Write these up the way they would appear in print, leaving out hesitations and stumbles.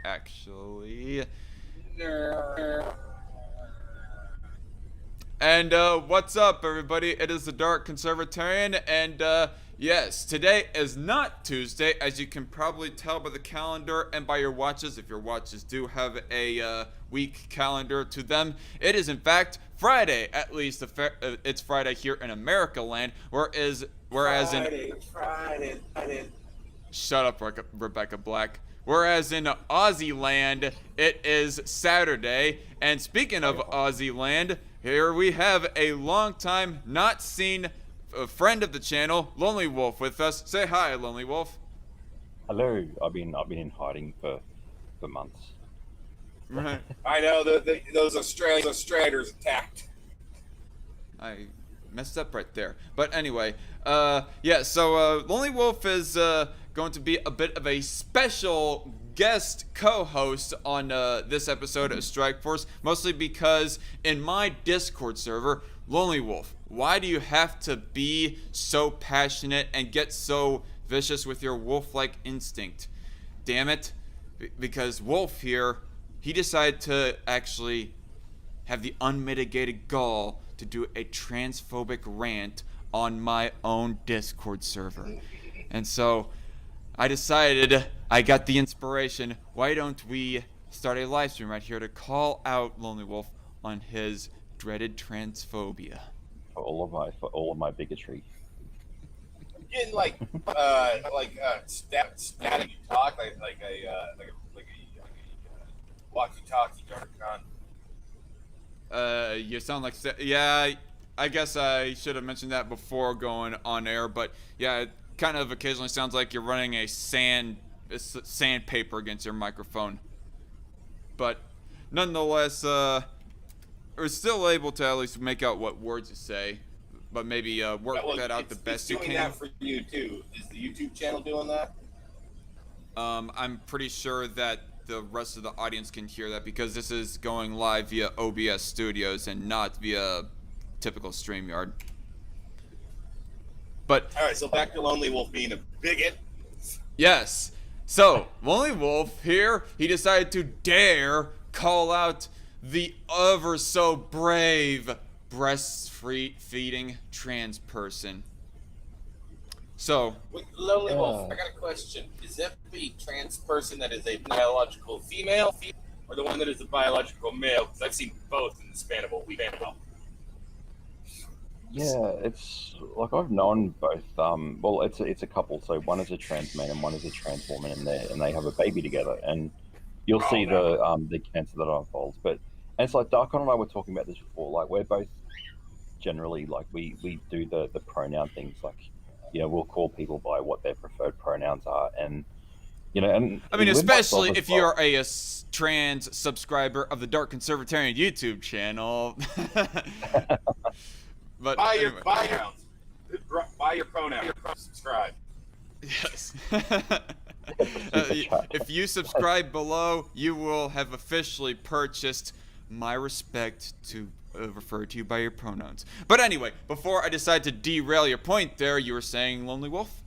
actually. And what's up, everybody? It is the Dark Conservatarian, and yes, today is not Tuesday, as you can probably tell by the calendar and by your watches. If your watches do have a week calendar to them, it is in fact Friday. At least it's Friday here in America land, whereas Friday. Shut up, Rebecca Black. Whereas in Aussie land, it is Saturday. And speaking of Aussie land, here we have a long time not seen friend of the channel, Lonely Wolf, with us. Say hi, Lonely Wolf. Hello. I've been in hiding for months. Right. I know those Australians attacked. I messed up right there. But anyway, yeah, so Lonely Wolf is going to be a bit of a special guest co-host on this episode of Strike Force, mostly because in my Discord server, Lonely Wolf, why do you have to be so passionate and get so vicious with your wolf-like instinct? Damn it. Because Wolf here, he decided to actually have the unmitigated gall to do a transphobic rant on my own Discord server. And so I decided, I got the inspiration, why don't we start a live stream right here to call out Lonely Wolf on his dreaded transphobia. For all of my bigotry. Getting static talk like a walkie-talkie DarkCon. You sound like, yeah, I guess I should have mentioned that before going on air, but yeah, it kind of occasionally sounds like you're running a sandpaper against your microphone. But nonetheless, we're still able to at least make out what words you say, but maybe work that out the best you can. It's doing that for you too. Is the YouTube channel doing that? I'm pretty sure that the rest of the audience can hear that because this is going live via OBS Studios and not via typical StreamYard. But all right, so back to Lonely Wolf being a bigot. Yes. So Lonely Wolf here, he decided to dare call out the ever so brave breastfeeding trans person. So, wait, Lonely Wolf, I got a question. Is that the trans person that is a biological female, or the one that is a biological male? Because I've seen both in the span of a week. Yeah, it's like I've known both. Well, it's a couple. So one is a trans man and one is a trans woman, and they have a baby together. And you'll see the cancer that unfolds. And it's like DarkCon and I were talking about this before. Like we're both generally like we do the pronoun things. Like we'll call people by what their preferred pronouns are, and and I mean, especially if you're a trans subscriber of the Dark Conservatarian YouTube channel. But buy anyway. your pronouns. Subscribe. Yes. If you subscribe below, you will have officially purchased my respect to refer to you by your pronouns. But anyway, before I decide to derail your point there, you were saying Lonely Wolf?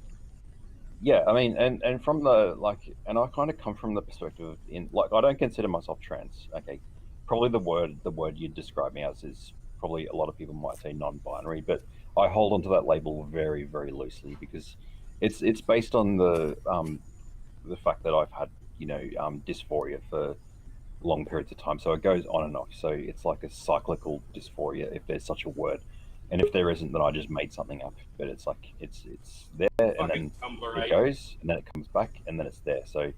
Yeah, I mean, and from the and I kind of come from the perspective I don't consider myself trans. Okay, probably the word you describe me as is probably a lot of people might say non-binary, but I hold onto that label very, very loosely because it's based on the fact that I've had dysphoria for long periods of time, so it goes on and off. So it's like a cyclical dysphoria, if there's such a word, and if there isn't, then I just made something up. But it's like it's there, and then it goes, and then it comes back, and then it's there. So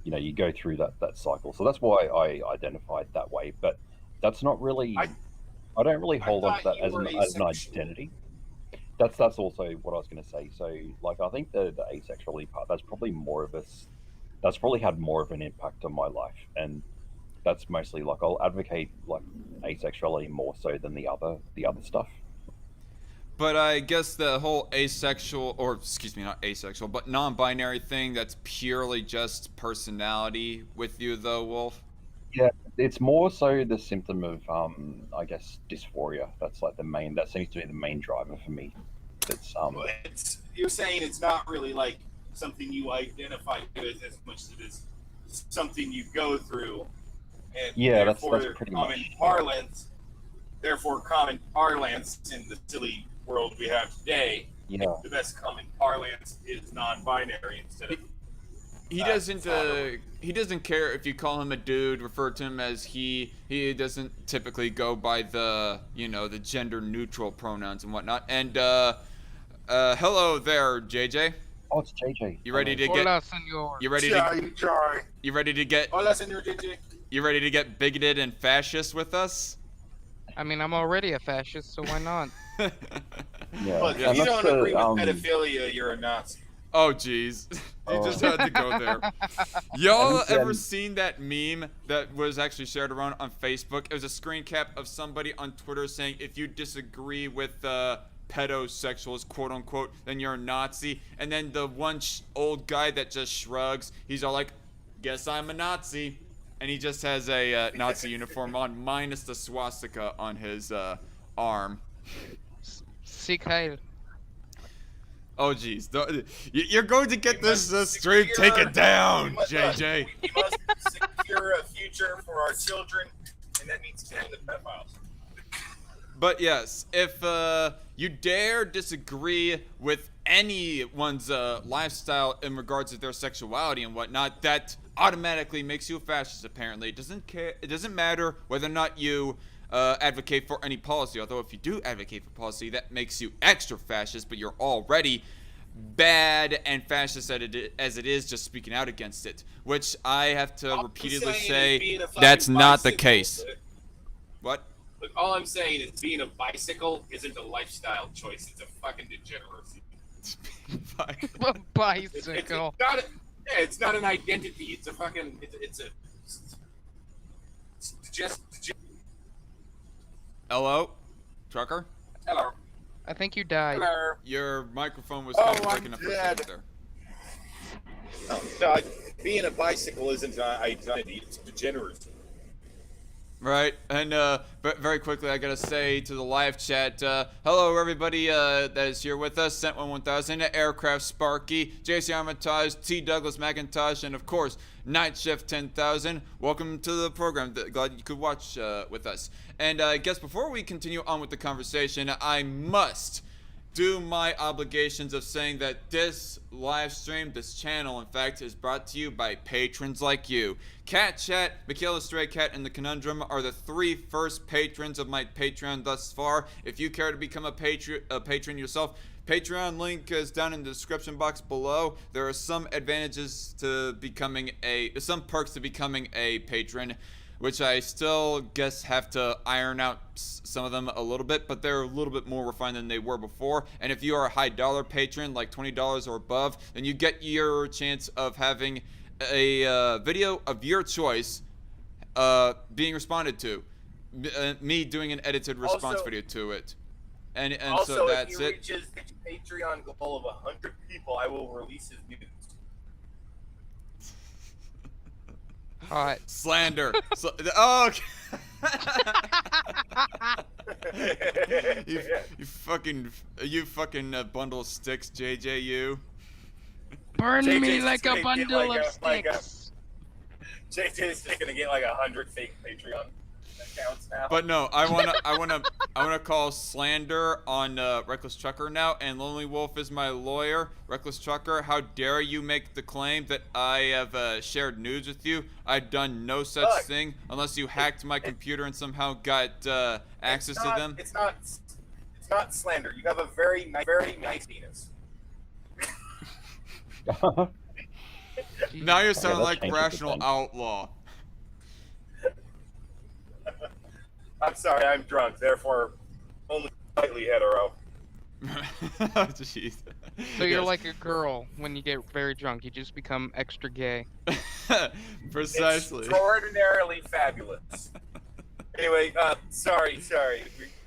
you go through that cycle. So that's why I identified that way. But that's not really. I don't really hold on to that as an identity. That's also what I was going to say. So, I think the asexuality part, that's probably had more of an impact on my life, and that's mostly I'll advocate asexuality more so than the other stuff. But I guess the whole asexual, or excuse me, not asexual, but non-binary thing, that's purely just personality with you, though, Wolf. Yeah, it's more so the symptom of, I guess, dysphoria. That's that seems to be the main driver for me. You're saying it's not really something you identify with as much as it is something you go through, and Yeah, that's therefore pretty common much. parlance. Therefore, common parlance in the silly world we have today. Yeah. The best common parlance is non-binary instead of. He doesn't. He doesn't care if you call him a dude, refer to him as he. He doesn't typically go by the the gender neutral pronouns and whatnot. And hello there, JJ. Oh, it's JJ. You ready to Hola, get? senor. You ready to? Try. You ready to get? Hola, señor JJ. You ready to get bigoted and fascist with us? I mean, I'm already a fascist, so why not? Yeah. But Yeah, if you that's don't agree with the, pedophilia, you're a Nazi. Oh jeez, you Oh. just had to go there. Y'all And then- ever seen that meme that was actually shared around on Facebook? It was a screen cap of somebody on Twitter saying, if you disagree with pedosexuals, quote unquote, then you're a Nazi. And then the one old guy that just shrugs, he's all like, guess I'm a Nazi. And he just has a Nazi uniform on, minus the swastika on his arm. Sieg Heil. Oh jeez, you're going to get this stream taken down, JJ. We must secure a future for our children, and that means killing the pedophiles. But yes, if you dare disagree with anyone's lifestyle in regards to their sexuality and whatnot, that automatically makes you a fascist. Apparently, it doesn't care. It doesn't matter whether or not you advocate for any policy. Although, if you do advocate for policy, that makes you extra fascist. But you're already bad and fascist as it is just speaking out against it, which I have to All I'm repeatedly saying is say being a fucking that's not the bicycle, case. but- What? Look, all I'm saying is being a bicycle isn't a lifestyle choice. It's a fucking degeneracy. A bicycle. It's not an identity. It's a fucking. It's just. Hello, trucker. Hello. I think you died. Hello. Your microphone was Oh, kind of I'm breaking up for a dead. second there. No, being a bicycle isn't an identity. It's degeneracy. Right, and but very quickly, I gotta say to the live chat, hello everybody that is here with us, Sent1000, Aircraft Sparky, JC Armitage, T Douglas McIntosh, and of course, Night Shift 10,000. Welcome to the program. Glad you could watch with us. And I guess before we continue on with the conversation, I must do my obligations of saying that this live stream, this channel, in fact, is brought to you by patrons like you. Cat Chat, Michaela Stray Cat, and The Conundrum are the three first patrons of my Patreon thus far. If you care to become a patron yourself, Patreon link is down in the description box below. There are some advantages to becoming some perks to becoming a patron, which I still guess have to iron out some of them a little bit, but they're a little bit more refined than they were before. And if you are a high dollar patron, like $20 or above, then you get your chance of having a video of your choice being responded to. Me doing an edited response Also- video to it. And Also, so if that's he it. reaches the Patreon goal of 100 people, I will release his news. Hot. Slander. Oh, okay. you fucking bundle of sticks, JJ. You. Burn JJ's me just like gonna a get bundle like of a- sticks. JJ's just gonna get like 100 fake Patreon accounts now. But no, I wanna call slander on Reckless Trucker now, and Lonely Wolf is my lawyer. Reckless Trucker, how dare you make the claim that I have shared nudes with you? I've done no such Look, thing unless you hacked my computer and somehow got access to them. It's not slander. You have a very nice penis. Now you're sounding that like changes Rational the thing. Outlaw. I'm sorry, I'm drunk, therefore only slightly hetero. Oh, jeez. So you're Yes. like a girl when you get very drunk. You just become extra gay. Precisely. Extraordinarily fabulous. Anyway, sorry,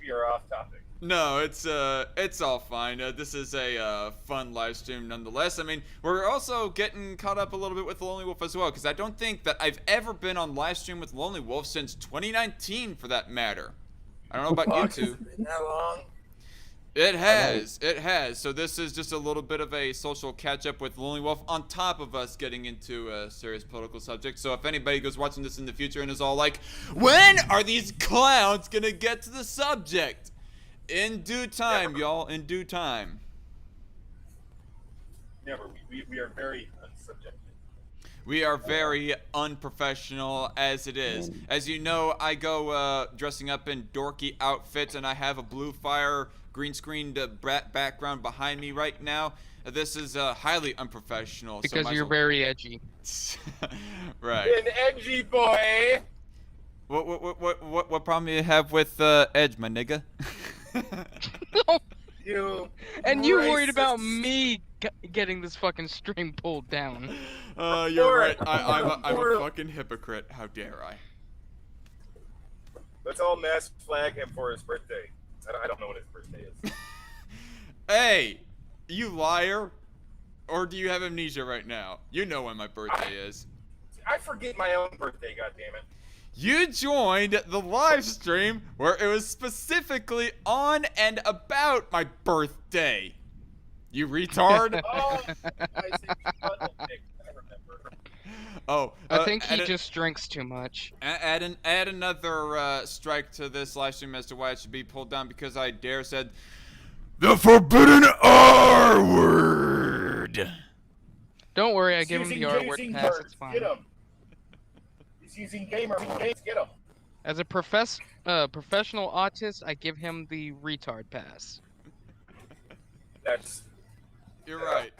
we are off topic. No, it's all fine. This is a fun live stream nonetheless. I mean, we're also getting caught up a little bit with Lonely Wolf as well, because I don't think that I've ever been on live stream with Lonely Wolf since 2019, for that matter. I don't know about you two. It's been that long. It has. It has. So this is just a little bit of a social catch-up with Lonely Wolf on top of us getting into a serious political subject. So if anybody goes watching this in the future and is all like, when are these clowns gonna get to the subject? In due time, y'all. In due time. Never. We are very unsubjective. We are very unprofessional as it is. As you know, I go dressing up in dorky outfits, and I have a blue fire green screened background behind me right now. This is highly unprofessional. Because so you're very edgy. Right. An edgy boy. What problem you have with Edge, my nigga? You. And you worried racist. about me getting this fucking stream pulled down. You're right. I'm a fucking hypocrite. How dare I? Let's all mass flag him for his birthday. I don't know what his birthday is. Hey, you liar. Or do you have amnesia right now? You know when my birthday is. I forget my own birthday, goddammit. You joined the live stream where it was specifically on and about my birthday. You retard. Oh, I see. I remember. Oh, I think he just drinks too much. Add another strike to this live stream as to why it should be pulled down because I dare said the forbidden R word. Don't worry, I give him the R word using pass. birds. It's fine. Get him. He's using gamer games. Get him. As a professional autist, I give him the retard pass. That's. You're right.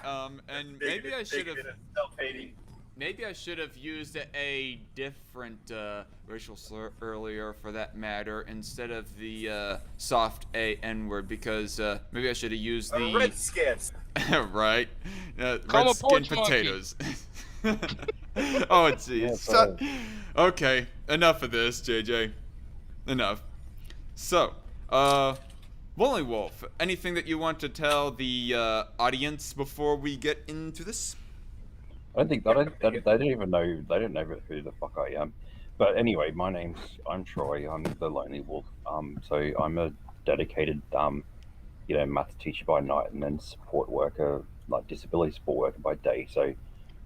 And maybe I should have. Self-hating. Maybe I should have used a different racial slur earlier, for that matter, instead of the soft N-word, because maybe I should have used the Redskins. right, Call red him a porch skin monkey. potatoes. Oh, jeez. Okay, enough of this, JJ. Enough. So, Lonely Wolf, anything that you want to tell the audience before we get into this? I don't think they don't even know. They don't know who the fuck I am. But anyway, I'm Troy. I'm the Lonely Wolf. So I'm a dedicated math teacher by night, and then support worker, like disability support worker by day. So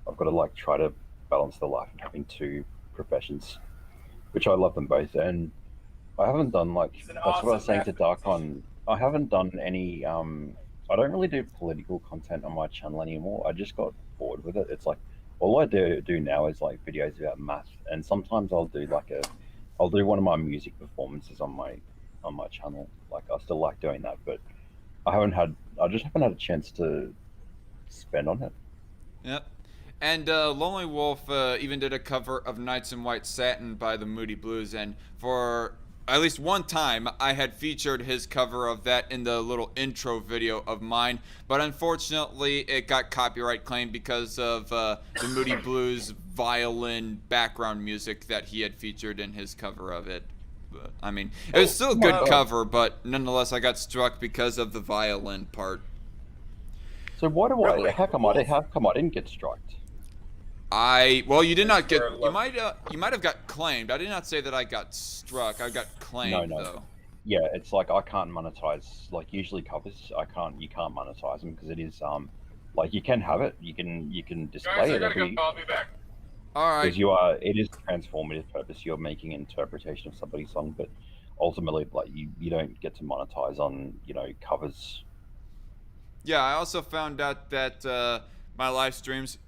I've got to try to balance the life of having two professions, which I love them both. And I haven't done that's what I was saying to DarkCon. I haven't done any. I don't really do political content on my channel anymore. I just got bored with it. It's like all I do now is videos about math, and sometimes I'll do I'll do one of my music performances on my channel. I still like doing that, but I just haven't had a chance to spend on it. Yep. And Lonely Wolf even did a cover of Nights in White Satin by the Moody Blues, and for at least one time I had featured his cover of that in the little intro video of mine, but unfortunately it got copyright claimed because of the Moody Blues violin background music that he had featured in his cover of it. I mean, it was still a good cover, but nonetheless I got struck because of the violin part. So how come I didn't get struck? Well, you did not get. You might have got claimed. I did not say that I got struck. I got claimed though. Yeah, it's I can't monetize. Usually covers, you can't monetize them because it is you can have it. You can display Guys, I it. gotta go. I'll be back. All right. Because it is a transformative purpose. You're making an interpretation of somebody's song, but ultimately, you don't get to monetize on covers. Yeah, I also found out that my live streams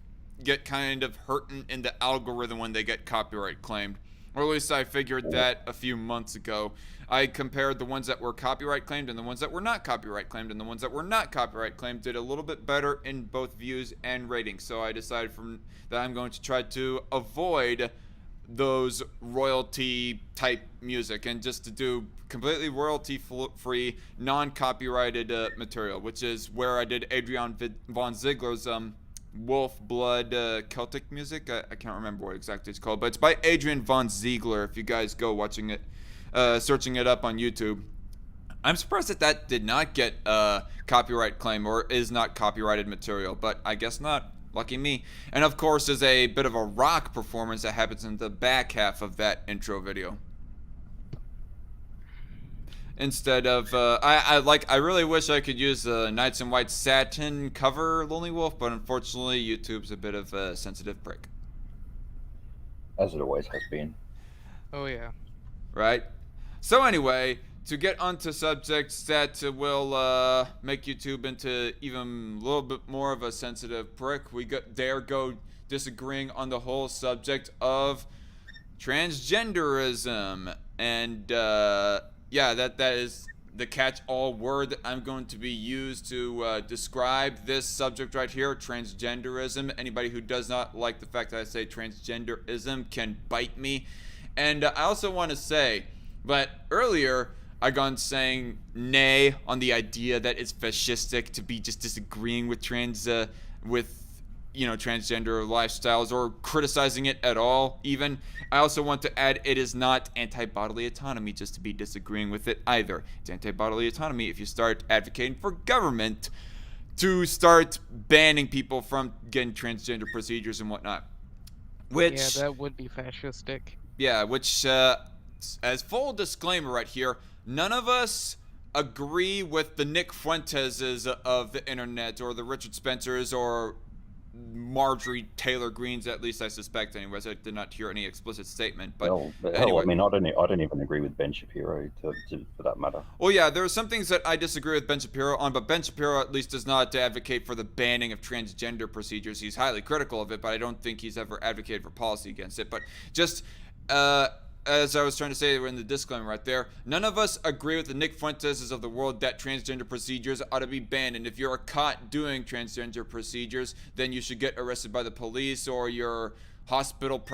get kind of hurting in the algorithm when they get copyright claimed. Or at least I figured that a few months ago. I compared the ones that were copyright claimed and the ones that were not copyright claimed, and the ones that were not copyright claimed did a little bit better in both views and ratings. So I decided that I'm going to try to avoid those royalty type music and just to do completely royalty free, non-copyrighted material, which is where I did Adrian von Ziegler's Wolf Blood Celtic music. I can't remember what exactly it's called, but it's by Adrian von Ziegler. If you guys go watching it, searching it up on YouTube. I'm surprised that did not get copyright claim or is not copyrighted material, but I guess not. Lucky me. And of course, there's a bit of a rock performance that happens in the back half of that intro video. instead of I really wish I could use the Knights in White satin cover Lonely Wolf, but unfortunately YouTube's a bit of a sensitive prick. As it always has been. Oh yeah. Right? So anyway, to get onto subjects that will make YouTube into even a little bit more of a sensitive prick, we go disagreeing on the whole subject of transgenderism. And yeah, that is the catch-all word that I'm going to be used to describe this subject right here, transgenderism. Anybody who does not like the fact that I say transgenderism can bite me. And I also want to say, but earlier I gone saying nay on the idea that it's fascistic to be just disagreeing with transgender lifestyles or criticizing it at all even. I also want to add it is not anti-bodily autonomy just to be disagreeing with it either. It's anti-bodily autonomy if you start advocating for government to start banning people from getting transgender procedures and whatnot. Which, yeah, that would be fascistic. Yeah, which, as full disclaimer right here, none of us agree with the Nick Fuenteses of the internet or the Richard Spencers or Marjorie Taylor Greenes, at least I suspect anyways. I did not hear any explicit statement, but Hell, anyway. I mean, I don't even agree with Ben Shapiro for that matter. Well, yeah, there are some things that I disagree with Ben Shapiro on, but Ben Shapiro at least does not advocate for the banning of transgender procedures. He's highly critical of it, but I don't think he's ever advocated for policy against it. But just as I was trying to say in the disclaimer right there, none of us agree with the Nick Fuenteses of the world that transgender procedures ought to be banned. And if you're caught doing transgender procedures, then you should get arrested by the police, or your hospital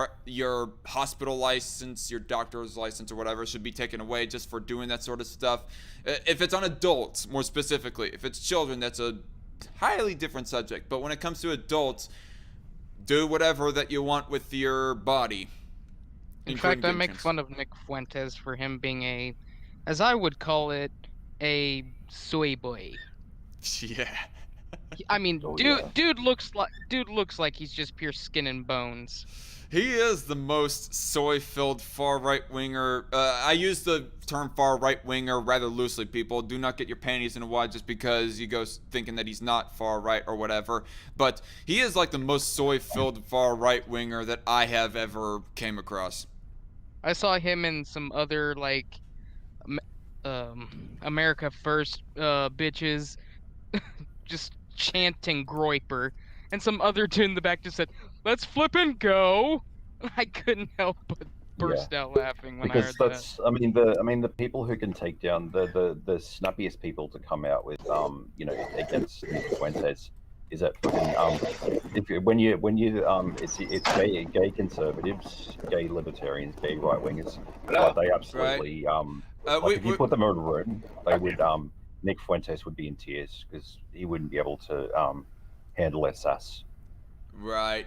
license, your doctor's license or whatever should be taken away just for doing that sort of stuff. If it's on adults, more specifically. If it's children, that's a highly different subject. But when it comes to adults, do whatever that you want with your body. In fact, I make fun of Nick Fuentes for him being a, as I would call it, a soy boy. Yeah. I mean, Oh, dude looks like he's just pure skin and bones. He is the most soy-filled far right-winger. I use the term far right-winger rather loosely, people. Do not get your panties in a wad just because you go thinking that he's not far right or whatever. But he is like the most soy-filled far right-winger that I have ever came across. I saw him in some other, like, America First bitches just chanting Groiper, and some other dude in the back just said, "Let's flip and go." I couldn't help but burst out laughing when I heard that. I mean the people who can take down the snappiest people to come out with against Nick Fuentes is that fucking it's gay conservatives, gay libertarians, gay right wingers. They absolutely if you put them in a room, they would Nick Fuentes would be in tears because he wouldn't be able to handle their sass. Right.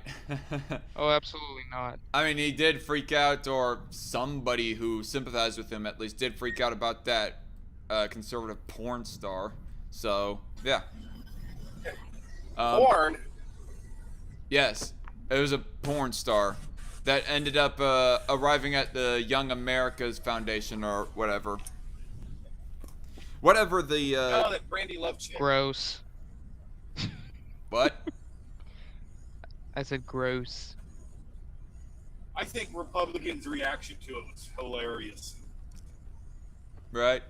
Oh, absolutely not. I mean, he did freak out, or somebody who sympathized with him at least did freak out about that conservative porn star. So, yeah. Porn? Yes. It was a porn star that ended up arriving at the Young America's Foundation or whatever. Whatever the... Oh, that Brandy Love chick. Gross. What? I said gross. I think Republicans' reaction to it was hilarious. Right?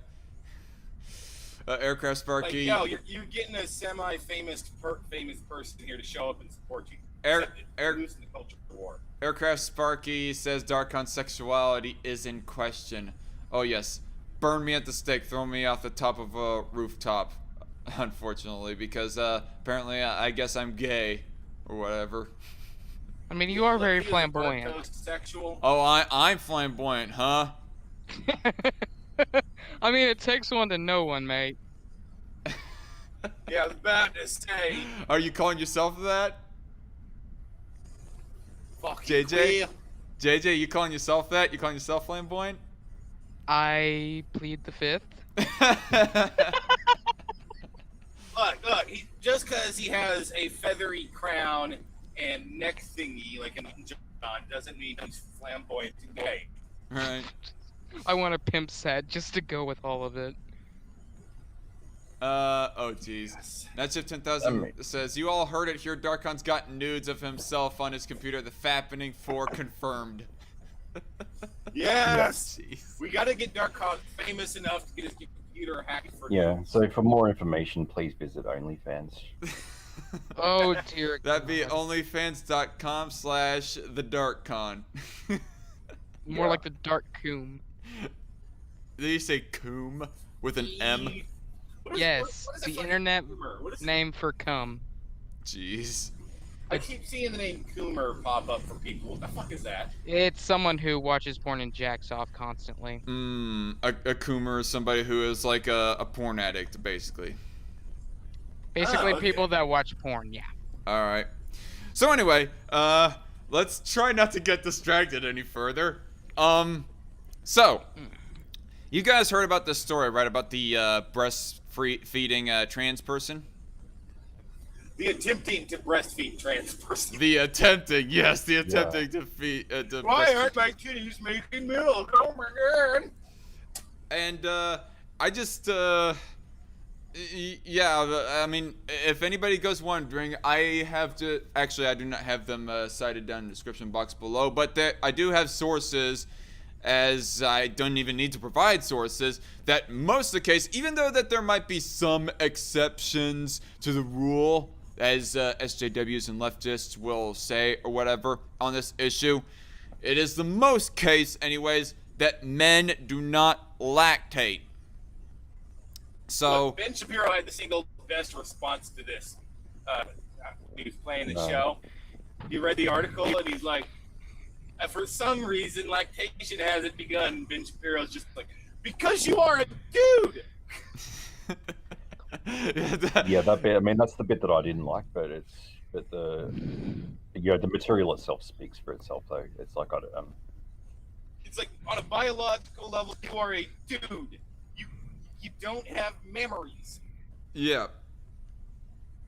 Aircraft Sparky. Like, yo, you're getting a semi-famous famous person here to show up and support you. Losing the culture war. Aircraft Sparky says DarkCon sexuality is in question. Oh yes. Burn me at the stake, throw me off the top of a rooftop. Unfortunately, because apparently I guess I'm gay. Or whatever. I mean, you are very flamboyant. Oh, I'm flamboyant, huh? I mean, it takes one to know one, mate. Yeah, I was about to say. Are you calling yourself that? Fuck JJ? JJ, you calling yourself that? You calling yourself flamboyant? I plead the fifth. Look, just because he has a feathery crown and neck thingy like an John doesn't mean he's flamboyant and gay. Right. I want a pimp set just to go with all of it. Oh jeez. Nightshift 10,000 says, you all heard it here, DarkCon's got nudes of himself on his computer. The fappening 4 confirmed. Yes! Jeez. We gotta get DarkCon famous enough to get his computer hacked for So for more information, please visit OnlyFans. Oh dear. That'd be God. onlyfans.com/thedarkcon. More like the Dark Coom. Did you say coom with an M? Yes, what is the fucking internet Coomer? What is name for cum. Jeez. I keep seeing the name Coomer pop up for people. What the fuck is that? It's someone who watches porn and jacks off constantly. A coomer is somebody who is like a porn addict, basically. Basically, okay. people that watch porn. Yeah. All right. So anyway, let's try not to get distracted any further. So you guys heard about this story, right? About the breastfeeding trans person. The attempting to breastfeed trans person. The attempting, yes, the attempting to feed. To Why breastfeed. aren't my kitties making milk? Oh my god! And I just yeah, I mean, if anybody goes wondering, I have to actually I do not have them cited down in the description box below, but I do have sources, as I don't even need to provide sources, that most of the case, even though that there might be some exceptions to the rule, as SJWs and leftists will say or whatever on this issue, it is the most case anyways that men do not lactate. So Look, Ben Shapiro had the single best response to this. He was playing the show. He read the article and he's like, for some reason, lactation hasn't begun. Ben Shapiro's just like, because you are a dude. Yeah, that bit. I mean, that's the bit that I didn't like, but the material itself speaks for itself, though. It's like It's like, on a biological level, you are a dude. You don't have memories. yeah.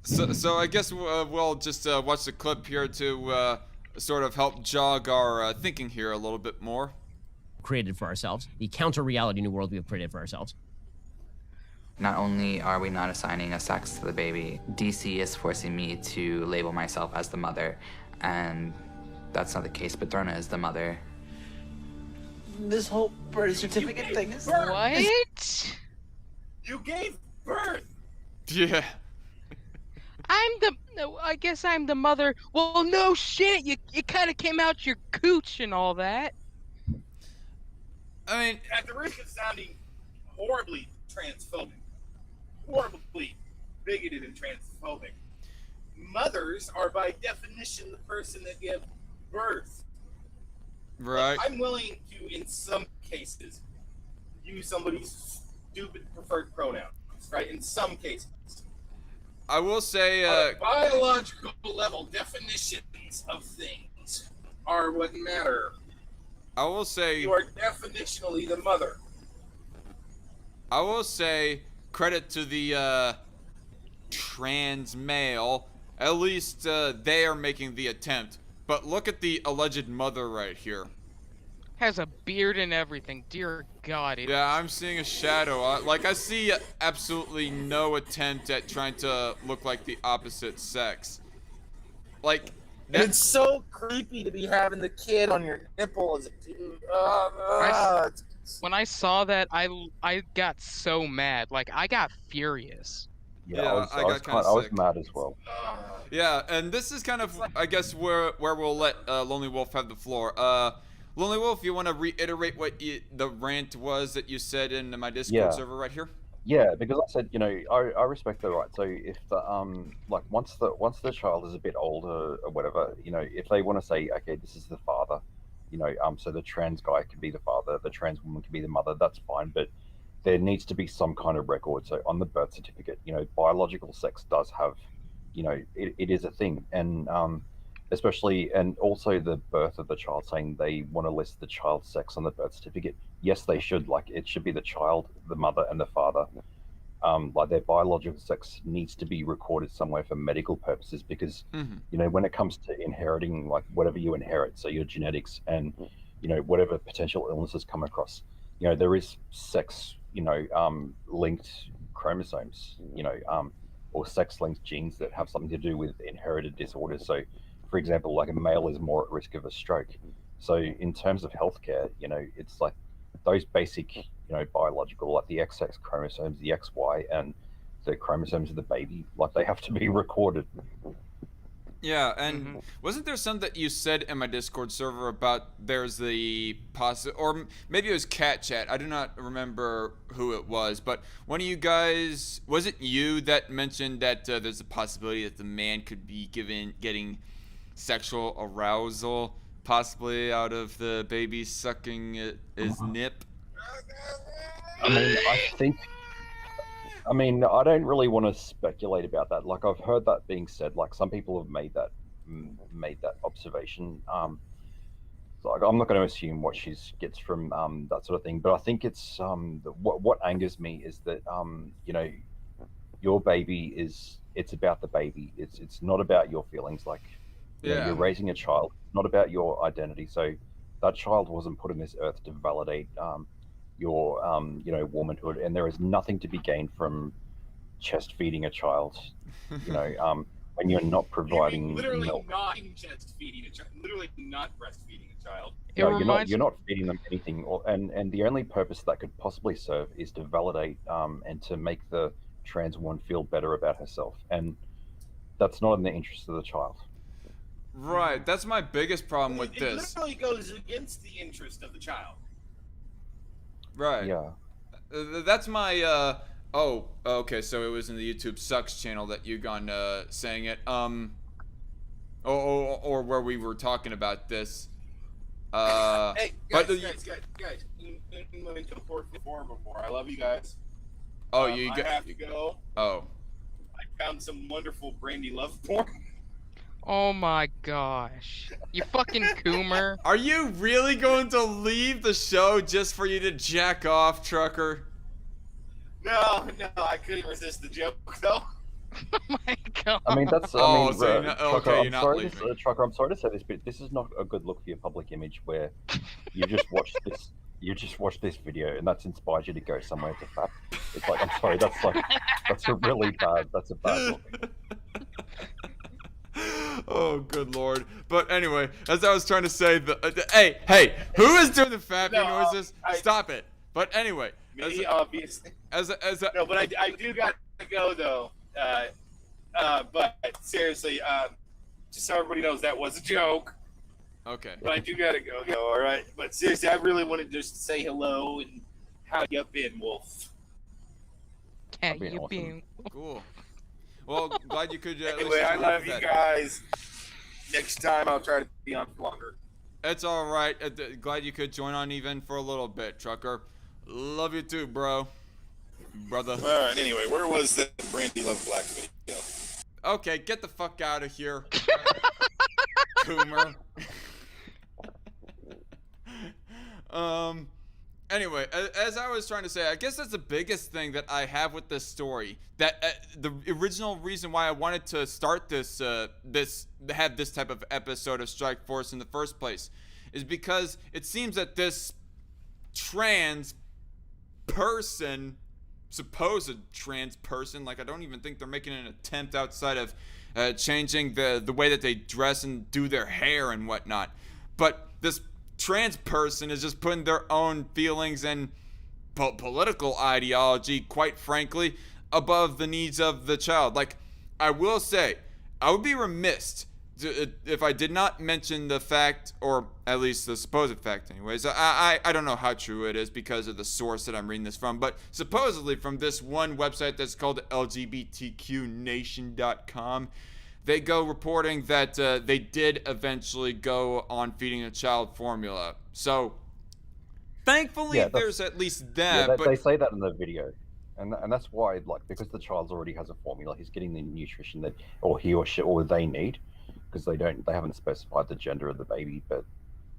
So I guess we'll just watch the clip here to sort of help jog our thinking here a little bit more. Created for ourselves, the counter-reality new world we have created for ourselves. Not only are we not assigning a sex to the baby, DC is forcing me to label myself as the mother, and that's not the case. Patrona is the mother. This whole birth certificate thing is... What? You gave birth. Yeah. I guess I'm the mother. Well, no shit. It kind of came out your cooch and all that. I mean, At the risk of sounding horribly transphobic, horribly bigoted and transphobic, mothers are by definition the person that gives birth. right. Like, I'm willing to, in some cases, use somebody's stupid preferred pronouns, right? In some cases. I will say, On a biological level, definitions of things are what matter. I will say, You are definitionally the mother. I will say, credit to the trans male. At least they are making the attempt. But look at the alleged mother right here. Has a beard and everything. Dear God. Yeah, I'm seeing a shadow. I see absolutely no attempt at trying to look like the opposite sex. Like, And it's so creepy to be having the kid on your nipple as a dude. When I saw that, I got so mad. Like, I got furious. Yeah, I was sick. mad as well. Yeah, and this is kind of, I guess, where we'll let Lonely Wolf have the floor. Lonely Wolf, you want to reiterate what the rant was that you said in my Discord server right here? Yeah, because I said, I respect the right. So if the once the child is a bit older or whatever, if they want to say, okay, this is the father, so the trans guy can be the father, the trans woman can be the mother, that's fine, but there needs to be some kind of record. So on the birth certificate, biological sex does have, it is a thing, and especially, and also the birth of the child, saying they want to list the child's sex on the birth certificate. Yes, they should. Like, it should be the child, the mother, and the father. Like, their biological sex needs to be recorded somewhere for medical purposes, because when it comes to inheriting, like whatever you inherit, so your genetics and whatever potential illnesses come across, there is sex, linked chromosomes, or sex-linked genes that have something to do with inherited disorders. So, for example, like a male is more at risk of a stroke. So, in terms of healthcare, it's like those basic, biological, like the XX chromosomes, the XY, and the chromosomes of the baby, like they have to be recorded. Yeah, and wasn't there some that you said in my Discord server about there's the or maybe it was Cat Chat. I do not remember who it was, but one of you guys, was it you that mentioned that there's a possibility that the man could be getting sexual arousal, possibly out of the baby sucking his nip? I mean, I don't really want to speculate about that. Like, I've heard that being said. Like, some people have made that observation. Like, I'm not going to assume what she gets from that sort of thing. But I think it's what angers me is that your baby it's about the baby. It's not about your feelings. Like, you're raising a child, not about your identity. So that child wasn't put on this earth to validate your womanhood, and there is nothing to be gained from chest feeding a child, when you're not providing literally milk. not chest feeding a child, literally not breastfeeding a child. No, you're not feeding them anything, and the only purpose that could possibly serve is to validate and to make the trans woman feel better about herself, and that's not in the interest of the child. Right, that's my biggest problem with It this. literally goes against the interest of the child. Right. Yeah. That's my oh, okay, so it was in the YouTube Sucks channel that you gone saying it. Or where we were talking about this. Hey, guys, but guys, in before. I love you guys. Oh, I have to go. Oh. I found some wonderful Brandy love porn. Oh my gosh. You fucking coomer. Are you really going to leave the show just for you to jack off, Trucker? No, I couldn't resist the joke though. Oh my god. I mean, that's. Oh, so you're Trucker, not- okay, you're not leaving. Trucker, I'm sorry to say this, but this is not a good look for your public image. Where you just watch this, this video, and that's inspired you to go somewhere to fap. It's like, I'm sorry, that's a really bad. That's a bad look. Oh, good lord. But anyway, as I was trying to say, hey, who is doing the fapping noises? Stop it. But anyway. Me, obviously. No, but I do got to go, though. But seriously, just so everybody knows, that was a joke. Okay. But I do got to go, all right? But seriously, I really wanted to just say hello and how you been, Wolf? How That'd be you awesome. been? Cool. Well, glad you could. Anyway, I love you guys. Next time, I'll try to be on longer. It's all right. Glad you could join on even for a little bit, Trucker. Love you too, bro. Brother. All right. Anyway, where was that Brandy Love Black video? Okay, get the fuck out of here, Coomer. Anyway, as I was trying to say, I guess that's the biggest thing that I have with this story. That the original reason why I wanted to start this have this type of episode of Strike Force in the first place is because it seems that this trans person, supposed trans person, like I don't even think they're making an attempt outside of changing the way that they dress and do their hair and whatnot. But this trans person is just putting their own feelings and political ideology, quite frankly, above the needs of the child. Like, I will say, I would be remiss if I did not mention the fact, or at least the supposed fact anyways. I don't know how true it is because of the source that I'm reading this from, but supposedly from this one website that's called LGBTQnation.com, they go reporting that they did eventually go on feeding a child formula. So, thankfully, there's at least that. Yeah, but they say that in the video. And that's why, like, because the child already has a formula, he's getting the nutrition that, or he or she, or they need, because they haven't specified the gender of the baby, but,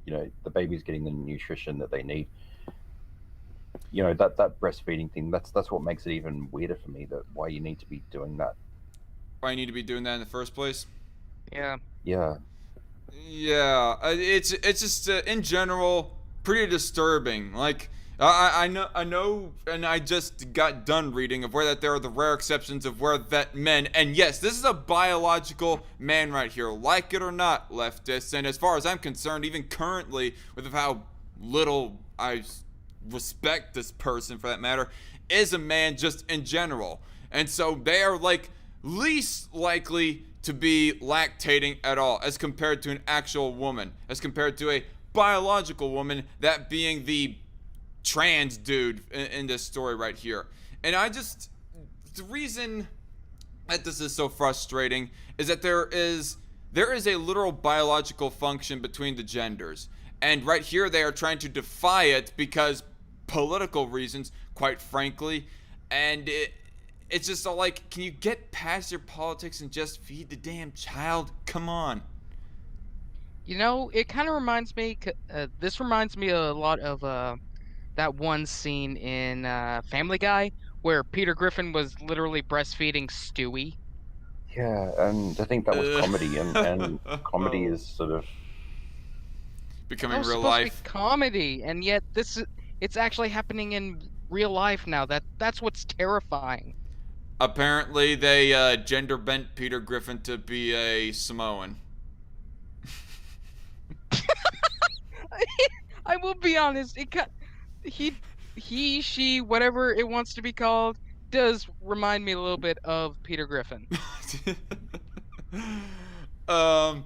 the baby's getting the nutrition that they need. That breastfeeding thing, that's what makes it even weirder for me, that why you need to be doing that. Why you need to be doing that in the first place? Yeah. Yeah. Yeah, it's just in general pretty disturbing. Like, I know, and I just got done reading of where that there are the rare exceptions of where that men, and yes, this is a biological man right here, like it or not, leftists, and as far as I'm concerned, even currently, with how little I respect this person for that matter, is a man just in general, and so they are like least likely to be lactating at all as compared to an actual woman, as compared to a biological woman, that being the trans dude in this story right here. And the reason that this is so frustrating is that there is a literal biological function between the genders, and right here they are trying to defy it because political reasons, quite frankly, and it's just all like, can you get past your politics and just feed the damn child? Come on. You know, it kind of reminds me. This reminds me a lot of that one scene in Family Guy where Peter Griffin was literally breastfeeding Stewie. Yeah, and I think that was comedy, and comedy is sort of becoming That was real supposed life. to be comedy, and yet it's actually happening in real life now. That's what's terrifying. Apparently, they gender bent Peter Griffin to be a Samoan. I will be honest. He, she, whatever it wants to be called, does remind me a little bit of Peter Griffin. But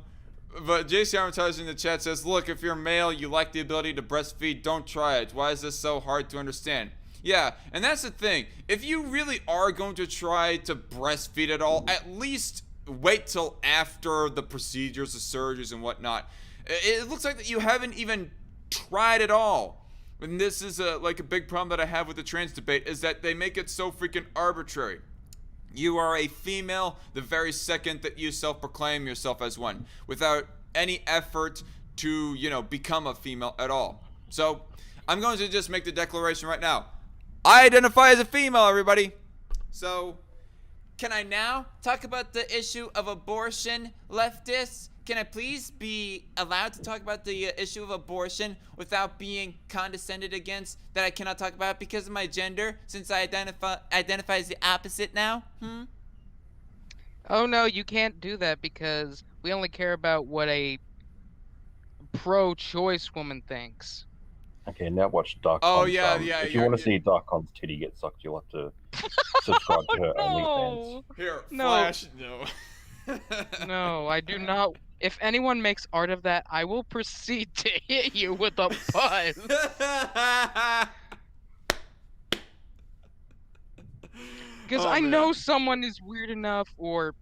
JC Advertising in the chat says, look, if you're male, you like the ability to breastfeed, don't try it. Why is this so hard to understand? Yeah, and that's the thing. If you really are going to try to breastfeed at all, at least wait till after the procedures, the surgeries, and whatnot. It looks like that you haven't even tried at all. And this is like a big problem that I have with the trans debate, is that they make it so freaking arbitrary. You are a female the very second that you self-proclaim yourself as one, without any effort to, become a female at all. So, I'm going to just make the declaration right now. I identify as a female, everybody. So, can I now talk about the issue of abortion, leftists? Can I please be allowed to talk about the issue of abortion without being condescended against, that I cannot talk about because of my gender, since I identify as the opposite now? Oh no, you can't do that because we only care about what a pro-choice woman thinks. okay. Now watch DarkCon. Oh, yeah. If you want to see DarkCon's titty get sucked, you'll have to subscribe to her OnlyFans. Here, No. Flash. No. No, I do not. If anyone makes art of that, I will proceed to hit you with a buzz. Because I know someone is weird enough or,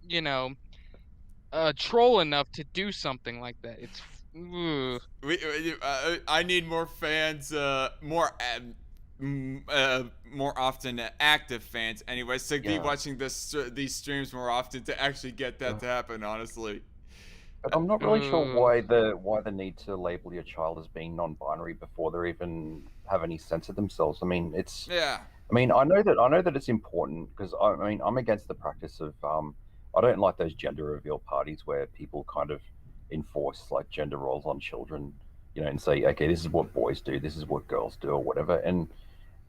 troll enough to do something like that. It's... Ugh. I need more fans, more often active fans anyways, to be watching these streams more often to actually get that to happen, honestly. But I'm not really sure why the need to label your child as being non-binary before they even have any sense of themselves. I mean, it's I mean, I know that it's important because I'm against the practice of I don't like those gender reveal parties where people kind of enforce like gender roles on children, and say, okay, this is what boys do, this is what girls do, or whatever. And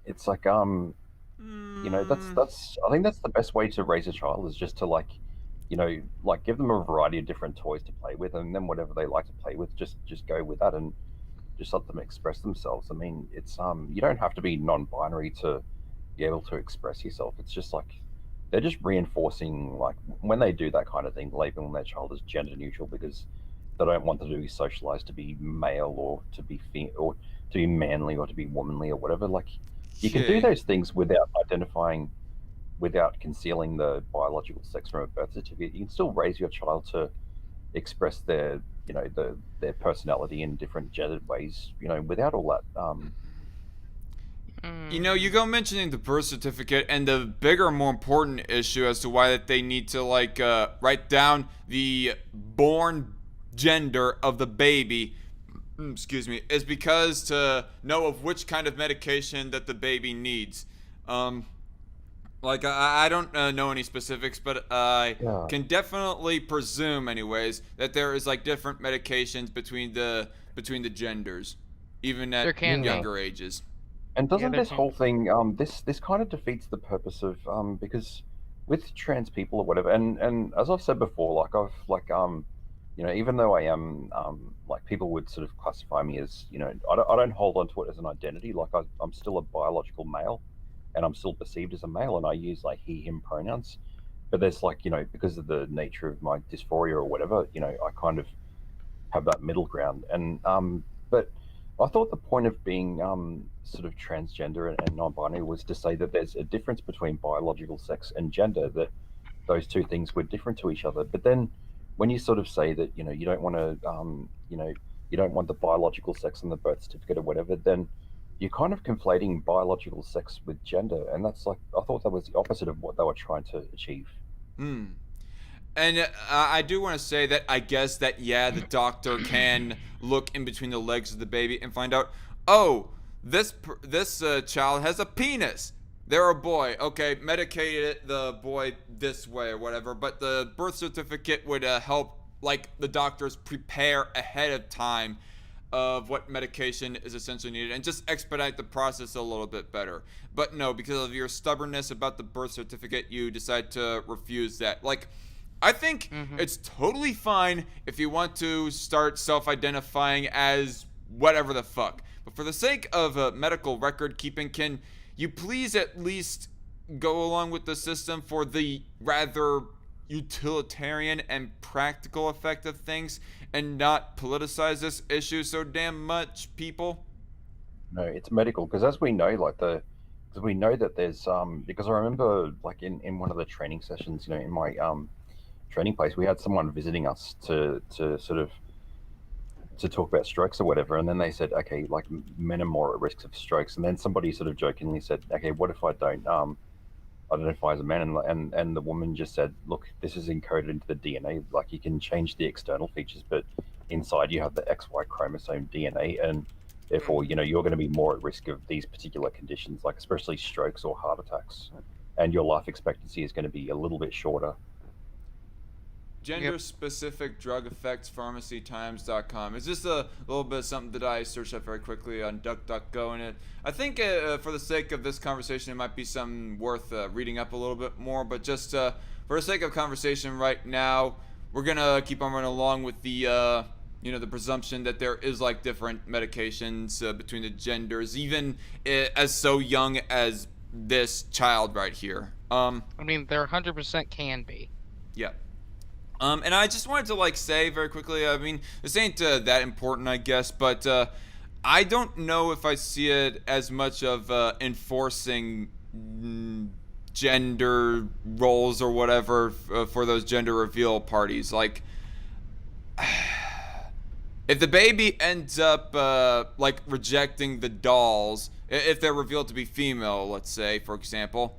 it's like that's I think that's the best way to raise a child, is just to give them a variety of different toys to play with, and then whatever they like to play with, just go with that and just let them express themselves. I mean, it's you don't have to be non-binary to be able to express yourself. It's just like they're just reinforcing, like, when they do that kind of thing, labeling their child as gender neutral because they don't want them to be socialized to be male or to be or to be manly or to be womanly or whatever. Like, you can do those things without concealing the biological sex from a birth certificate. You can still raise your child to express their personality in different gendered ways, without all that. You go mentioning the birth certificate, and the bigger, more important issue as to why that they need to write down the born gender of the baby, is because to know of which kind of medication that the baby needs. I don't know any specifics, but I can definitely presume, anyways, that there is different medications between the genders, even at younger ages. And doesn't they're this whole thing this kind of defeats the purpose of because with trans people or whatever, and as I've said before, like I've like even though I am like people would sort of classify me as I don't hold on to it as an identity. Like I'm still a biological male, and I'm still perceived as a male, and I use like he him pronouns. But there's like because of the nature of my dysphoria or whatever, I kind of have that middle ground. And but I thought the point of being sort of transgender and non-binary was to say that there's a difference between biological sex and gender, that those two things were different to each other. But then when you sort of say that you don't want to you don't want the biological sex on the birth certificate or whatever, then you're kind of conflating biological sex with gender, and that's like I thought that was the opposite of what they were trying to achieve. Hmm. And I do want to say that I guess that, yeah, the doctor can look in between the legs of the baby and find out, oh, this child has a penis. They're a boy. Okay, medicate the boy this way or whatever. But the birth certificate would help, like, the doctors prepare ahead of time of what medication is essentially needed and just expedite the process a little bit better. But no, because of your stubbornness about the birth certificate, you decide to refuse that. Like, I think it's totally fine if you want to start self-identifying as whatever the fuck. But for the sake of medical record keeping, can you please at least go along with the system for the rather utilitarian and practical effect of things and not politicize this issue so damn much, people? No, it's medical because as we know, like because we know that there's because I remember like in one of the training sessions, in my training place, we had someone visiting us to sort of to talk about strokes or whatever, and then they said, okay, like men are more at risk of strokes, and then somebody sort of jokingly said, okay, what if I don't identify as a man, and the woman just said, look, this is encoded into the DNA, like you can change the external features, but inside you have the XY chromosome DNA, and therefore you're going to be more at risk of these particular conditions, like especially strokes or heart attacks, and your life expectancy is going to be a little bit shorter. Gender-specific drug effects, pharmacytimes.com. It's just a little bit of something that I searched up very quickly on DuckDuckGo, and I think for the sake of this conversation, it might be something worth reading up a little bit more. But just for the sake of conversation right now, we're gonna keep on running along with the the presumption that there is like different medications between the genders, even as so young as this child right here. I mean, there 100% can be. Yeah. And I just wanted to like say very quickly, I mean, this ain't that important, I guess, but I don't know if I see it as much of enforcing gender roles or whatever for those gender reveal parties. Like, if the baby ends up like rejecting the dolls, if they're revealed to be female, let's say, for example,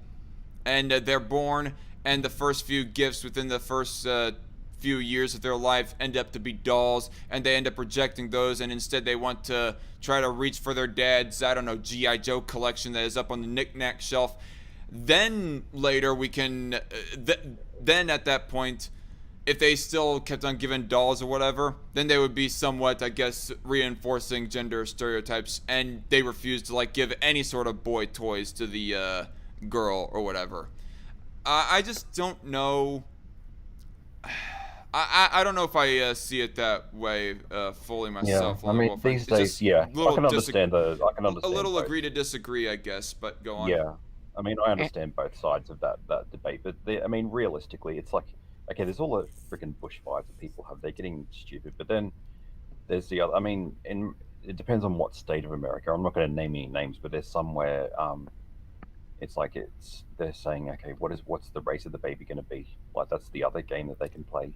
and they're born, and the first few gifts within the first few years of their life end up to be dolls, and they end up rejecting those, and instead they want to try to reach for their dad's, I don't know, G.I. Joe collection that is up on the knick-knack shelf, then later we can, then at that point, if they still kept on giving dolls or whatever, then they would be somewhat, I guess, reinforcing gender stereotypes, and they refuse to like give any sort of boy toys to the girl or whatever. I just don't know. I don't know if I see it that way fully myself. Yeah, I mean these days, yeah, I can understand a little both. agree to disagree, I guess, but go on. Yeah, I mean I understand both sides of that debate, but I mean realistically, it's like okay, there's all the freaking bushfires that people have. They're getting stupid, but then there's the other. I mean, it depends on what state of America. I'm not going to name any names, but there's somewhere. It's like they're saying, okay, what's the race of the baby going to be? Like that's the other game that they can play.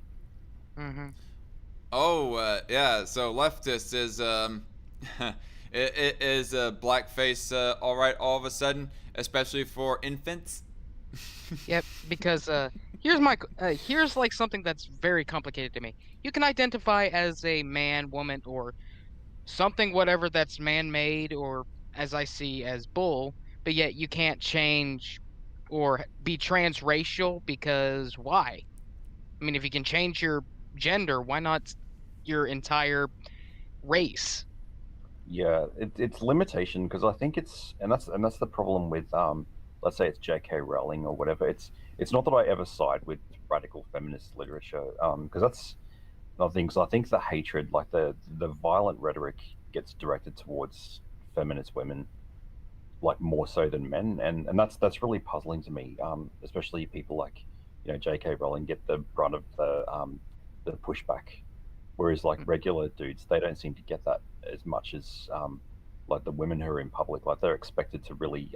Oh yeah, so leftist is is blackface all right all of a sudden, especially for infants? Yep, because here's like something that's very complicated to me. You can identify as a man, woman, or something whatever that's man-made, or as I see as bull, but yet you can't change or be transracial, because why? I mean, if you can change your gender, why not your entire race? Yeah, it's limitation because I think that's the problem with let's say it's J.K. Rowling or whatever. It's not that I ever side with radical feminist literature because that's another thing. 'Cause I think the hatred, like the violent rhetoric, gets directed towards feminist women like more so than men, and that's really puzzling to me. Especially people like J.K. Rowling get the brunt of the pushback, whereas like regular dudes they don't seem to get that as much as like the women who are in public. Like they're expected to really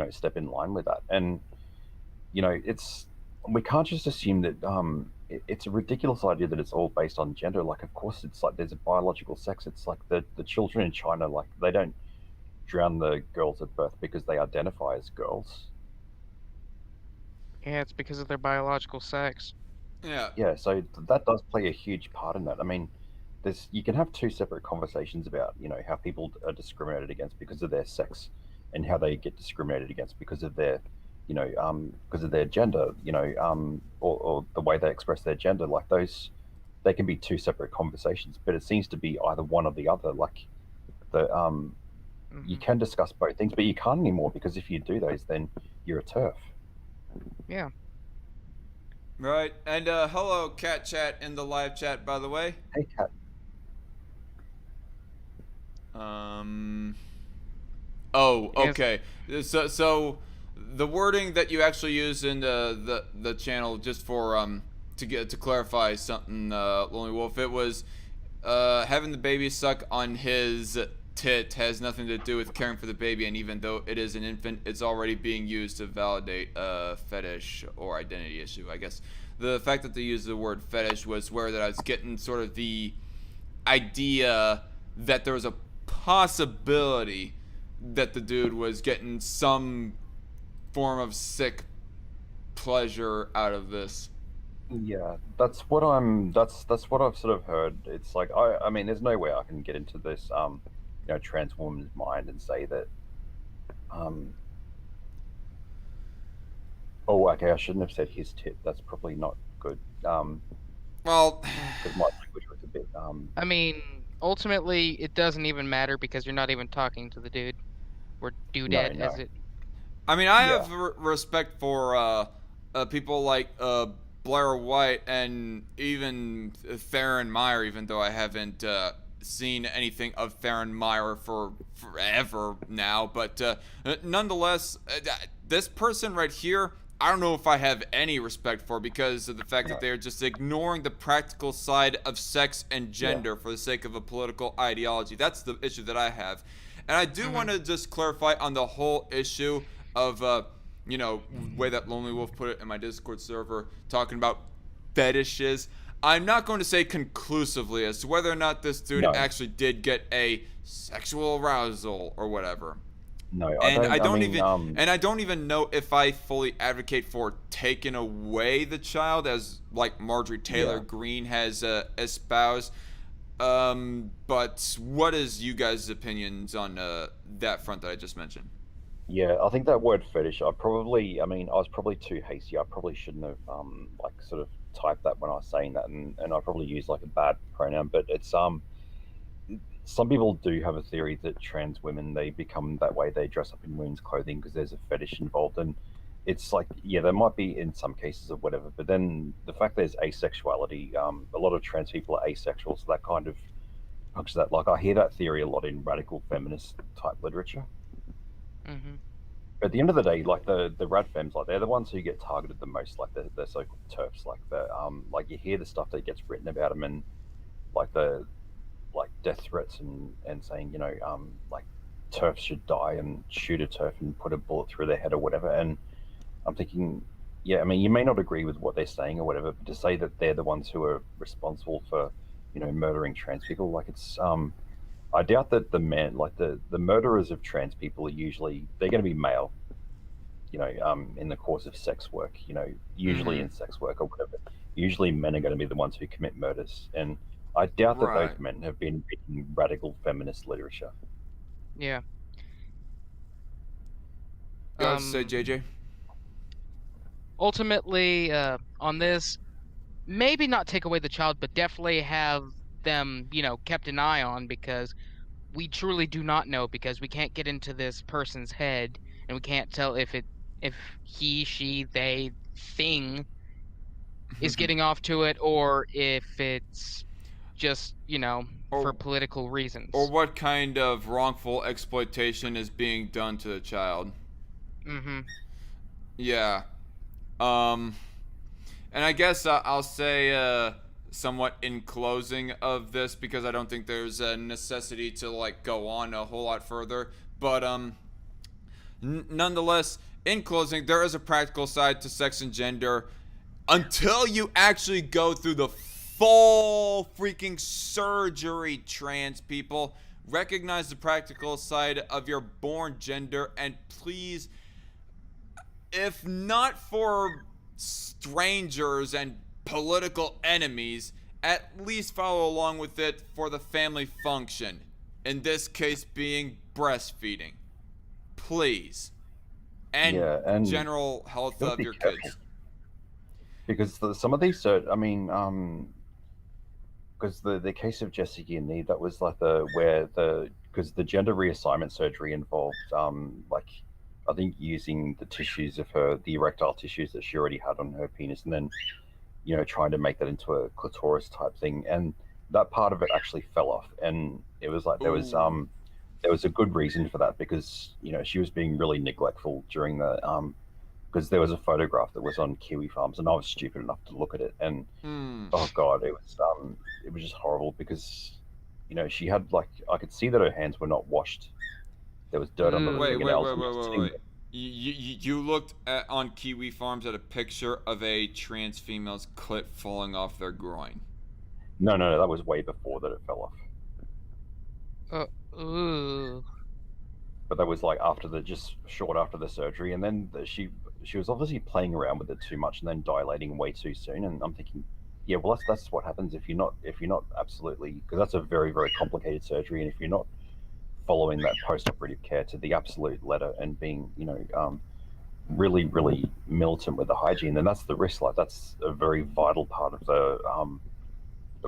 step in line with that, and it's we can't just assume that it's a ridiculous idea that it's all based on gender. Like of course it's like there's a biological sex. It's like the children in China, like they don't drown the girls at birth because they identify as girls. Yeah, it's because of their biological sex. Yeah. Yeah, so that does play a huge part in that. I mean, there's you can have two separate conversations about how people are discriminated against because of their sex, and how they get discriminated against because of their because of their gender, or the way they express their gender. Like those, they can be two separate conversations, but it seems to be either one or the other. Like the you can discuss both things, but you can't anymore because if you do those, then you're a turf. Yeah. Right. And hello, Cat Chat in the live chat, by the way. Hey, Kat. Oh, okay. So the wording that you actually use in the channel, just for to clarify something, Lonely Wolf, it was having the baby suck on his tit has nothing to do with caring for the baby, and even though it is an infant, it's already being used to validate a fetish or identity issue. I guess the fact that they used the word fetish was where that I was getting sort of the idea that there was a possibility that the dude was getting some form of sick pleasure out of this. Yeah, that's what I've sort of heard. It's like I mean, there's no way I can get into this trans woman's mind and say that oh, okay, I shouldn't have said his tit. That's probably not good. Well, Because my language was a bit I mean, ultimately, it doesn't even matter because you're not even talking to the dude. Or dudette, no. as it. I mean, I Yeah. have respect for people like Blair White and even Theron Meyer, even though I haven't seen anything of Theron Meyer for forever now. But nonetheless, this person right here, I don't know if I have any respect for, because of the fact that they're just ignoring the practical side of sex and gender for the sake of a political ideology. That's the issue that I have. And I do want to just clarify on the whole issue of, way that Lonely Wolf put it in my Discord server, talking about fetishes. I'm not going to say conclusively as to whether or not this dude actually did get a sexual arousal or whatever. No, And I don't mean, even know if I fully advocate for taking away the child, as like Marjorie Taylor Greene has espoused. But what is you guys' opinions on that front that I just mentioned? Yeah, I think that word fetish. I was probably too hasty. I probably shouldn't have like sort of typed that when I was saying that, and I probably used like a bad pronoun. But it's some people do have a theory that trans women, they become that way. They dress up in women's clothing because there's a fetish involved, and it's like, yeah, there might be in some cases or whatever. But then the fact there's asexuality, a lot of trans people are asexual, so that kind of punctures that. Like I hear that theory a lot in radical feminist type literature. At the end of the day, like the rad femmes, like they're the ones who get targeted the most, like the so-called turfs. Like like you hear the stuff that gets written about them, and like the like death threats and saying like turfs should die, and shoot a turf and put a bullet through their head or whatever. And I'm thinking, yeah, I mean, you may not agree with what they're saying or whatever, but to say that they're the ones who are responsible for murdering trans people, like it's I doubt that the men, like the murderers of trans people, are usually they're going to be male, in the course of sex work, usually in sex work or whatever. Usually men are going to be the ones who commit murders, and I doubt that those men have been reading radical feminist literature. Yeah. You have to say, JJ? Ultimately, on this, maybe not take away the child, but definitely have them, kept an eye on, because we truly do not know because we can't get into this person's head and we can't tell if he, she, they, thing is getting off to it or if it's just, for Or- political reasons. Or what kind of wrongful exploitation is being done to the child. Mm-hmm. Yeah. And I guess I'll say somewhat in closing of this, because I don't think there's a necessity to like go on a whole lot further, but nonetheless, in closing, there is a practical side to sex and gender until you actually go through the full freaking surgery. Trans people, recognize the practical side of your born gender, and please, if not for strangers and political enemies, at least follow along with it for the family function, in this case being breastfeeding, please, and, Yeah, and general health gotta of be your careful. kids. Because some of these, because the case of Jessica and Neve, that was like because the gender reassignment surgery involved like, I think, using the tissues of the erectile tissues that she already had on her penis, and then trying to make that into a clitoris type thing, and that part of it actually fell off, and it was like there was Ooh. there was a good reason for that, because she was being really neglectful during the because there was a photograph that was on Kiwi Farms, and I was stupid enough to look at it, and oh god, it was just horrible, because she had, like, I could see that her hands were not washed. There was dirt on the Wait, fingernails. and just sitting wait. You looked on Kiwi Farms at a picture of a trans female's clit falling off their groin. No, that was way before that it fell off. Ooh. But that was like just short after the surgery, and then she was obviously playing around with it too much, and then dilating way too soon. And I'm thinking, yeah, well, that's what happens if you're not absolutely, because that's a very, very complicated surgery, and if you're not following that post-operative care to the absolute letter and being really, really militant with the hygiene, then that's the risk. Like, that's a very vital part of the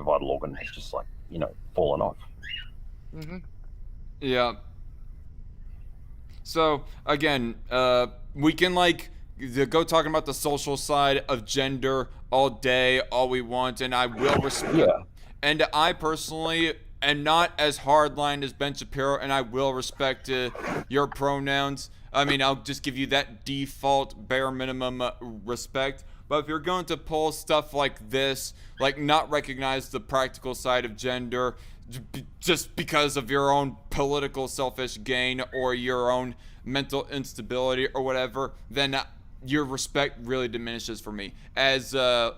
vital organ has just, like, fallen off. Mm-hmm. Yeah. So again, we can go talking about the social side of gender all day, all we want, and I will respect. Yeah. And I personally am not as hardline as Ben Shapiro, and I will respect your pronouns. I mean, I'll just give you that default bare minimum respect. But if you're going to pull stuff like this, like not recognize the practical side of gender just because of your own political selfish gain or your own mental instability or whatever, then your respect really diminishes for me. As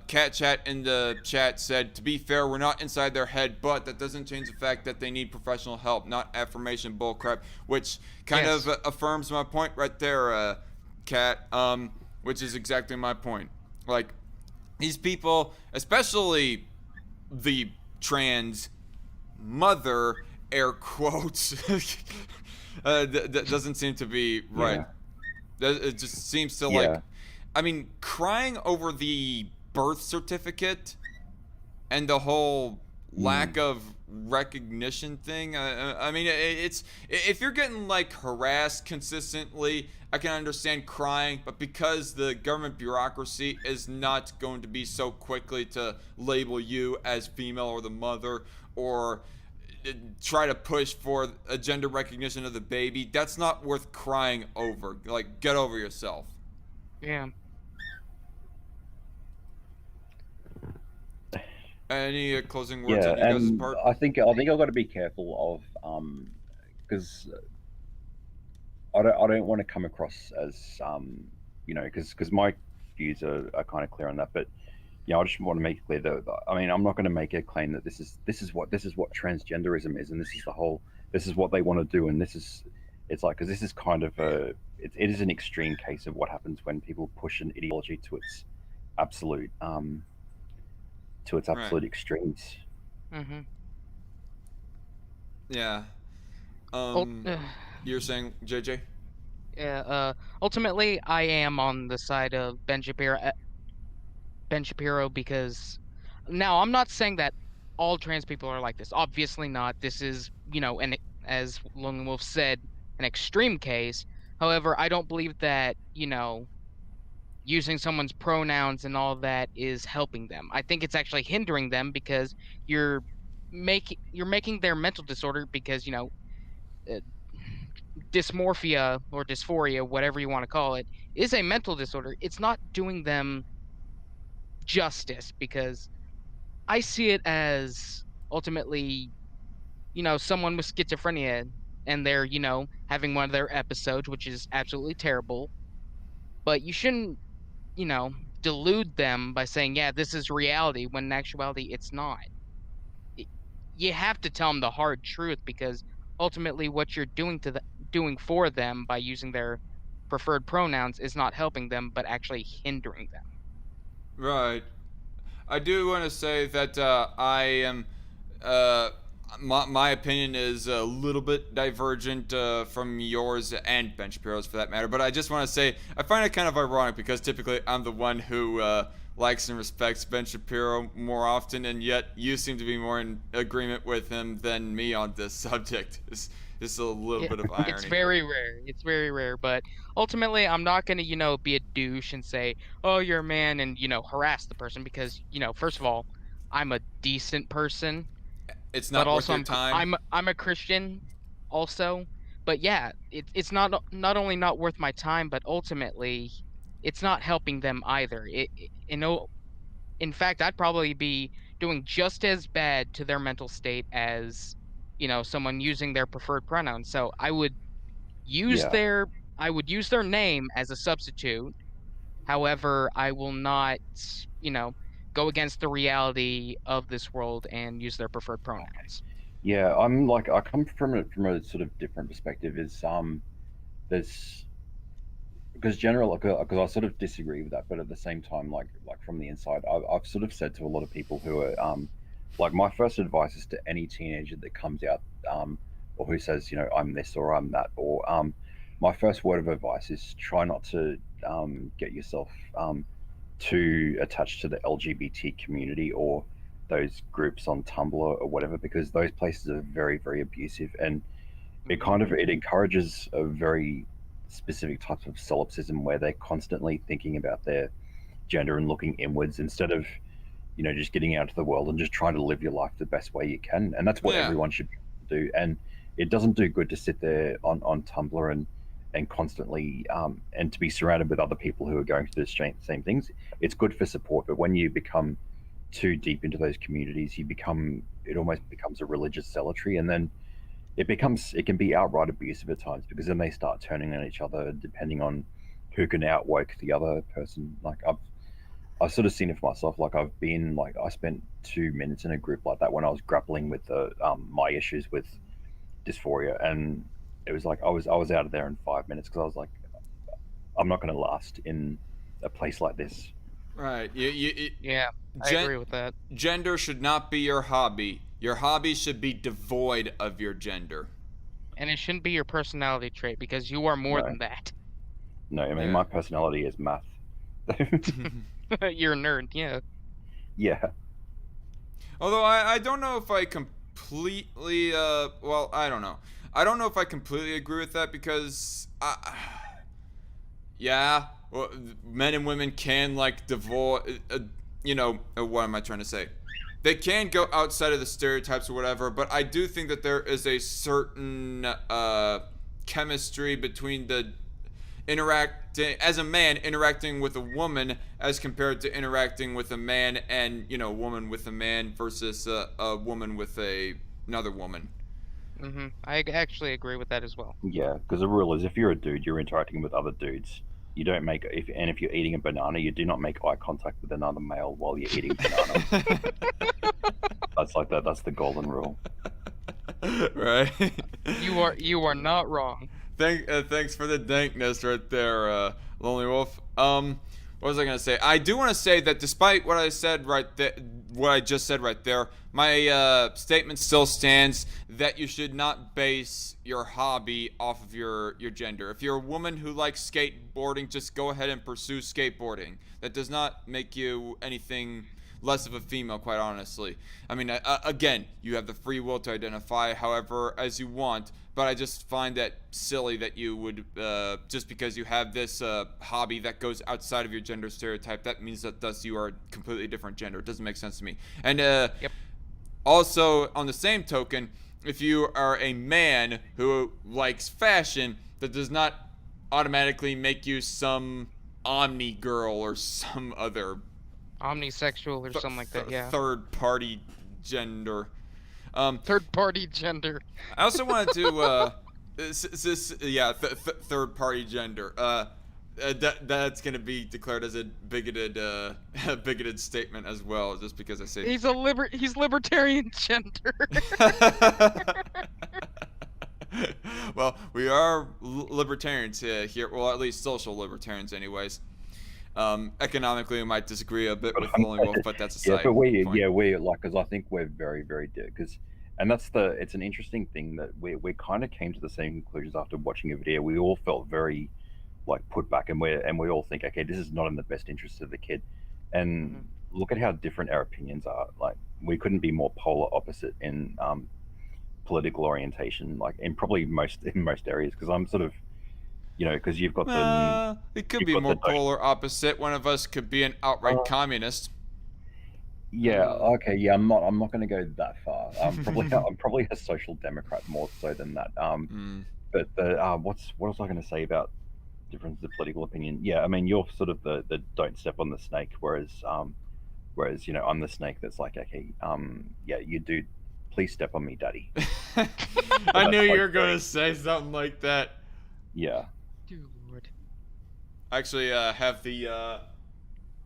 Cat Chat in the chat said, to be fair, we're not inside their head, but that doesn't change the fact that they need professional help, not affirmation bullcrap, which kind Yes. of affirms my point right there, Cat, which is exactly my point. Like, these people, especially the trans mother, air quotes, doesn't seem to be right. It just seems to like, I mean, crying over the birth certificate and the whole lack of recognition thing. I mean, it's, if you're getting like harassed consistently, I can understand crying, but because the government bureaucracy is not going to be so quickly to label you as female or the mother, or try to push for a gender recognition of the baby, that's not worth crying over. Like, get over yourself. Yeah. Any closing words Yeah, on you guys' and part? I think I've got to be careful of because I don't want to come across as because my views are kind of clear on that, but I just want to make it clear that, I mean, I'm not going to make a claim that this is what transgenderism is, and this is what they want to do, and it's like, because this is kind of it is an extreme case of what happens when people push an ideology to its absolute extremes. Mm-hmm. Yeah. You're saying, JJ? Yeah. Ultimately, I am on the side of Ben Shapiro. Because now I'm not saying that all trans people are like this. Obviously not. This is, as Lone Wolf said, an extreme case. However, I don't believe that, using someone's pronouns and all that is helping them. I think it's actually hindering them because you're making their mental disorder because, uh, dysmorphia or dysphoria, whatever you want to call it, is a mental disorder. It's not doing them justice because I see it as ultimately, someone with schizophrenia and they're, having one of their episodes, which is absolutely terrible. But you shouldn't, you know, delude them by saying, yeah, this is reality, when in actuality, it's not. You have to tell them the hard truth because ultimately what you're doing for them by using their preferred pronouns is not helping them, but actually hindering them. Right. I do want to say that I am. My opinion is a little bit divergent from yours and Ben Shapiro's for that matter, but I just want to say I find it kind of ironic because typically I'm the one who likes and respects Ben Shapiro more often, and yet you seem to be more in agreement with him than me on this subject. It's a little bit of irony. It's very rare. It's very rare, but ultimately I'm not going to, be a douche and say, "Oh, you're a man," and, harass the person because, first of all, I'm a decent person. It's not But worth also your time. I'm a Christian also. But yeah, it's not only not worth my time, but ultimately it's not helping them either. In fact, I'd probably be doing just as bad to their mental state as, someone using their preferred pronouns. So use Yeah. their I would use their name as a substitute. However, I will not, you know, go against the reality of this world and use their preferred pronouns. Yeah, I come from it from a sort of different perspective. Is there's because general because I sort of disagree with that, but at the same time, like from the inside, I've sort of said to a lot of people who are like my first advice is to any teenager that comes out or who says I'm this or I'm that or my first word of advice is try not to get yourself too attached to the LGBT community or those groups on Tumblr or whatever, because those places are very, very abusive, and it encourages a very specific type of solipsism where they're constantly thinking about their gender and looking inwards instead of just getting out into the world and just trying to live your life the best way you can. And that's what Yeah. everyone should do. And it doesn't do good to sit there on Tumblr and constantly and to be surrounded with other people who are going through the same things. It's good for support, but when you become too deep into those communities, it almost becomes a religious zealotry, and then it can be outright abusive at times, because then they start turning on each other depending on who can outwork the other person. Like I've sort of seen it for myself. Like I spent 2 minutes in a group like that when I was grappling with my issues with dysphoria, and it was like I was out of there in 5 minutes because I was like, I'm not going to last in a place like this. Right. Yeah, I agree with that. Gender should not be your hobby. Your hobby should be devoid of your gender. And it shouldn't be your personality trait because you are more No. than that. No, I mean Yeah. my personality is math. You're a nerd, yeah. Yeah. Although I don't know if I completely well, I don't know. I don't know if I completely agree with that because yeah, well, men and women can like devoid what am I trying to say? They can go outside of the stereotypes or whatever, but I do think that there is a certain chemistry between the as a man interacting with a woman as compared to interacting with a man and woman with a man versus a woman with another woman. I actually agree with that as well. Yeah, because the rule is if you're a dude, you're interacting with other dudes. You don't make if you're eating a banana, you do not make eye contact with another male while you're eating banana. That's the golden rule. Right. You are not wrong. Thanks for the dankness right there, Lonely Wolf. What was I gonna say? I do want to say that despite what I said what I just said right there, my statement still stands that you should not base your hobby off of your gender. If you're a woman who likes skateboarding, just go ahead and pursue skateboarding. That does not make you anything. less of a female, quite honestly. I mean, again, you have the free will to identify however as you want, but I just find that silly that you would, just because you have this hobby that goes outside of your gender stereotype, that means that thus you are a completely different gender. It doesn't make sense to me. And also, on the same token, if you are a man who likes fashion, that does not automatically make you some omni girl or some other Omnisexual or something like that, yeah. third party gender. Third party gender. I also wanted to third party gender. That's gonna be declared as a bigoted statement as well, just because I say He's libertarian gender. Well, we are libertarians here. Well, at least social libertarians, anyways. Economically, we might disagree a bit with Lonely Wolf, but that's a side point. we like, because I think we're very, very because, and it's an interesting thing that we kind of came to the same conclusions after watching a video. We all felt very like put back, and we all think, okay, this is not in the best interest of the kid, and look at how different our opinions are. Like, we couldn't be more polar opposite in political orientation, like in most areas, because I'm sort of, because you've got it could be more polar opposite. One of us could be an outright communist. Yeah. Okay. Yeah. I'm not going to go that far. I'm probably a social democrat more so than that. But what was I going to say about differences of political opinion? Yeah. I mean, you're sort of the don't step on the snake, whereas I'm the snake that's like, okay, yeah, you do. Please step on me, daddy. I knew you were going to say something like that. Yeah. Dude. I actually have the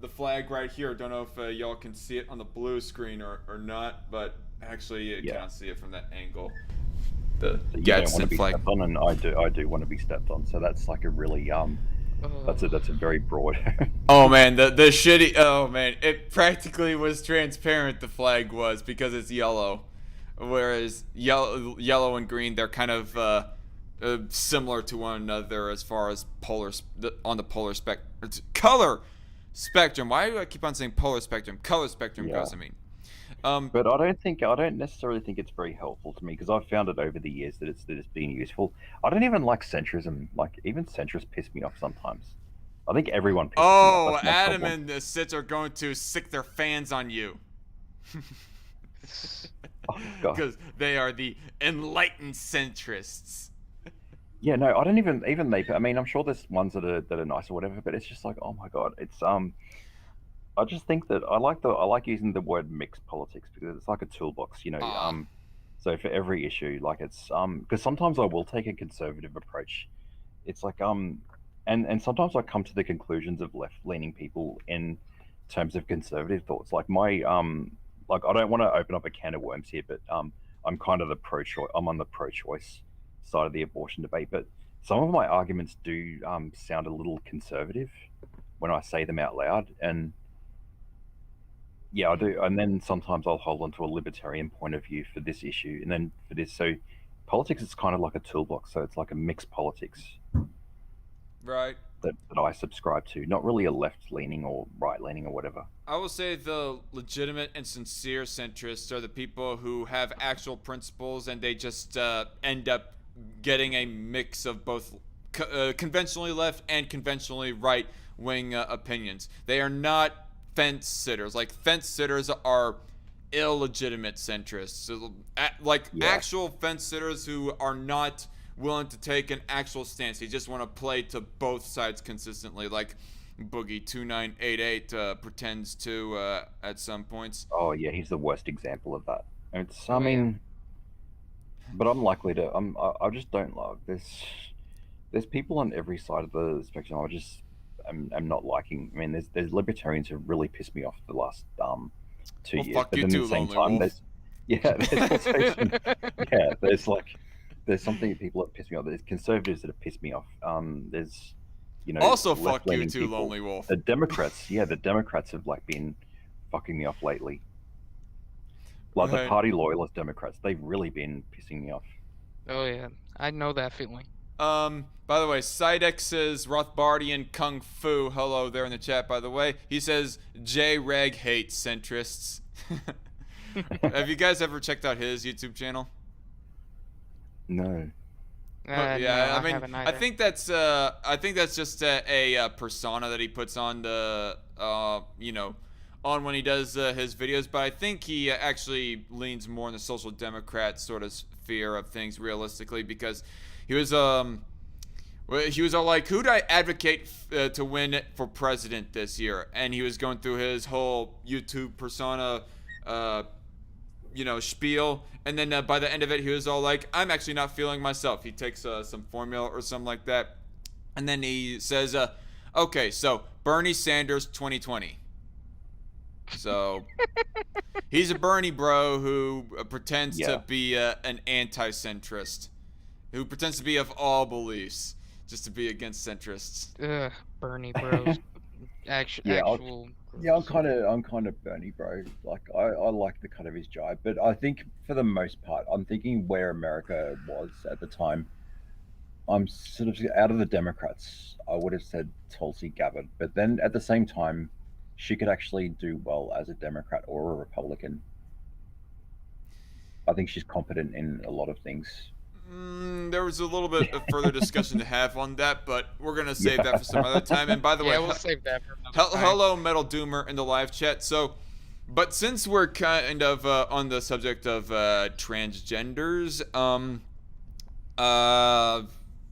flag right here. Don't know if y'all can see it on the blue screen or not, but actually you can't see it from that angle. The Gadsden flag. On, and I do want to be stepped on. So that's like a really that's a very broad. Oh man, the shitty. Oh man, it practically was transparent. The flag was, because it's yellow. Whereas yellow and green, they're kind of similar to one another as far as on the polar color spectrum. Why do I keep on saying polar spectrum? Color spectrum goes, I mean. But I don't necessarily think it's very helpful to me, because I've found it over the years that it's been useful. I don't even like centrism. Like, even centrists piss me off sometimes. I think everyone pisses me off. Adam and the Sith are going to sick their fans on you. Because they are the enlightened centrists. Yeah, no, I don't even they. I mean, I'm sure there's ones that are nice or whatever, but it's just like, oh my god, it's I just think that I like using the word mixed politics, because it's like a toolbox, So for every issue, like, it's because sometimes I will take a conservative approach. It's like and sometimes I come to the conclusions of left-leaning people in terms of conservative thoughts. Like like, I don't want to open up a can of worms here, but I'm kind of I'm on the pro-choice side of the abortion debate, but some of my arguments do sound a little conservative when I say them out loud, and yeah, I do. And then sometimes I'll hold on to a libertarian point of view for this issue, and then for this. So politics is kind of like a toolbox, so it's like a mixed politics, right? That I subscribe to, not really a left-leaning or right-leaning or whatever. I will say the legitimate and sincere centrists are the people who have actual principles, and they just end up getting a mix of both conventionally left and conventionally right-wing opinions. They are not fence sitters. Like, fence sitters are illegitimate centrists. So, actual fence sitters who are not willing to take an actual stance. They just want to play to both sides consistently, like Boogie 2988 pretends to at some points. Oh yeah, he's the worst example of that. It's I mean, but I'm likely to. I just don't love this. There's people on every side of the spectrum. I'm not liking. I mean, there's libertarians who really pissed me off the last 2 years. Fuck but you then too, at the same Lonely time, Wolf. there's something people that piss me off. There's conservatives that have pissed me off. There's also fuck you too, people. Lonely Wolf. The Democrats, the Democrats have been fucking me off lately. Like the party loyalist Democrats, they've really been pissing me off. Oh yeah, I know that feeling. By the way, Sidex's Rothbardian Kung Fu, hello there in the chat, by the way. He says, J-Reg hates centrists. Have you guys ever checked out his YouTube channel? No. Yeah, No, I mean, haven't I either. think that's just a persona that he puts on the, you know, on when he does his videos. But I think he actually leans more in the social democrat sort of sphere of things, realistically, because he was all like, who'd I advocate to win for president this year? And he was going through his whole YouTube persona, you know, spiel, and then by the end of it, he was all like, I'm actually not feeling myself. He takes some formula or something like that, and then he says, okay, so Bernie Sanders 2020. So he's a Bernie bro who pretends to be an anti-centrist, who pretends to be of all beliefs, just to be against centrists. Ugh, Bernie Bros. Actual. Yeah, I'm kind of Bernie bro. Like I like the cut of his jive, but I think for the most part, I'm thinking where America was at the time. I'm sort of out of the Democrats. I would have said Tulsi Gabbard, but then at the same time, she could actually do well as a Democrat or a Republican. I think she's competent in a lot of things. There was a little bit of further discussion to have on that, but we're gonna save that for some other time. And by the way, we'll save that for another time. hello, Metal Doomer in the live chat. So, but since we're kind of on the subject of transgenders,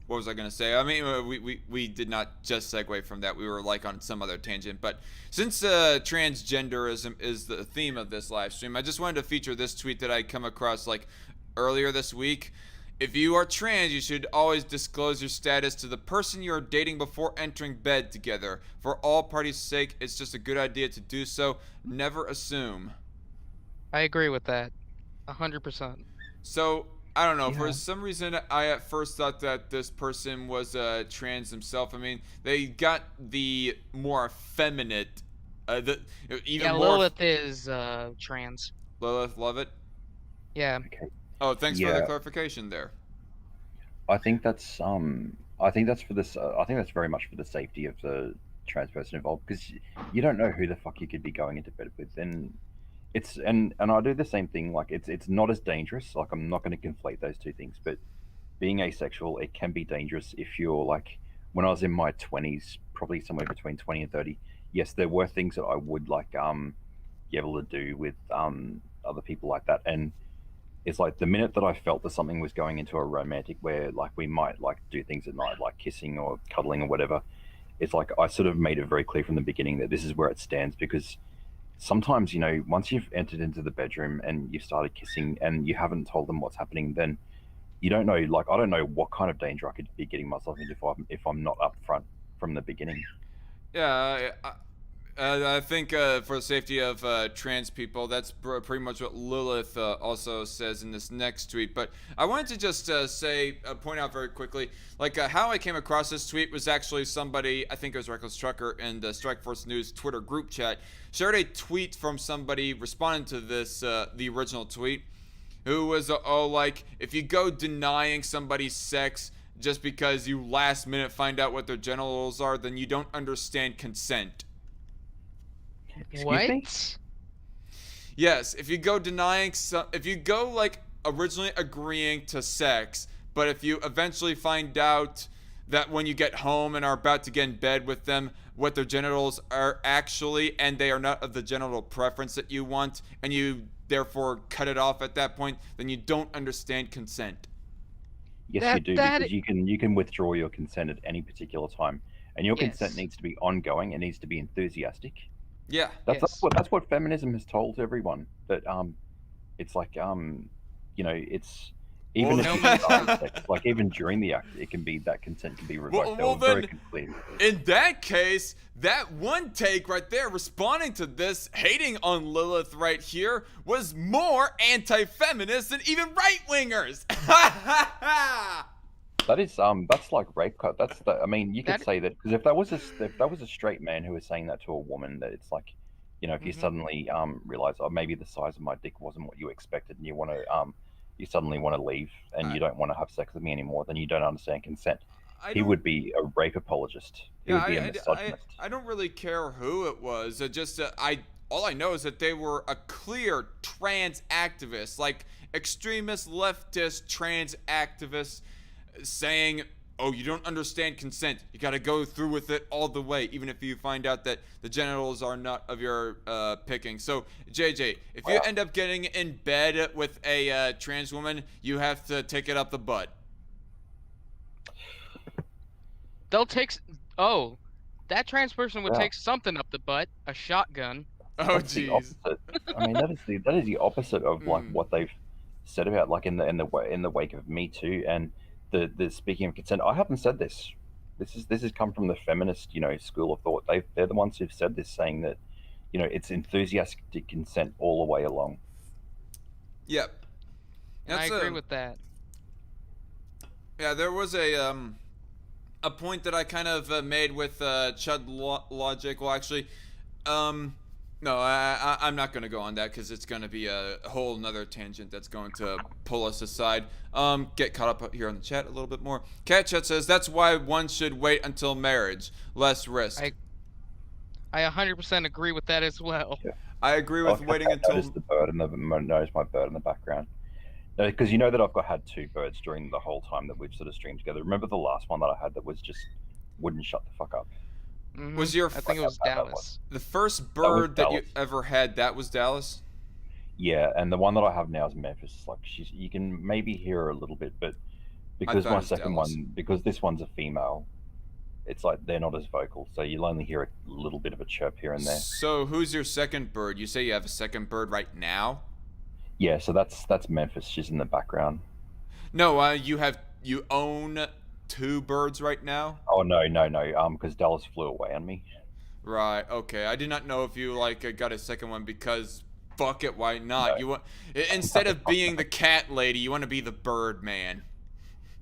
what was I gonna say? I mean, we did not just segue from that. We were like on some other tangent. But since transgenderism is the theme of this live stream, I just wanted to feature this tweet that I come across like earlier this week. If you are trans, you should always disclose your status to the person you are dating before entering bed together. For all parties' sake, it's just a good idea to do so. Never assume. I agree with that. 100%. So, I don't know. For some reason, I at first thought that this person was trans himself. I mean, they got the more effeminate, Lilith is trans. Lilith, love it. Yeah. Okay. Oh, thanks for the clarification there. I think that's I think that's very much for the safety of the trans person involved, because you don't know who the fuck you could be going into bed with. And it's and I do the same thing. Like it's not as dangerous. Like I'm not going to conflate those two things, but being asexual, it can be dangerous if you're like, when I was in my 20s, probably somewhere between 20 and 30. Yes, there were things that I would like be able to do with other people like that. And it's like the minute that I felt that something was going into a romantic, where like we might like do things at night, like kissing or cuddling or whatever, it's like I sort of made it very clear from the beginning that this is where it stands. Because sometimes, you know, once you've entered into the bedroom and you've started kissing and you haven't told them what's happening, then you don't know, like I don't know what kind of danger I could be getting myself into if I'm not upfront from the beginning. Yeah, I think for the safety of trans people, that's pretty much what Lilith also says in this next tweet. But I wanted to just point out very quickly, like how I came across this tweet was actually somebody, I think it was Reckless Trucker in the Strikeforce News Twitter group chat, shared a tweet from somebody responding to this, the original tweet, who was like, if you go denying somebody's sex just because you last minute find out what their genitals are, then you don't understand consent. What? Yes, if you go denying if you go like originally agreeing to sex, but if you eventually find out that when you get home and are about to get in bed with them, what their genitals are actually, and they are not of the genital preference that you want, and you therefore cut it off at that point, then you don't understand consent. Yes, you do, because you can withdraw your consent at any particular time, and your consent needs to be ongoing. It needs to be enthusiastic. Yeah, that's what feminism has told everyone. That it's like you know, it's even like even during the act, it can be that consent can be revoked. Well, then, very clear. In that case, that one take right there, responding to this, hating on Lilith right here, was more anti-feminist than even right-wingers. That is that's like rape cut. I mean, you could say that, because if that was a straight man who was saying that to a woman, that it's like, you know, if you suddenly realize, oh, maybe the size of my dick wasn't what you expected, and you want you suddenly want to leave and you don't want to have sex with me anymore, then you don't understand consent. I He don't- would be a rape apologist. He would be a misogynist. I don't really care who it was. All I know is that they were a clear trans activist, like extremist leftist trans activists, saying, "Oh, you don't understand consent. You got to go through with it all the way, even if you find out that the genitals are not of your picking." So, JJ, if you end up getting in bed with a trans woman, you have to take it up the butt. They'll take. Oh, that trans person would take something up the butt. A shotgun. Oh, That's the jeez. opposite. I mean, that is the opposite of like what they've said about like in the wake of Me Too and the speaking of consent. I haven't said this. This has come from the feminist, school of thought. They're the ones who've said this, saying that, it's enthusiastic consent all the way along. Yep. And I agree with that. Yeah, there was a point that I kind of made with Chud Logic. Well, actually, no, I'm not going to go on that because it's going to be a whole nother tangent that's going to pull us aside. Get caught up here on the chat a little bit more. Cat Chat says, that's why one should wait until marriage. Less risk. I 100% agree with that as well. Yeah. I agree with waiting until... Notice my bird in the background. Because you know that I've had 2 birds during the whole time that we've sort of streamed together. Remember the last one that I had that was just wouldn't shut the fuck up? Was your... I think it was Dallas. The first bird that you ever had, that was Dallas? Yeah, and the one that I have now is Memphis. Like you can maybe hear her a little bit, but because my second one, because this one's a female, it's like they're not as vocal, so you'll only hear a little bit of a chirp here and there. So who's your second bird? You say you have a second bird right now? Yeah, so that's Memphis. She's in the background. No, you own 2 birds right now? Oh no, because Dallas flew away on me. Right. Okay. I did not know if you got a second one because fuck it, why not? No. You want instead of being the cat lady, you want to be the bird man.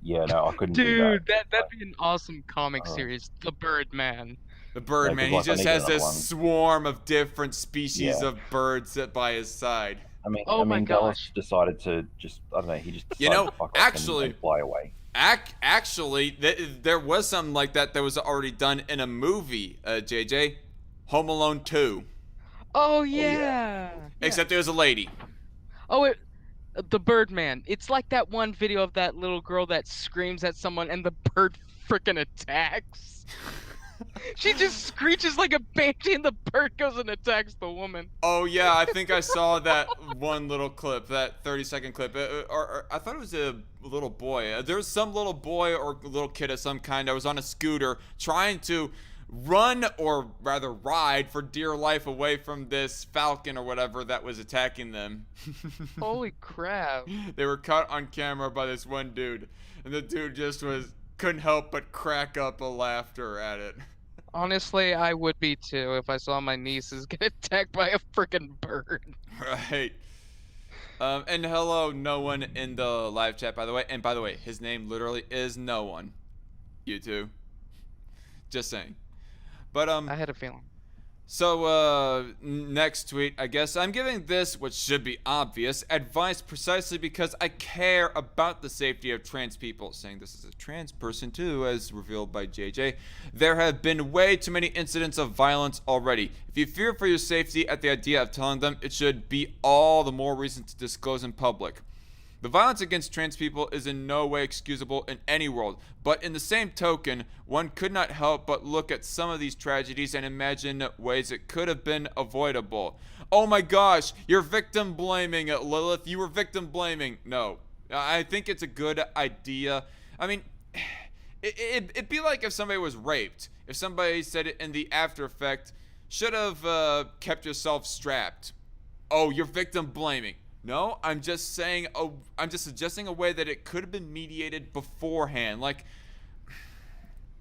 Yeah, no, I couldn't. Dude, that'd be an awesome comic series, The Birdman. The Birdman. He just has this swarm of different species of birds by his side. I mean, Dallas decided to just, I don't know, he just decided to fuck off and fly away. Actually, there was something like that was already done in a movie, JJ. Home Alone 2. Oh, yeah. Except it was a lady. Oh, the Birdman. It's like that one video of that little girl that screams at someone and the bird frickin' attacks. She just screeches like a banshee and the bird goes and attacks the woman. Oh yeah, I think I saw that one little clip, that 30-second clip. Or I thought it was a little boy. There was some little boy or little kid of some kind that was on a scooter trying to run, or rather ride, for dear life away from this falcon or whatever that was attacking them. Holy crap. They were caught on camera by this one dude, and the dude just couldn't help but crack up a laughter at it. Honestly, I would be too if I saw my nieces get attacked by a freaking bird. Right. And hello, no one in the live chat, by the way. And by the way, his name literally is no one. You too. Just saying. But I had a feeling. So next tweet, I guess I'm giving this, which should be obvious, advice precisely because I care about the safety of trans people. Saying this is a trans person too, as revealed by JJ. There have been way too many incidents of violence already. If you fear for your safety at the idea of telling them, it should be all the more reason to disclose in public. The violence against trans people is in no way excusable in any world, but in the same token, one could not help but look at some of these tragedies and imagine ways it could have been avoidable. Oh my gosh, you're victim blaming, Lilith. You were victim blaming. No, I think it's a good idea. I mean, it'd be like if somebody was raped. If somebody said it in the after effect, should have kept yourself strapped. Oh, you're victim blaming. No, I'm just saying. I'm just suggesting a way that it could have been mediated beforehand. Like,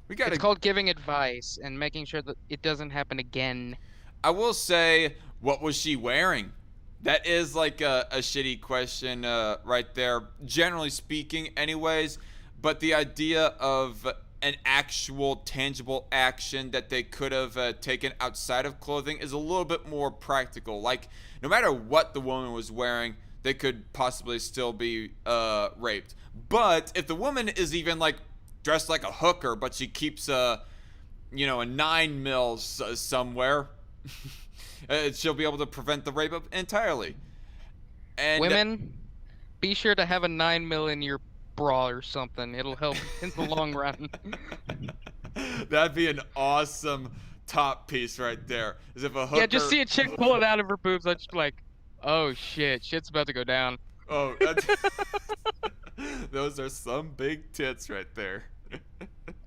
we got. It's called giving advice and making sure that it doesn't happen again. I will say, what was she wearing? That is like a shitty question right there. Generally speaking, anyways. But the idea of an actual tangible action that they could have taken outside of clothing is a little bit more practical. Like, no matter what the woman was wearing, they could possibly still be raped. But if the woman is even like dressed like a hooker, but she keeps a 9mm somewhere, she'll be able to prevent the rape entirely. And Women, be sure to have a 9mm in your bra or something. It'll help in the long run. that'd be an awesome top piece right there. As if a hooker. Yeah, just see a chick pull it out of her boobs. I'd just be like, oh shit, shit's about to go down. Oh, those are some big tits right there.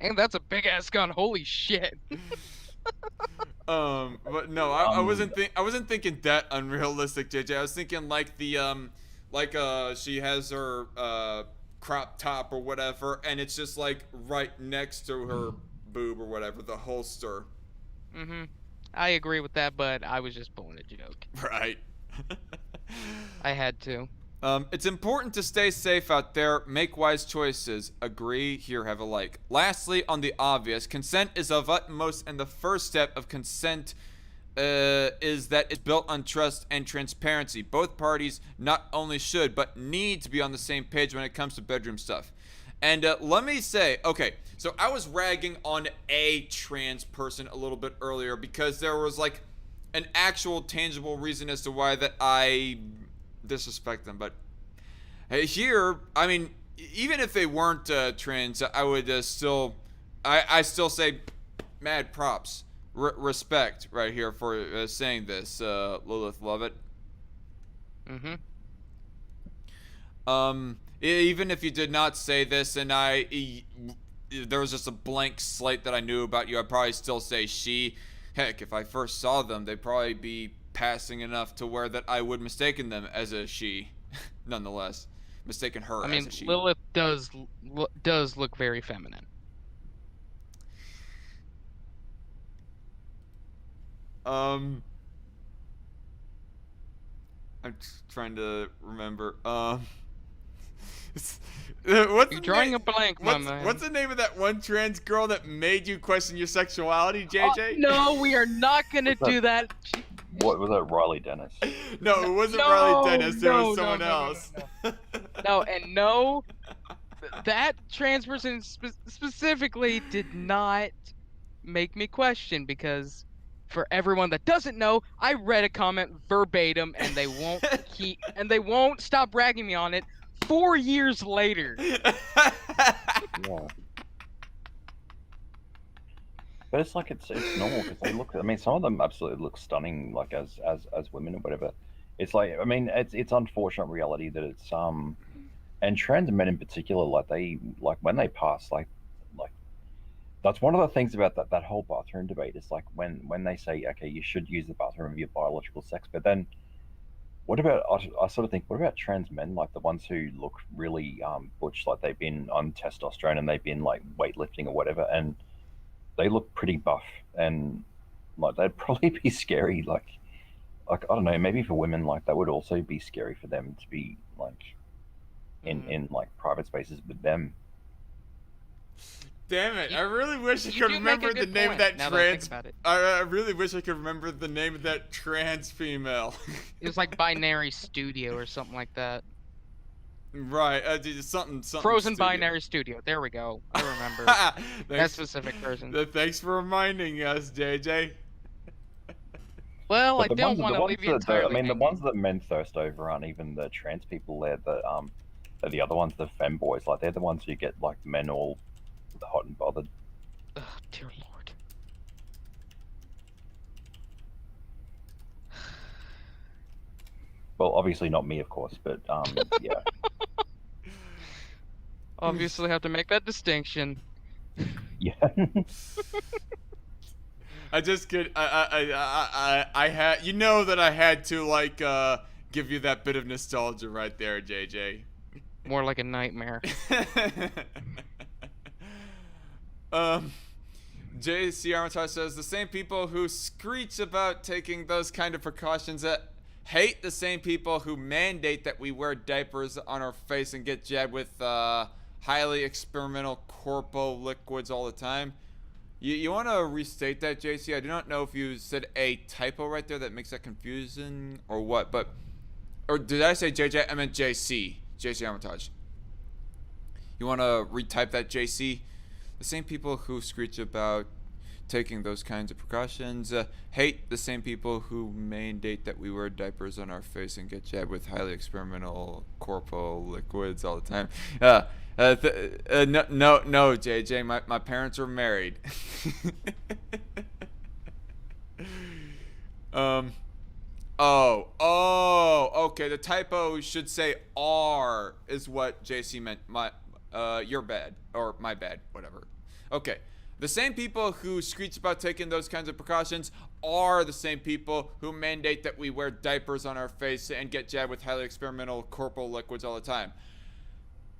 And that's a big ass gun. Holy shit. But no, I wasn't thinking that unrealistic, JJ. I was thinking like the she has her crop top or whatever, and it's just like right next to her boob or whatever, the holster. I agree with that, but I was just pulling a joke. Right. I had to. It's important to stay safe out there. Make wise choices. Agree. Here, have a like. Lastly, on the obvious, consent is of utmost, and the first step of consent is that it's built on trust and transparency. Both parties not only should, but need to be on the same page when it comes to bedroom stuff. And let me say, okay, so I was ragging on a trans person a little bit earlier because there was like an actual tangible reason as to why that I disrespect them. But hey, here, I mean, even if they weren't trans, I would still say mad props, respect right here for saying this, Lilith Lovett. Even if you did not say this and there was just a blank slate that I knew about you, I'd probably still say she. Heck, if I first saw them, they'd probably be passing enough to where that I would mistaken them as a she, nonetheless. Mistaken her as a she. Lilith does look very feminine. I'm trying to remember. You're drawing a blank, my man. What's the name of that one trans girl that made you question your sexuality, JJ? No, we are not gonna do that. What was that, Riley Dennis? No, it wasn't Riley Dennis. It was someone else. No, that trans person specifically did not make me question, because for everyone that doesn't know, I read a comment verbatim, and they won't stop bragging me on it 4 years later. Yeah. But it's like it's normal because they look. I mean, some of them absolutely look stunning, like as women or whatever. It's like, I mean, it's unfortunate reality that it's and trans men in particular, like when they pass, like that's one of the things about that whole bathroom debate. It's like when they say, okay, you should use the bathroom of your biological sex, but then what about, I sort of think, what about trans men, like the ones who look really butch, like they've been on testosterone and they've been like weightlifting or whatever, and they look pretty buff, and like they'd probably be scary. Like I don't know, maybe for women, like that would also be scary for them to be like in like private spaces with them. Damn it! I really wish I could remember the name of that trans. I really wish I could remember the name of that trans female. It was like Binary Studio or something like that. Right, something. Frozen Studio. Binary Studio. There we go. I remember that specific person. Thanks for reminding us, JJ. Well, but I don't want to leave you entirely. I mean, the ones that men thirst over aren't even the trans people. They're the other ones, the femboys. Like they're the ones who get like men all hot and bothered. Oh, dear Lord. Well, obviously not me, of course, but yeah. Obviously have to make that distinction. Yeah. I just could. I had. You know that I had to like give you that bit of nostalgia right there, JJ. More like a nightmare. JC Armitage says the same people who screech about taking those kind of precautions that hate the same people who mandate that we wear diapers on our face and get jabbed with highly experimental corpo liquids all the time. You want to restate that, JC? I do not know if you said a typo right there that makes that confusing or what, but Or did I say JJ? I meant JC. JC Armitage. You want to retype that, JC? The same people who screech about taking those kinds of precautions hate the same people who mandate that we wear diapers on our face and get jabbed with highly experimental corporal liquids all the time. No, JJ. My parents were married. Okay. The typo should say R is what JC meant. Your bad or my bad, whatever. Okay. The same people who screech about taking those kinds of precautions are the same people who mandate that we wear diapers on our face and get jabbed with highly experimental corporal liquids all the time.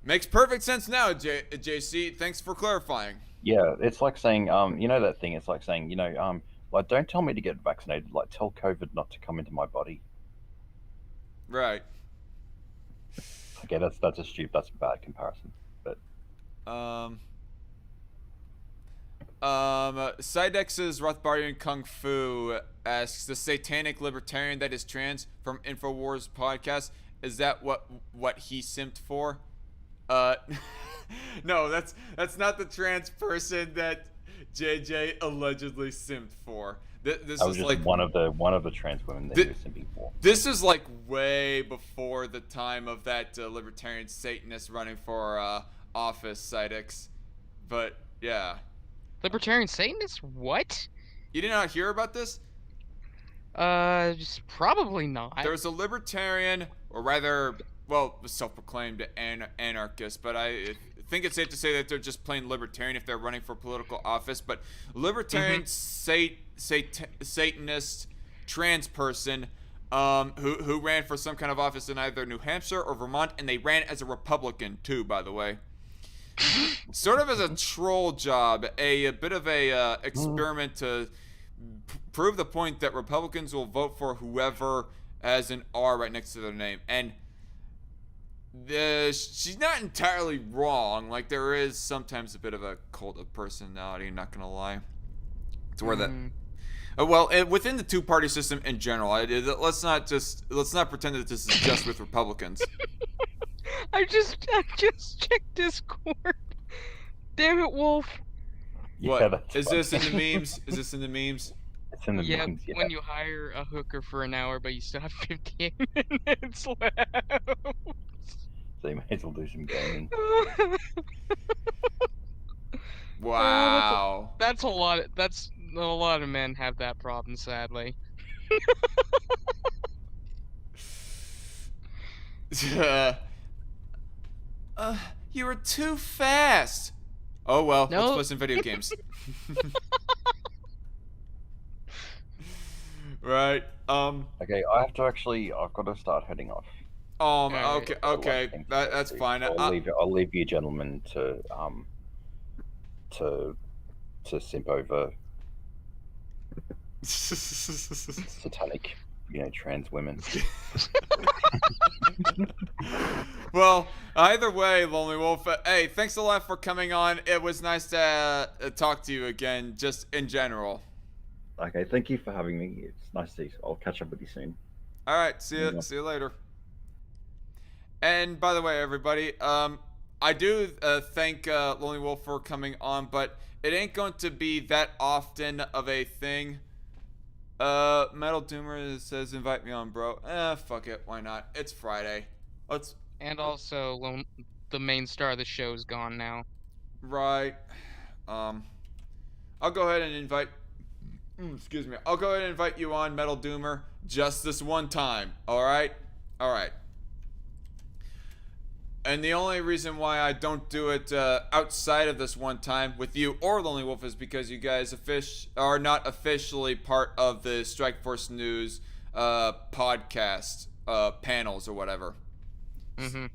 Makes perfect sense now, JC. Thanks for clarifying. Yeah, it's like saying, you know that thing. It's like saying, like, don't tell me to get vaccinated. Like, tell COVID not to come into my body. Right. Okay, that's a bad comparison. But Cydex's Rothbardian Kung Fu asks, the satanic libertarian that is trans from InfoWars podcast, is that what he simped for? No, that's not the trans person that JJ allegedly simped for. This I was is just like one of the trans women that he was simping for. This is like way before the time of that libertarian Satanist running for office, Cydex. But yeah. Libertarian Satanist? What? You did not hear about this? Just probably not. There's a libertarian, or rather, well, self-proclaimed anarchist, but I think it's safe to say that they're just plain libertarian if they're running for political office. But libertarian Satanist trans person who ran for some kind of office in either New Hampshire or Vermont, and they ran as a Republican too, by the way. Sort of as a troll job, a bit of a experiment to prove the point that Republicans will vote for whoever has an R right next to their name. And she's not entirely wrong. Like, there is sometimes a bit of a cult of personality, not gonna lie. To where that within the two-party system in general, let's not pretend that this is just with Republicans. I just checked Discord. Damn it, Wolf. What? Yeah, that's Is fun. this in the memes? Is this in the memes? It's in the Yeah, memes, yeah. when you hire a hooker for an hour, but you still have 58 minutes left. So you may as well do some gaming. Wow. That's a lot. That's a lot of men have that problem, sadly. You were too fast. Oh well, let's No. play some video games. Right. Okay, I've got to start heading off. Okay. Got a lot Okay. of things to That's do. fine. I'll leave you gentlemen to simp over satanic, trans women. Well, either way, Lonely Wolf. Hey, thanks a lot for coming on. It was nice to talk to you again, just in general. Okay, thank you for having me. It's nice to see you. I'll catch up with you soon. All right. See Yeah. you later. And by the way, everybody, I do thank Lonely Wolf for coming on, but it ain't going to be that often of a thing. Metal Doomer says, invite me on, bro. Fuck it. Why not? It's Friday. And also, the main star of the show is gone now. Right. I'll go ahead and invite... excuse me. I'll go ahead and invite you on, Metal Doomer, just this one time. Alright? Alright. And the only reason why I don't do it outside of this one time with you or Lonely Wolf is because you guys are not officially part of the Strikeforce News podcast panels or whatever. Mm-hmm.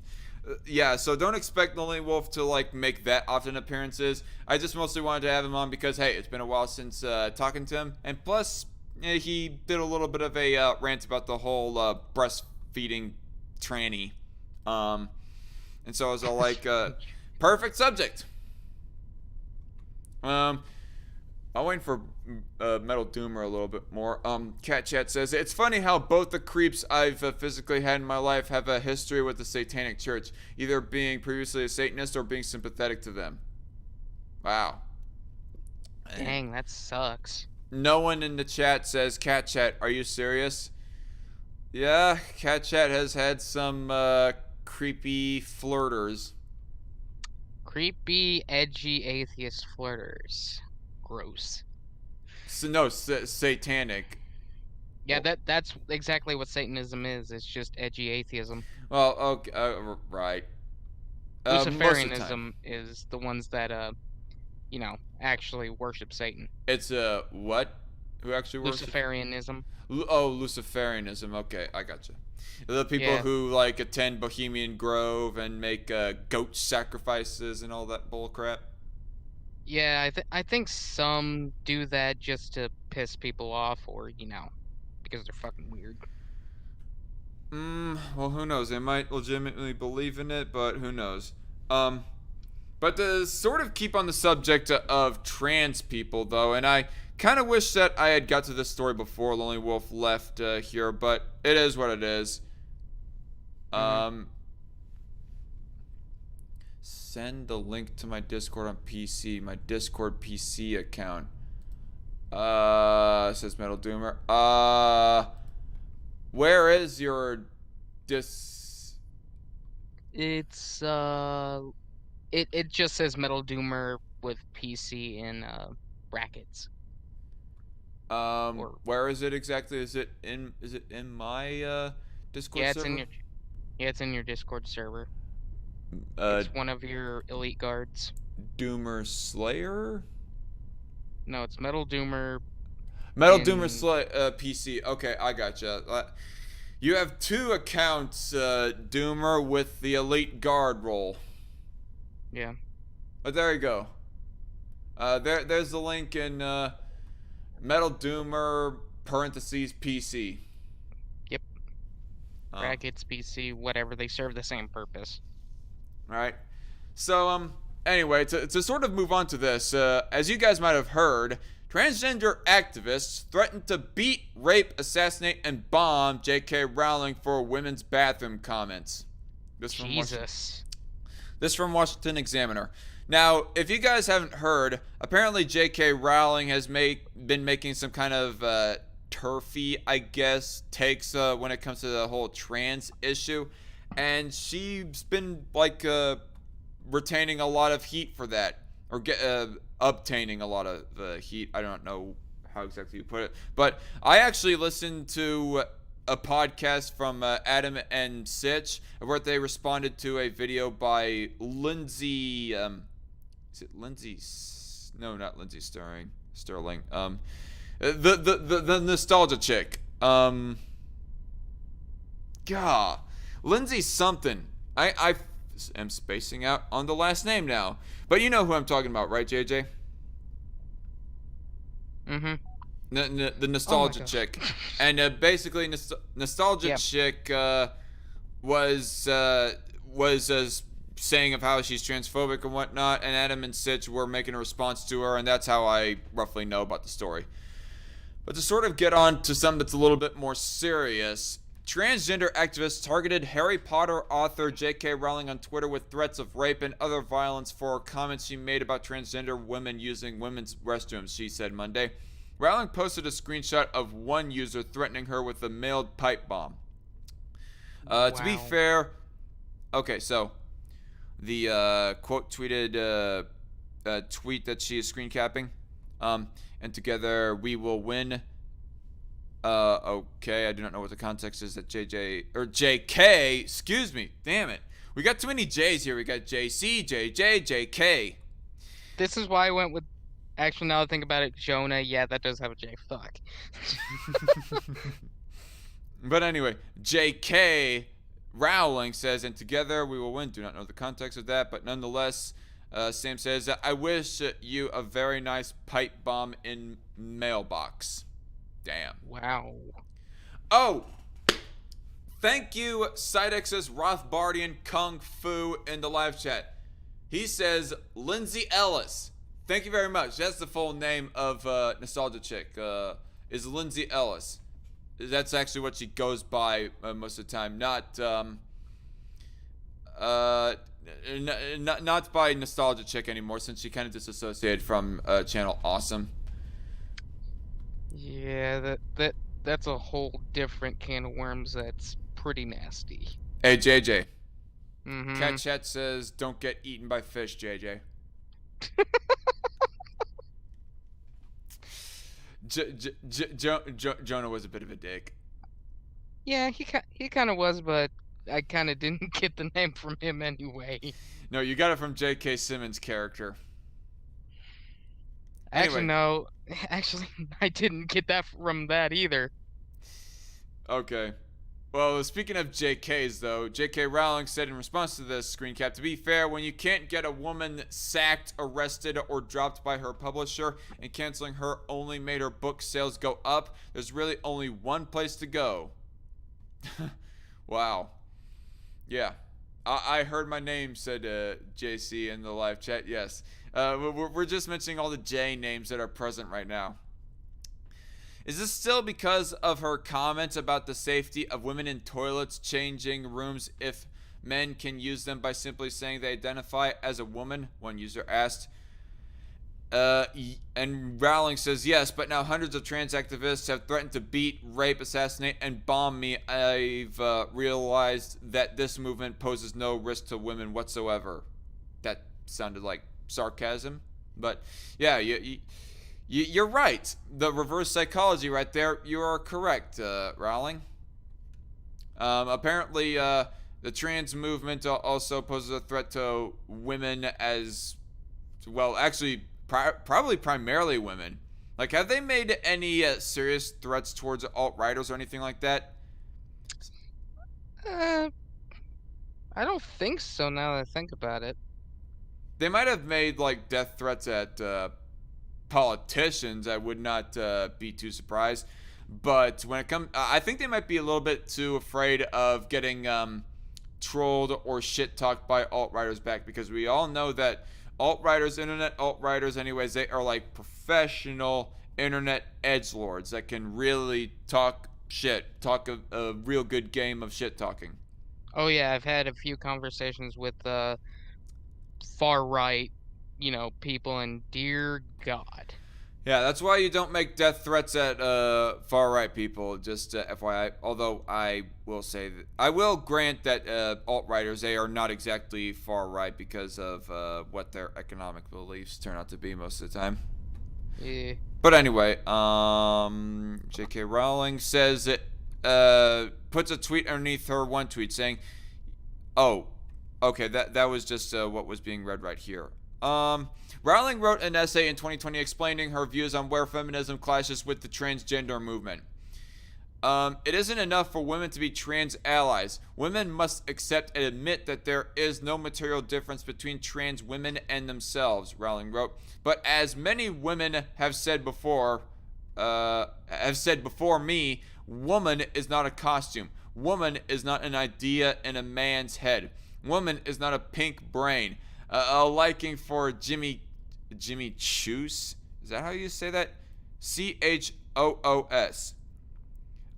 Yeah, so don't expect Lonely Wolf to make that often appearances. I just mostly wanted to have him on because, hey, it's been a while since talking to him, and plus he did a little bit of a rant about the whole breastfeeding tranny. And so I was all like, perfect subject. I'm waiting for Metal Doomer a little bit more. Cat Chat says, it's funny how both the creeps I've physically had in my life have a history with the Satanic Church, either being previously a Satanist or being sympathetic to them. Wow. Dang, that sucks. No one in the chat says, Cat Chat, are you serious? Yeah, Cat Chat has had some creepy flirters. Creepy, edgy atheist flirters. Gross. So, no, satanic. Yeah, that's exactly what Satanism is. It's just edgy atheism. Well, okay, right. Most of the time. Luciferianism is the ones that actually worship Satan. It's what? Who actually worships? Luciferianism. Luciferianism. Okay, I gotcha. The people who like attend Bohemian Grove and make goat sacrifices and all that bull crap. Yeah, I think some do that just to piss people off, or because they're fucking weird. Well, who knows? They might legitimately believe in it, but who knows? But to sort of keep on the subject of trans people, though, and I kind of wish that I had got to this story before Lonely Wolf left here, but it is what it is. Send the link to my Discord on PC, my Discord PC account. Says Metal Doomer. Where is your It's it just says Metal Doomer with PC in brackets. Where is it exactly? Is it in my Discord server? It's in your Discord server. It's one of your elite guards. Doomer Slayer? No, it's Metal Doomer. Doomer Slayer PC. Okay, I gotcha. You have two accounts, Doomer, with the elite guard role. Yeah. But there you go. There's the link in Metal Doomer parentheses PC. Yep. Brackets PC, whatever. They serve the same purpose. All right. So anyway, to sort of move on to this, as you guys might have heard, transgender activists threatened to beat, rape, assassinate, and bomb J.K. Rowling for women's bathroom comments. This from Washington Examiner. Now, if you guys haven't heard, apparently J.K. Rowling has been making some kind of turfy, I guess, takes when it comes to the whole trans issue, and she's been like retaining a lot of heat for that, or obtaining a lot of heat. I don't know how exactly you put it, but I actually listened to a podcast from Adam and Sitch where they responded to a video by Lindsay. Is it Lindsay? No, not Lindsay Sterling. The nostalgia chick. God, Lindsay something. I am spacing out on the last name now, but you know who I'm talking about, right, JJ? Mm-hmm. The nostalgia chick, and basically nostalgia chick was saying of how she's transphobic and whatnot, and Adam and Sitch were making a response to her, and that's how I roughly know about the story. But to sort of get on to something that's a little bit more serious, transgender activists targeted Harry Potter author J.K. Rowling on Twitter with threats of rape and other violence for comments she made about transgender women using women's restrooms, she said Monday. Rowling posted a screenshot of one user threatening her with a mailed pipe bomb. To be fair, okay, so the quote tweeted tweet that she is screen capping, and together we will win. Okay, I do not know what the context is that JK, excuse me, damn it. We got too many J's here. We got JC, JJ, JK. This is why I went with, actually, now that I think about it, Jonah. Yeah, that does have a J. Fuck. But anyway, JK Rowling says, and together we will win. Do not know the context of that, but nonetheless, Sam says, I wish you a very nice pipe bomb in mailbox. Damn. Wow. Oh! Thank you, Sidex's Rothbardian Kung Fu in the live chat. He says, Lindsay Ellis, Thank you very much. That's the full name of Nostalgia Chick. Is Lindsay Ellis. That's actually what she goes by most of the time. Not by Nostalgia Chick anymore, since she kind of disassociated from channel Awesome. Yeah, that's a whole different can of worms. That's pretty nasty. Hey JJ. Mm-hmm. Cat Chat says, "Don't get eaten by fish, JJ." Jonah was a bit of a dick. Yeah, he kind of was, but I kind of didn't get the name from him anyway. No, you got it from J.K. Simmons' character. Actually, Anyway. no. Actually, I didn't get that from that either. Okay. Well, speaking of JKs, though, J.K. Rowling said in response to this screen cap, to be fair, when you can't get a woman sacked, arrested, or dropped by her publisher, and canceling her only made her book sales go up, there's really only one place to go. Wow. Yeah. I heard my name, said JC in the live chat. Yes. We're just mentioning all the J names that are present right now. Is this still because of her comments about the safety of women in toilets changing rooms if men can use them by simply saying they identify as a woman? One user asked. And Rowling says, yes, but now hundreds of trans activists have threatened to beat, rape, assassinate, and bomb me. I've realized that this movement poses no risk to women whatsoever. That sounded like sarcasm. But yeah, you're right. The reverse psychology right there. You are correct, Rowling. Apparently, the trans movement also poses a threat to women as well. Actually, probably primarily women. Like, have they made any serious threats towards alt-righters or anything like that? I don't think so. Now that I think about it. They might have made like death threats at politicians. I would not be too surprised. But when it comes, I think they might be a little bit too afraid of getting trolled or shit talked by alt-righters back, because we all know that alt-righters, internet alt-righters anyways, they are like professional internet edgelords that can really talk shit, talk a real good game of shit talking. Oh yeah, I've had a few conversations with far right, people, and dear God. Yeah, that's why you don't make death threats at far right people, just FYI. Although I will say that I will grant that alt-righters, they are not exactly far right because of what their economic beliefs turn out to be most of the time. Yeah. But anyway, J.K. Rowling says it puts a tweet underneath her one tweet saying, "Oh, okay, that was just what was being read right here." Rowling wrote an essay in 2020 explaining her views on where feminism clashes with the transgender movement. It isn't enough for women to be trans allies. Women must accept and admit that there is no material difference between trans women and themselves, Rowling wrote. But as many women have said before me, woman is not a costume. Woman is not an idea in a man's head. Woman is not a pink brain. A liking for Jimmy Choos? Is that how you say that? CHOOS.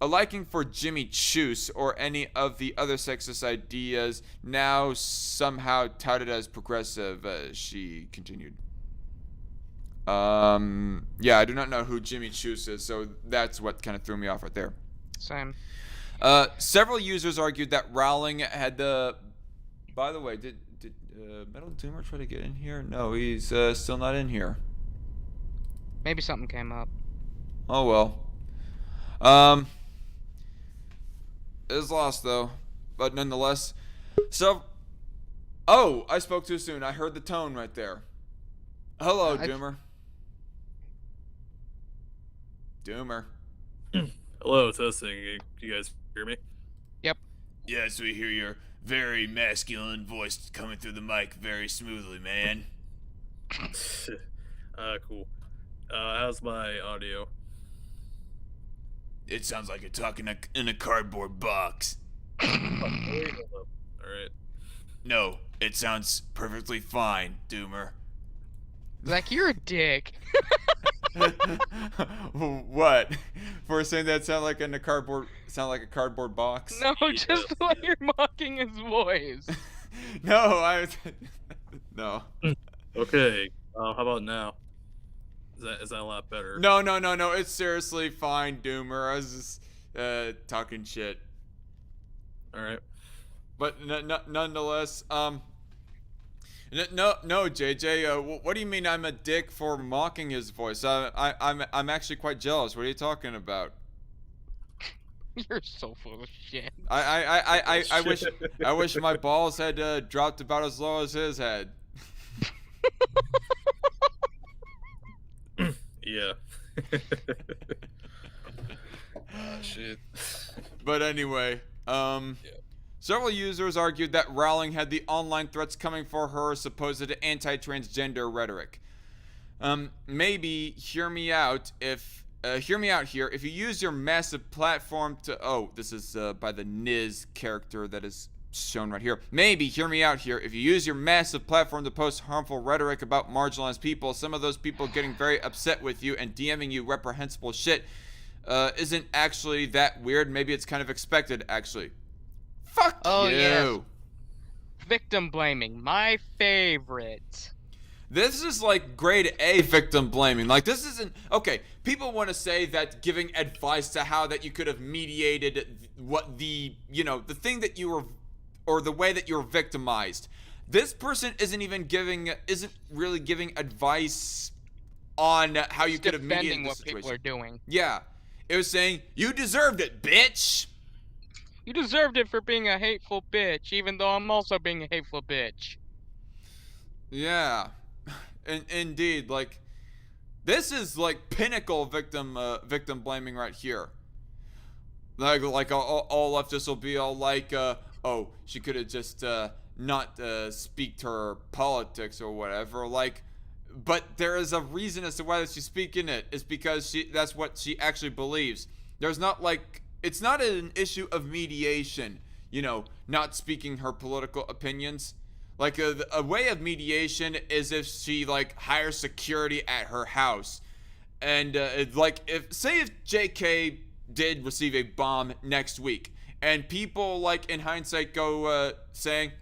A liking for Jimmy Choos or any of the other sexist ideas now somehow touted as progressive, she continued. Yeah, I do not know who Jimmy Choos is, so that's what kind of threw me off right there. Same. Several users argued that Rowling had the... By the way, did Metal Doomer try to get in here? No, he's still not in here. Maybe something came up. Oh well. It was lost though, but nonetheless. So, oh, I spoke too soon. I heard the tone right there. Hello, Doomer. Doomer. Hello, testing. You guys hear me? Yep. Yes, we hear your very masculine voice coming through the mic very smoothly, man. Cool. How's my audio? It sounds like you're talking in a cardboard box. Alright. No, it sounds perfectly fine, Doomer. Zach, you're a dick. What? For saying that sound like a cardboard box? No, just the way you're mocking his voice. No, no. Okay. How about now? Is that a lot better? No. It's seriously fine, Doomer. I was just talking shit. All right. But nonetheless, no, JJ. What do you mean I'm a dick for mocking his voice? I'm actually quite jealous. What are you talking about? You're so full of shit. I wish my balls had dropped about as low as his head. Yeah. Shit. But anyway, several users argued that Rowling had the online threats coming for her supposed anti-transgender rhetoric. Maybe hear me out here. If you use your massive platform to, this is by the Niz character that is shown right here. Maybe hear me out here. If you use your massive platform to post harmful rhetoric about marginalized people, some of those people getting very upset with you and DMing you reprehensible shit isn't actually that weird. Maybe it's kind of expected, actually. Fuck you. Yes. Victim blaming, my favorite. This is like grade A victim blaming. Like, this isn't okay. People want to say that giving advice to how that you could have mediated what the thing that you were, or the way that you were victimized. This person isn't really giving advice on how you could have mediated the situation. Defending what people are doing. Yeah, it was saying you deserved it, bitch. You deserved it for being a hateful bitch, even though I'm also being a hateful bitch. Yeah. Indeed, like, this is like pinnacle victim blaming right here. Like all leftists will be all like, she could have just not speak to her politics or whatever. Like, but there is a reason as to why she's speaking it. It's because that's what she actually believes. There's not like, it's not an issue of mediation, not speaking her political opinions. Like, a way of mediation is if she, like, hires security at her house. And, if JK did receive a bomb next week, and people, like, in hindsight go, saying,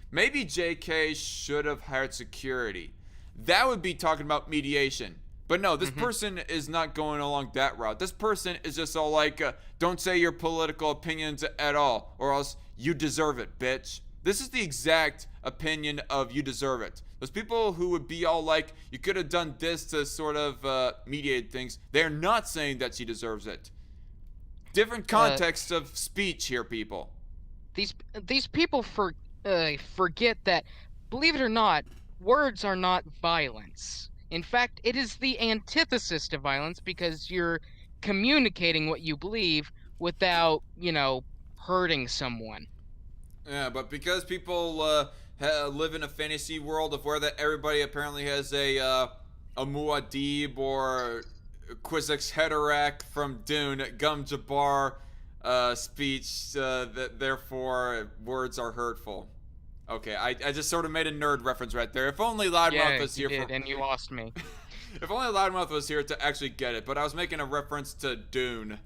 maybe JK should have hired security. That would be talking about mediation. But no, this person is not going along that route. This person is just all like, don't say your political opinions at all, or else you deserve it, bitch. This is the exact opinion of you deserve it. Those people who would be all like, you could have done this to sort of mediate things, they're not saying that she deserves it. Different context of speech here, people. These people forget that, believe it or not, words are not violence. In fact, it is the antithesis to violence because you're communicating what you believe without, hurting someone. Yeah, but because people live in a fantasy world of where that everybody apparently has a Muad'Dib or Quizix Heterak from Dune, Gum Jabbar speech, that therefore words are hurtful. Okay, I just sort of made a nerd reference right there. If only Loudmouth was here and you lost me. If only Loudmouth was here to actually get it, but I was making a reference to Dune.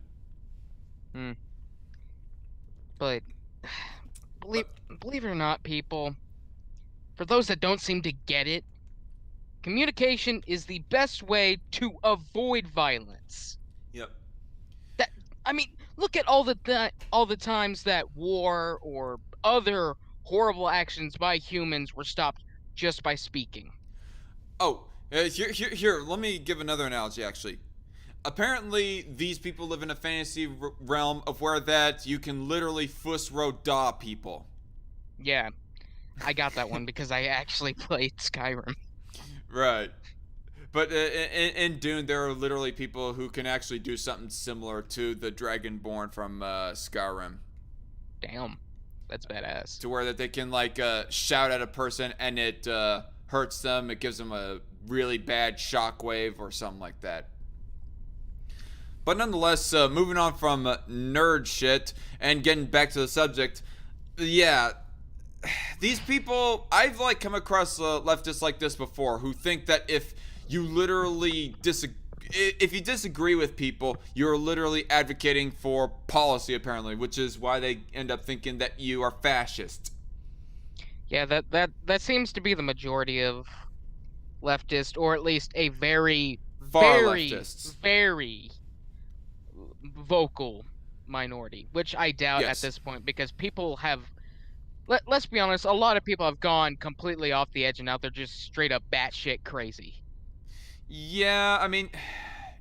But believe it or not, people, for those that don't seem to get it, communication is the best way to avoid violence. Yep. Look at all the times that war or other horrible actions by humans were stopped just by speaking. Here, let me give another analogy, actually. Apparently, these people live in a fantasy realm of where that you can literally fuss-ro-da people. Yeah, I got that one because I actually played Skyrim. Right. But in Dune, there are literally people who can actually do something similar to the Dragonborn from Skyrim. Damn, that's badass. To where that they can, like, shout at a person and it hurts them. It gives them a really bad shockwave or something like that. But nonetheless, moving on from nerd shit and getting back to the subject, yeah, these people, I've like come across leftists like this before who think that if you literally disagree with people, you're literally advocating for policy, apparently, which is why they end up thinking that you are fascist. Yeah, that seems to be the majority of leftists, or at least a very, Far very, leftists. very vocal minority, which I doubt at Yes. this point, because people have, let's be honest, a lot of people have gone completely off the edge and now they're just straight up batshit crazy. Yeah, I mean,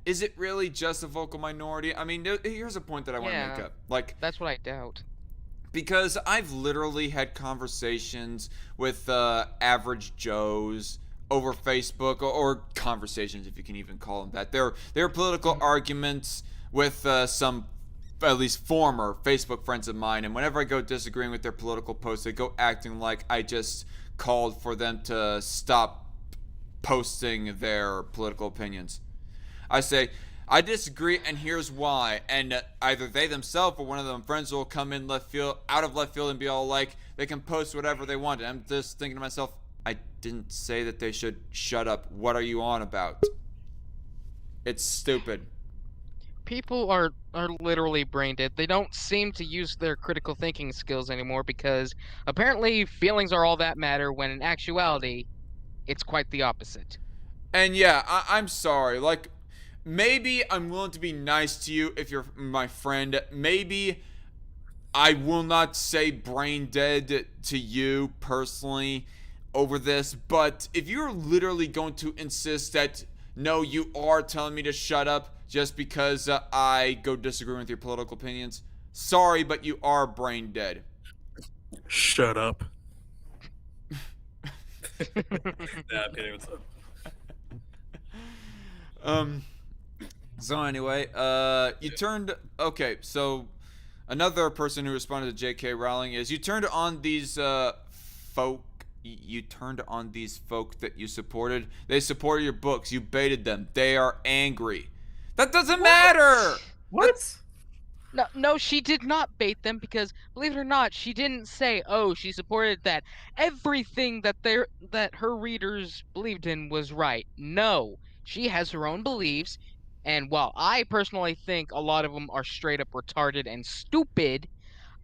is it really just a vocal minority? I mean, here's a point that I want to make up. Like, that's what I doubt. Because I've literally had conversations with average Joes over Facebook, or conversations, if you can even call them that. They're political arguments with some, at least former Facebook friends of mine, and whenever I go disagreeing with their political posts, they go acting like I just called for them to stop posting their political opinions. I say, I disagree, and here's why. And either they themselves or one of them friends will come in out of left field and be all like, they can post whatever they want. And I'm just thinking to myself, I didn't say that they should shut up. What are you on about? It's stupid. People are literally brain dead. They don't seem to use their critical thinking skills anymore, because apparently feelings are all that matter, when in actuality, it's quite the opposite. And yeah, I'm sorry. Like, maybe I'm willing to be nice to you if you're my friend. Maybe I will not say brain dead to you personally over this. But if you're literally going to insist that, no, you are telling me to shut up just because I go disagree with your political opinions, sorry, but you are brain dead. Shut up. Nah, I'm kidding. What's up? So anyway, okay, so another person who responded to J.K. Rowling is, you turned on these folk that you supported. They supported your books. You baited them. They are angry. That doesn't matter! What? No, she did not bait them, because, believe it or not, she didn't say, oh, she supported that everything that her readers believed in was right. No, she has her own beliefs, and while I personally think a lot of them are straight up retarded and stupid,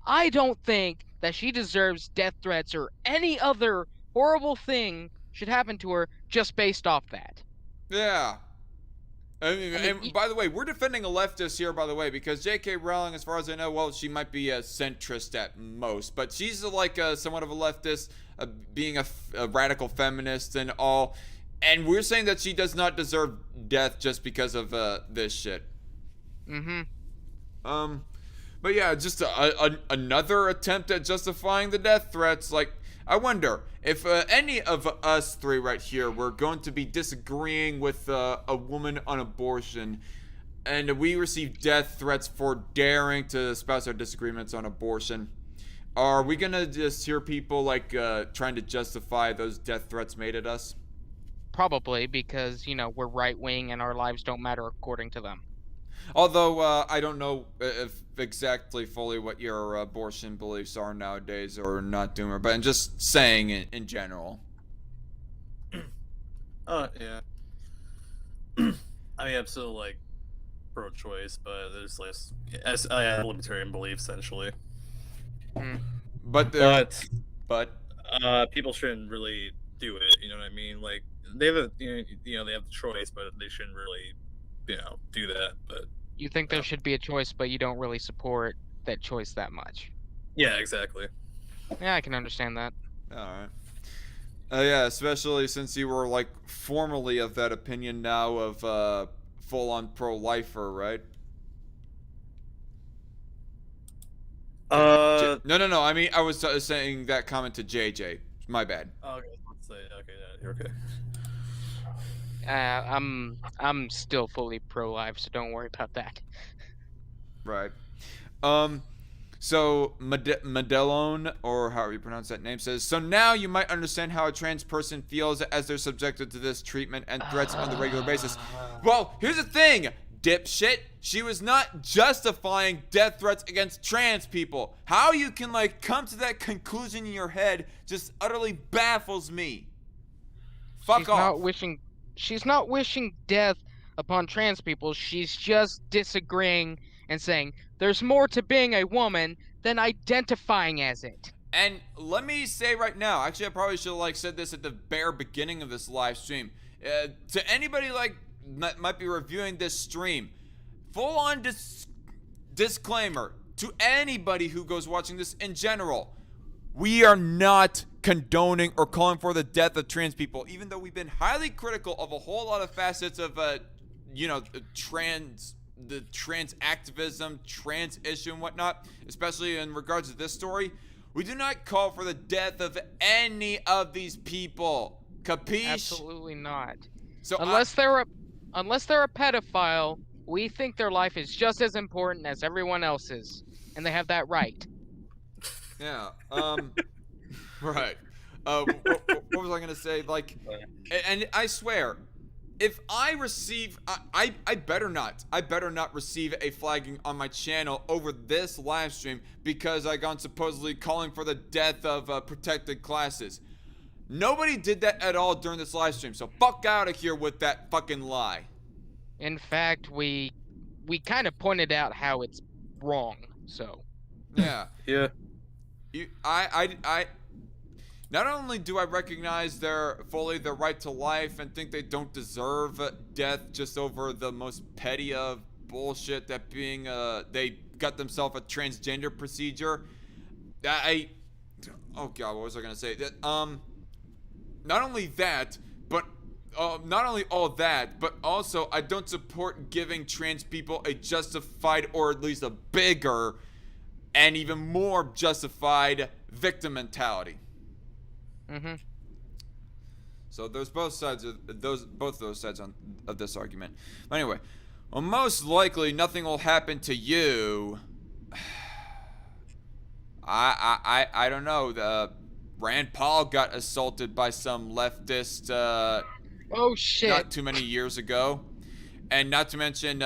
I don't think that she deserves death threats or any other horrible thing should happen to her just based off that. Yeah. And by the way, we're defending a leftist here, by the way, because J.K. Rowling, as far as I know, well, she might be a centrist at most, but she's like somewhat of a leftist, being a radical feminist and all, and we're saying that she does not deserve death just because of this shit. But yeah, just another attempt at justifying the death threats. Like, I wonder if any of us three right here were going to be disagreeing with a woman on abortion, and we receive death threats for daring to espouse our disagreements on abortion. Are we gonna just hear people like trying to justify those death threats made at us? Probably, because, we're right-wing and our lives don't matter according to them. Although, I don't know if exactly fully what your abortion beliefs are nowadays, or not doomer, but I'm just saying in general. Yeah. I mean, I'm still, like, pro-choice, but there's less... I have libertarian beliefs, essentially. But people shouldn't really do it, you know what I mean? Like, they have they have the choice, but they shouldn't really, do that. But you think there should be a choice, but you don't really support that choice that much. Yeah, exactly. Yeah, I can understand that. Alright. Yeah, especially since you were, like, formerly of that opinion now of full-on pro-lifer, right? No. I mean, I was saying that comment to JJ. My bad. Oh, okay. Let's say, okay, yeah, you're okay. I'm still fully pro-life, so don't worry about that. Right. So Madelone, or however you pronounce that name, says, so now you might understand how a trans person feels as they're subjected to this treatment and threats on the regular basis. Well, here's the thing, dipshit. she was not justifying death threats against trans people. How you can like come to that conclusion in your head just utterly baffles me. Fuck off. She's not wishing death upon trans people. She's just disagreeing and saying there's more to being a woman than identifying as it. And let me say right now, actually I probably should have like said this at the bare beginning of this live stream. To anybody like that might be reviewing this stream, full on disclaimer to anybody who goes watching this in general. We are not condoning or calling for the death of trans people, even though we've been highly critical of a whole lot of facets of trans activism, trans issue and whatnot, especially in regards to this story. We do not call for the death of any of these people. Capiche? Absolutely not. So unless they're a pedophile, we think their life is just as important as everyone else's, and they have that right. Yeah. Right. What was I gonna say? Like, and I swear, if I receive, I better not receive a flagging on my channel over this live stream because I gone supposedly calling for the death of protected classes. Nobody did that at all during this live stream, so fuck out of here with that fucking lie. In fact, we kind of pointed out how it's wrong. So. Yeah. Yeah. I not only do I recognize their right to life and think they don't deserve death just over the most petty of bullshit that being they got themselves a transgender procedure. Oh god, what was I gonna say? That not only that, but not only all that, but also I don't support giving trans people a justified or at least a bigger and even more justified victim mentality. Mm-hmm. So there's both sides of those sides of this argument. But anyway, well, most likely nothing will happen to you. I don't know. Rand Paul got assaulted by some leftist. Oh shit! Not too many years ago, and not to mention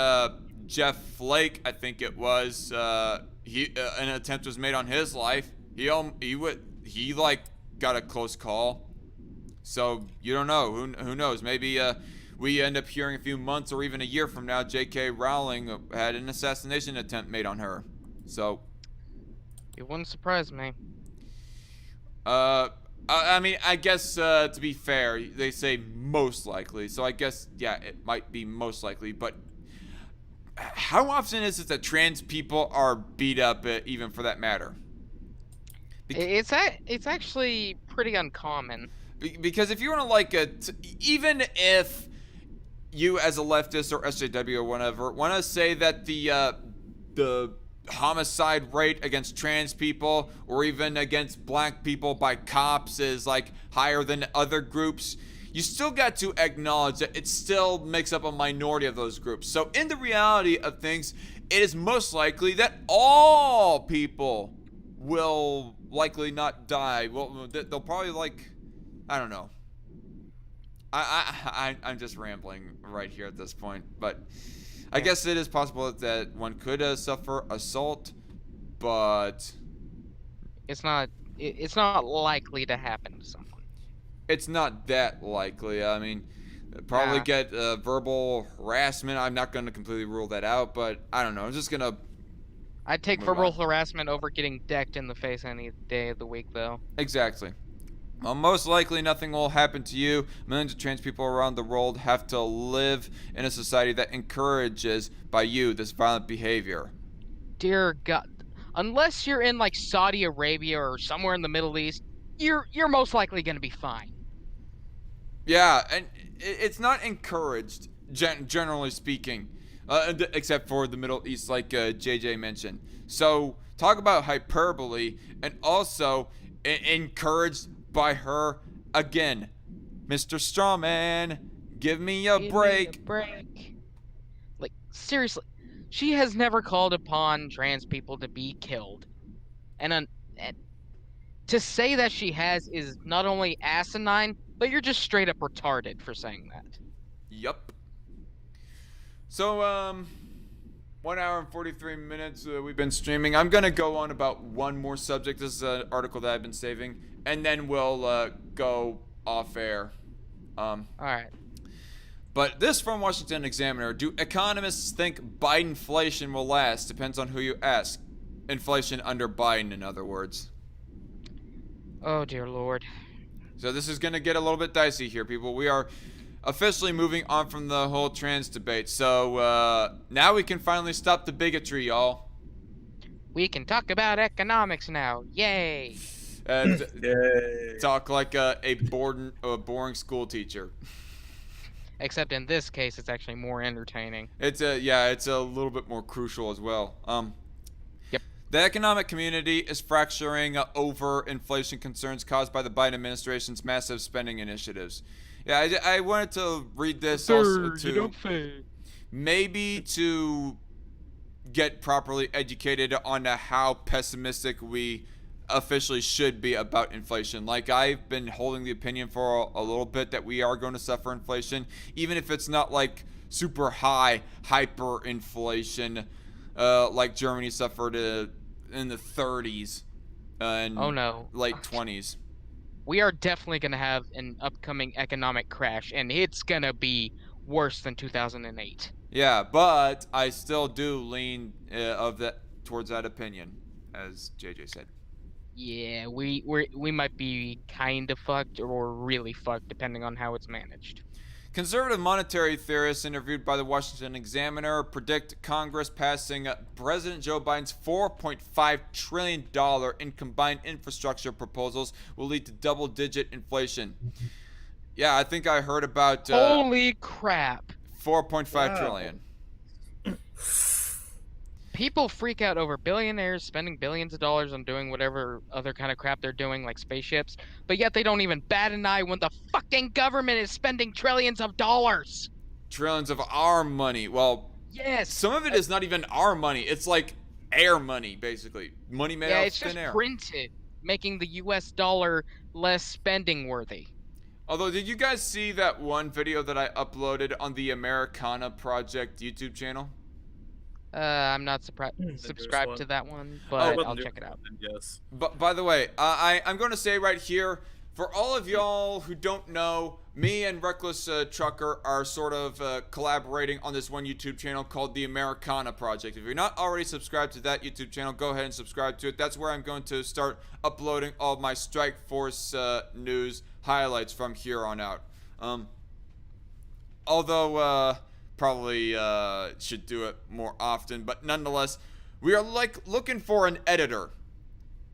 Jeff Flake. I think it was. An attempt was made on his life. He like got a close call. So you don't know. Who knows? Maybe we end up hearing a few months or even a year from now, J.K. Rowling had an assassination attempt made on her. So it wouldn't surprise me. I mean, I guess to be fair, they say most likely. So I guess yeah, it might be most likely, but. How often is it that trans people are beat up, even for that matter? It's actually pretty uncommon. Because if you want to like even if you as a leftist or SJW or whatever want to say that the homicide rate against trans people or even against black people by cops is like higher than other groups, you still got to acknowledge that it still makes up a minority of those groups. So in the reality of things, it is most likely that all people will likely not die. Well, they'll probably like, I don't know. I'm just rambling right here at this point, but I guess it is possible that one could suffer assault, but it's not likely to happen to someone. It's not that likely. I mean, probably get verbal harassment. I'm not going to completely rule that out, but I don't know. I'm just going to... I'd take verbal harassment over getting decked in the face any day of the week, though. Exactly. Well, most likely nothing will happen to you. Millions of trans people around the world have to live in a society that encourages, by you, this violent behavior. Dear God. Unless you're in, like, Saudi Arabia or somewhere in the Middle East, you're most likely going to be fine. Yeah, and it's not encouraged, generally speaking, except for the Middle East, like JJ mentioned. So, talk about hyperbole, and also encouraged by her again. Mr. Strawman, give me a break. Like, seriously, she has never called upon trans people to be killed. And to say that she has is not only asinine, but you're just straight up retarded for saying that. Yup. So, 1 hour and 43 minutes we've been streaming. I'm gonna go on about one more subject. This is an article that I've been saving, and then we'll go off air. All right. But this from Washington Examiner: do economists think Bidenflation will last? Depends on who you ask. Inflation under Biden, in other words. Oh dear Lord. So this is gonna get a little bit dicey here, people. We are officially moving on from the whole trans debate. So now we can finally stop the bigotry, y'all. We can talk about economics now. Yay. And Yay. talk like a boring school teacher. Except in this case, it's actually more entertaining. It's a little bit more crucial as well. Yep. The economic community is fracturing over inflation concerns caused by the Biden administration's massive spending initiatives. Yeah, I wanted to read this also to maybe to get properly educated on how pessimistic we officially should be about inflation. Like, I've been holding the opinion for a little bit that we are going to suffer inflation, even if it's not like super high hyperinflation like Germany suffered in the 30s and Oh no. late 20s. We are definitely going to have an upcoming economic crash, and it's going to be worse than 2008. Yeah, but I still do lean towards that opinion, as JJ said. Yeah, we might be kind of fucked or really fucked, depending on how it's managed. Conservative monetary theorists interviewed by the Washington Examiner predict Congress passing President Joe Biden's $4.5 trillion in combined infrastructure proposals will lead to double-digit inflation. Yeah, I think I heard about Holy crap. 4.5 trillion. People freak out over billionaires spending billions of dollars on doing whatever other kind of crap they're doing, like spaceships, but yet they don't even bat an eye when the fucking government is spending trillions of dollars. Trillions of our money. Well, yes. Some of it is not even our money. It's like air money, basically. Money made out of thin air. Yeah, it's just printed, making the US dollar less spending worthy. Although, did you guys see that one video that I uploaded on the Americana Project YouTube channel? I'm not subscribed to that one, but I'll check it out. Yes. But by the way, I'm going to say right here, for all of y'all who don't know, me and Reckless Trucker are sort of collaborating on this one YouTube channel called the Americana Project. If you're not already subscribed to that YouTube channel, go ahead and subscribe to it. That's where I'm going to start uploading all of my Strike Force news highlights from here on out. Although probably should do it more often, but nonetheless, we are like looking for an editor.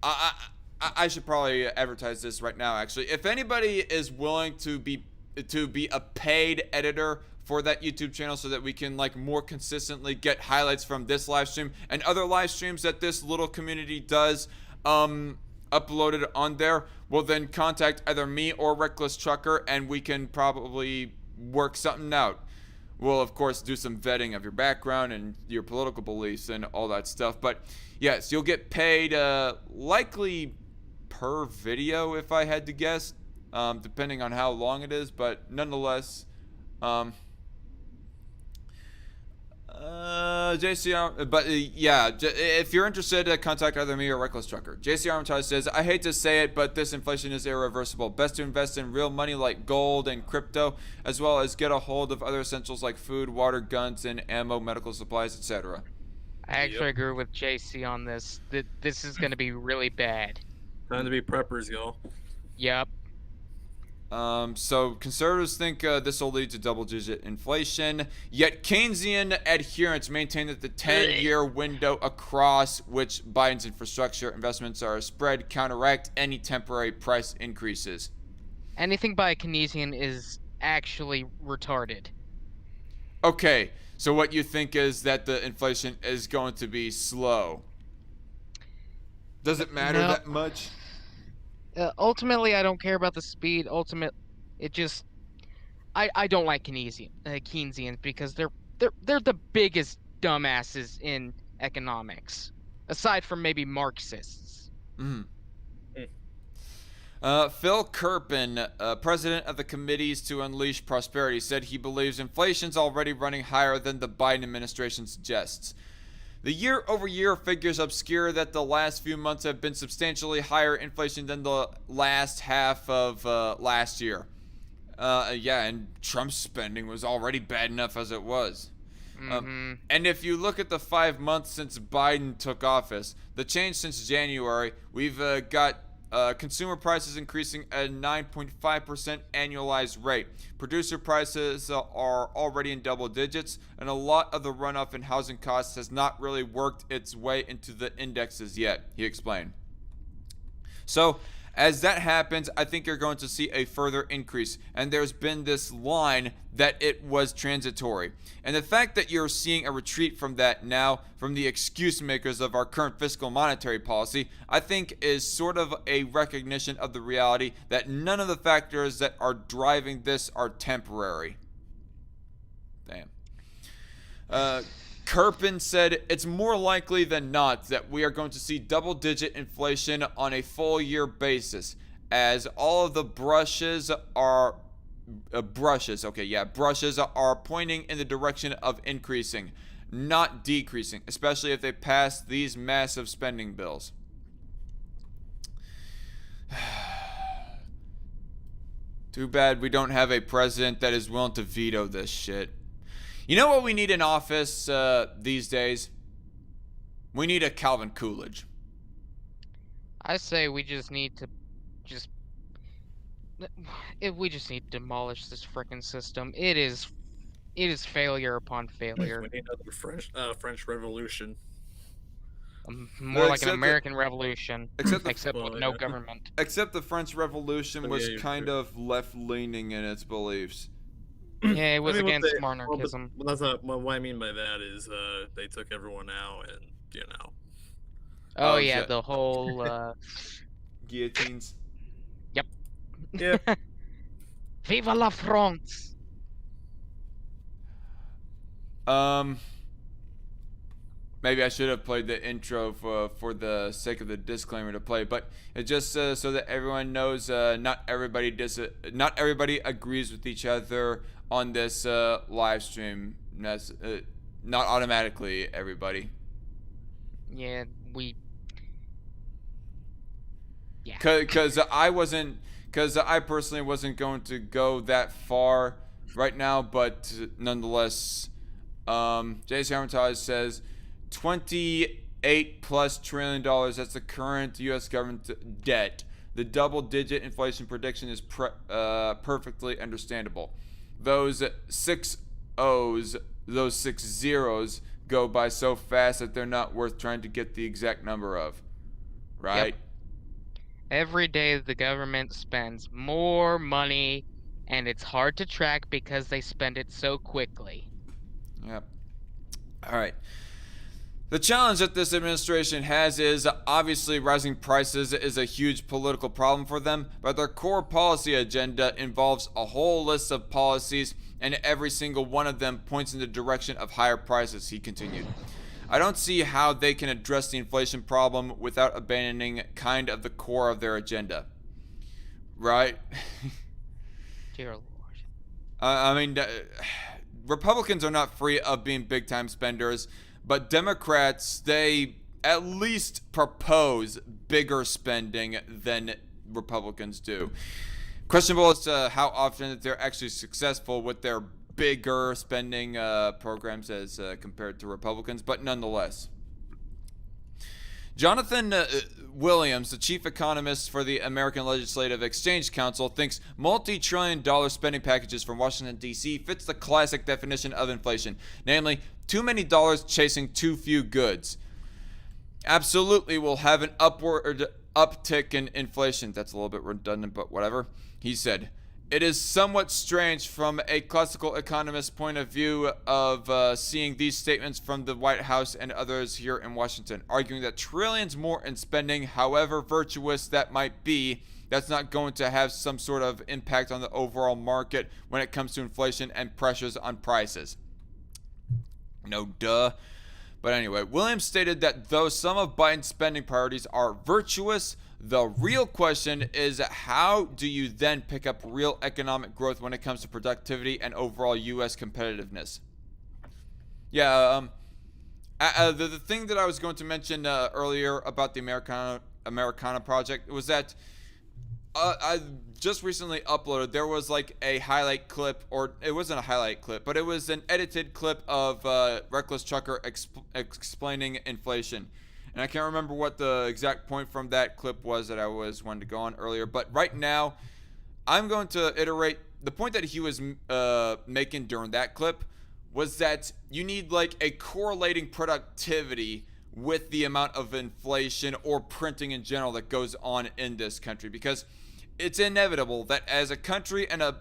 I should probably advertise this right now, actually. If anybody is willing to be a paid editor for that YouTube channel so that we can like more consistently get highlights from this live stream and other live streams that this little community does uploaded on there, well then contact either me or Reckless Trucker and we can probably work something out. We'll, of course, do some vetting of your background and your political beliefs and all that stuff. But, yes, you'll get paid likely per video, if I had to guess, depending on how long it is. But, nonetheless, JCR, but yeah, if you're interested, contact either me or Reckless Trucker. JC Armitage says, I hate to say it, but this inflation is irreversible. Best to invest in real money like gold and crypto, as well as get a hold of other essentials like food, water, guns, and ammo, medical supplies, etc. I actually agree with JC on this. This is going to be really bad. Time to be preppers, y'all. Yep. So conservatives think this will lead to double-digit inflation, yet Keynesian adherents maintain that the 10-year window across which Biden's infrastructure investments are spread counteract any temporary price increases. Anything by a Keynesian is actually retarded. Okay, so what you think is that the inflation is going to be slow. Does it matter that much? Ultimately, I don't care about the speed. I don't like Keynesians because they're the biggest dumbasses in economics, aside from maybe Marxists. Phil Kerpen, president of the Committees to Unleash Prosperity, said he believes inflation's already running higher than the Biden administration suggests. The year-over-year figures obscure that the last few months have been substantially higher inflation than the last half of last year. Yeah, and Trump's spending was already bad enough as it was. And if you look at the 5 months since Biden took office, the change since January, we've got consumer prices increasing at a 9.5% annualized rate. Producer prices are already in double digits, and a lot of the runoff in housing costs has not really worked its way into the indexes yet, he explained. So, as that happens, I think you're going to see a further increase. And there's been this line that it was transitory. And the fact that you're seeing a retreat from that now, from the excuse makers of our current fiscal monetary policy, I think is sort of a recognition of the reality that none of the factors that are driving this are temporary. Damn. Kirpin said it's more likely than not that we are going to see double-digit inflation on a full-year basis, as all of the brushes are pointing in the direction of increasing, not decreasing, especially if they pass these massive spending bills. Too bad we don't have a president that is willing to veto this shit. You know what we need in office these days? We need a Calvin Coolidge. I say we just need to we just need to demolish this frickin' system. It is failure upon failure. We need another French Revolution. More like an American Revolution, except with no yeah. government. Except the French Revolution was yeah, kind of left-leaning in its beliefs. Yeah, it was against Well, monarchism. but that's not what I mean by that is they took everyone out and Oh yeah, shit. the whole Guillotines. Yep. Yeah. Viva la France! Maybe I should have played the intro for the sake of the disclaimer to play, but it just so that everyone knows, not everybody agrees with each other on this live stream. That's not automatically everybody. Yeah, yeah. Because I personally wasn't going to go that far right now, but nonetheless, J.C. Armitage says $28+ trillion. That's the current U.S. government debt. The double-digit inflation prediction is perfectly understandable. Those 6 O's, those 6 zeros go by so fast that they're not worth trying to get the exact number of. Right? Yep. Every day the government spends more money, and it's hard to track because they spend it so quickly. Yep. All right. The challenge that this administration has is obviously rising prices is a huge political problem for them, but their core policy agenda involves a whole list of policies, and every single one of them points in the direction of higher prices, he continued. I don't see how they can address the inflation problem without abandoning kind of the core of their agenda. Right? Dear Lord. I mean, Republicans are not free of being big-time spenders, but Democrats, they at least propose bigger spending than Republicans do. Questionable as to how often they're actually successful with their bigger spending programs as compared to Republicans, but nonetheless. Jonathan Williams, the chief economist for the American Legislative Exchange Council, thinks multi-trillion-dollar spending packages from Washington, D.C. fits the classic definition of inflation, namely, too many dollars chasing too few goods. Absolutely will have an upward uptick in inflation. That's a little bit redundant, but whatever. He said, it is somewhat strange from a classical economist's point of view of seeing these statements from the White House and others here in Washington, arguing that trillions more in spending, however virtuous that might be, that's not going to have some sort of impact on the overall market when it comes to inflation and pressures on prices. No duh. But anyway, Williams stated that though some of Biden's spending priorities are virtuous, the real question is how do you then pick up real economic growth when it comes to productivity and overall U.S. competitiveness? Yeah, The thing that I was going to mention earlier about the Americana project was that I just recently uploaded. There was like a highlight clip, or it wasn't a highlight clip, but it was an edited clip of Reckless Trucker explaining inflation. And I can't remember what the exact point from that clip was that I was wanting to go on earlier. But right now, I'm going to iterate the point that he was making during that clip was that you need like a correlating productivity with the amount of inflation or printing in general that goes on in this country, because it's inevitable that as a country and a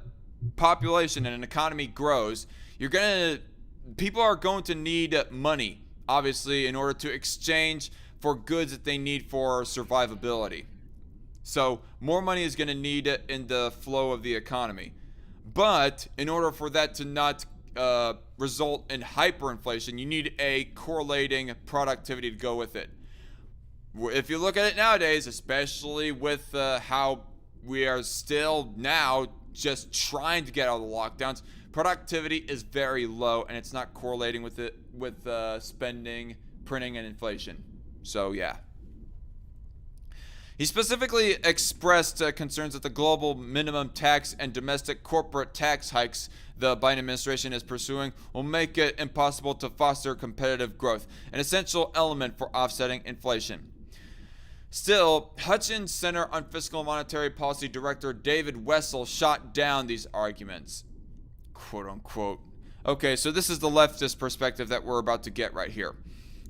population and an economy grows, people are going to need money, obviously, in order to exchange for goods that they need for survivability. So more money is going to need in the flow of the economy. But in order for that to not result in hyperinflation, you need a correlating productivity to go with it. If you look at it nowadays, especially with how we are still now just trying to get out of the lockdowns, productivity is very low, and it's not correlating with it with spending, printing, and inflation. So yeah. He specifically expressed concerns that the global minimum tax and domestic corporate tax hikes the Biden administration is pursuing will make it impossible to foster competitive growth, an essential element for offsetting inflation. Still, Hutchins Center on Fiscal and Monetary Policy Director David Wessel shot down these arguments, quote unquote. Okay, so this is the leftist perspective that we're about to get right here.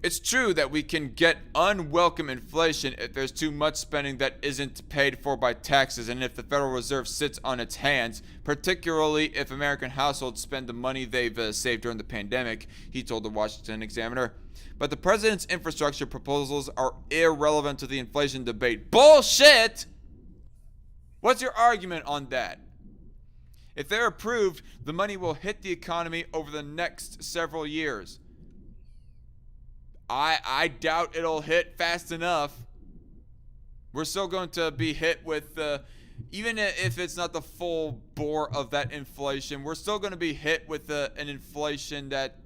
It's true that we can get unwelcome inflation if there's too much spending that isn't paid for by taxes, and if the Federal Reserve sits on its hands, particularly if American households spend the money they've saved during the pandemic, he told the Washington Examiner. But the president's infrastructure proposals are irrelevant to the inflation debate. Bullshit! What's your argument on that? If they're approved, the money will hit the economy over the next several years. I doubt it'll hit fast enough. We're still going to be hit with, even if it's not the full bore of that inflation, we're still going to be hit with an inflation that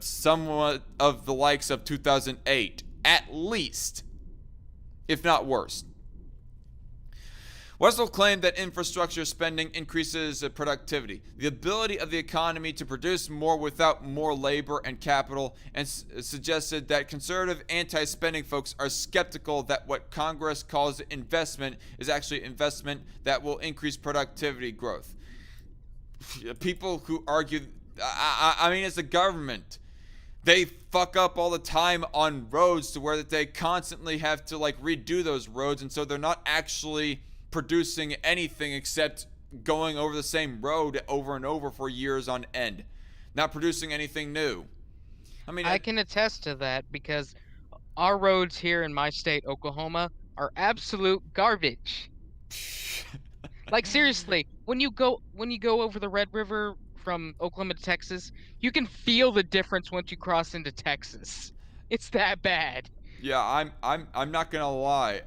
somewhat of the likes of 2008, at least, if not worse. Wessel claimed that infrastructure spending increases productivity, the ability of the economy to produce more without more labor and capital, and suggested that conservative anti-spending folks are skeptical that what Congress calls investment is actually investment that will increase productivity growth. People who argue, I mean, it's the government. They fuck up all the time on roads to where that they constantly have to like redo those roads, and so they're not actually producing anything except going over the same road over and over for years on end, not producing anything new. I mean, I can attest to that because our roads here in my state, Oklahoma, are absolute garbage. Like seriously, when you go over the Red River from Oklahoma to Texas, you can feel the difference once you cross into Texas. It's that bad. Yeah, I'm not gonna lie.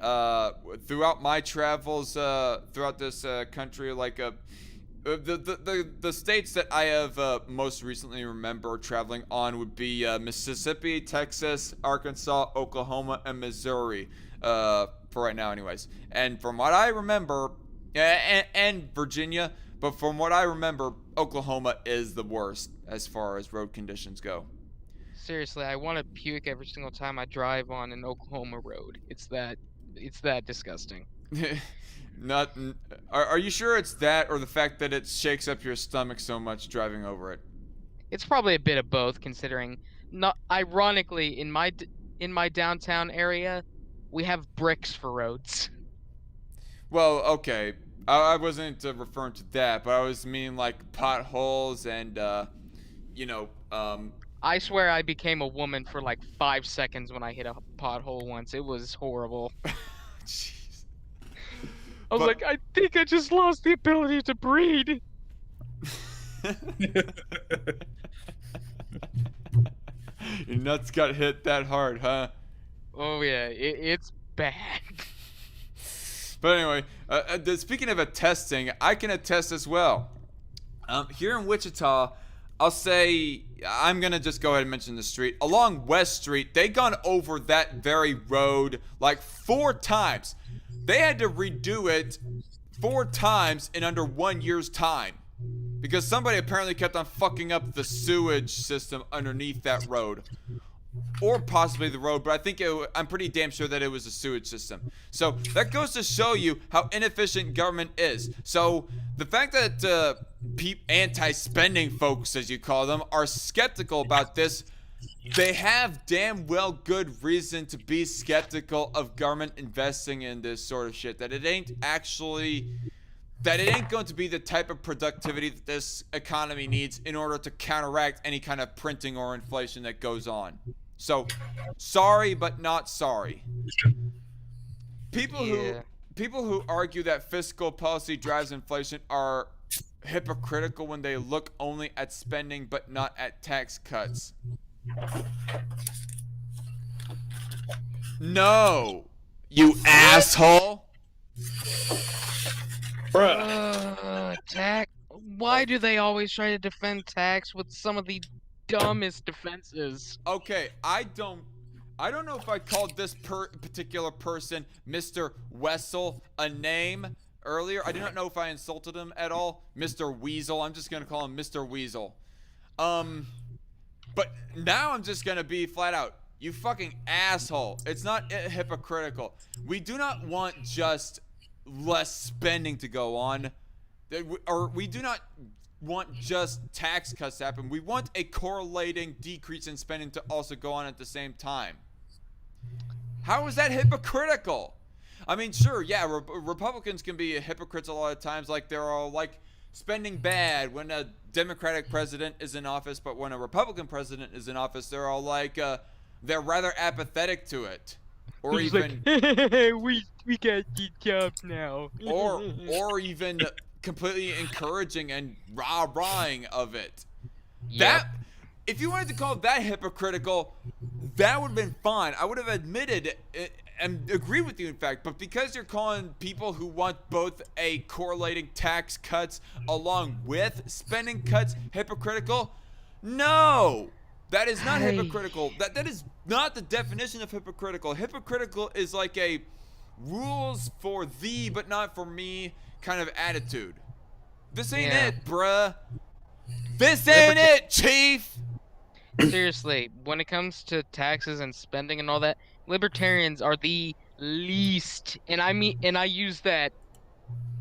Throughout my travels throughout this country, like the states that I have most recently remember traveling on would be Mississippi, Texas, Arkansas, Oklahoma, and Missouri. For right now, anyways. And from what I remember, and Virginia, but from what I remember, Oklahoma is the worst as far as road conditions go. Seriously, I want to puke every single time I drive on an Oklahoma road. It's that disgusting. Are you sure it's that, or the fact that it shakes up your stomach so much driving over it? It's probably a bit of both, considering, not ironically, in my downtown area, we have bricks for roads. Well, okay, I wasn't referring to that, but I was meaning like potholes and I swear I became a woman for like 5 seconds when I hit a pothole once. It was horrible. Jeez. I was like, I think I just lost the ability to breathe. Your nuts got hit that hard, huh? Oh yeah, it's bad. But anyway, speaking of attesting, I can attest as well. Here in Wichita, I'll say, I'm going to just go ahead and mention the street. Along West Street, they gone over that very road like 4 times. They had to redo it 4 times in under 1 year's time. Because somebody apparently kept on fucking up the sewage system underneath that road. Or possibly the road, but I think I'm pretty damn sure that it was a sewage system. So that goes to show you how inefficient government is. So the fact that anti-spending folks, as you call them, are skeptical about this, they have damn well good reason to be skeptical of government investing in this sort of shit. That it ain't going to be the type of productivity that this economy needs in order to counteract any kind of printing or inflation that goes on. So, sorry but not sorry. People who argue that fiscal policy drives inflation are hypocritical when they look only at spending but not at tax cuts. No, you asshole. Tax. Why do they always try to defend tax with some of the dumbest defenses? Okay, I don't know if I called this particular person Mr. Wessel a name earlier. I do not know if I insulted him at all. Mr. Weasel. I'm just gonna call him Mr. Weasel. But now I'm just gonna be flat out. You fucking asshole. It's not hypocritical. We do not want just less spending to go on. Or we do not want just tax cuts to happen. We want a correlating decrease in spending to also go on at the same time. How is that hypocritical? I mean, sure, yeah, Republicans can be hypocrites a lot of times. Like, they're all like spending bad when a Democratic president is in office, but when a Republican president is in office, they're all like, they're rather apathetic to it. Or even like, we got the job now. or even completely encouraging and rah-rahing of it. Yep. That, if you wanted to call that hypocritical, that would have been fine. I would have admitted it and agree with you, in fact. But because you're calling people who want both a correlating tax cuts along with spending cuts hypocritical, no, that is not hypocritical. That is not the definition of hypocritical. Hypocritical is like a rules for thee but not for me kind of attitude. This ain't it, bruh. This ain't it, chief. Seriously, when it comes to taxes and spending and all that, libertarians are the least, and I use that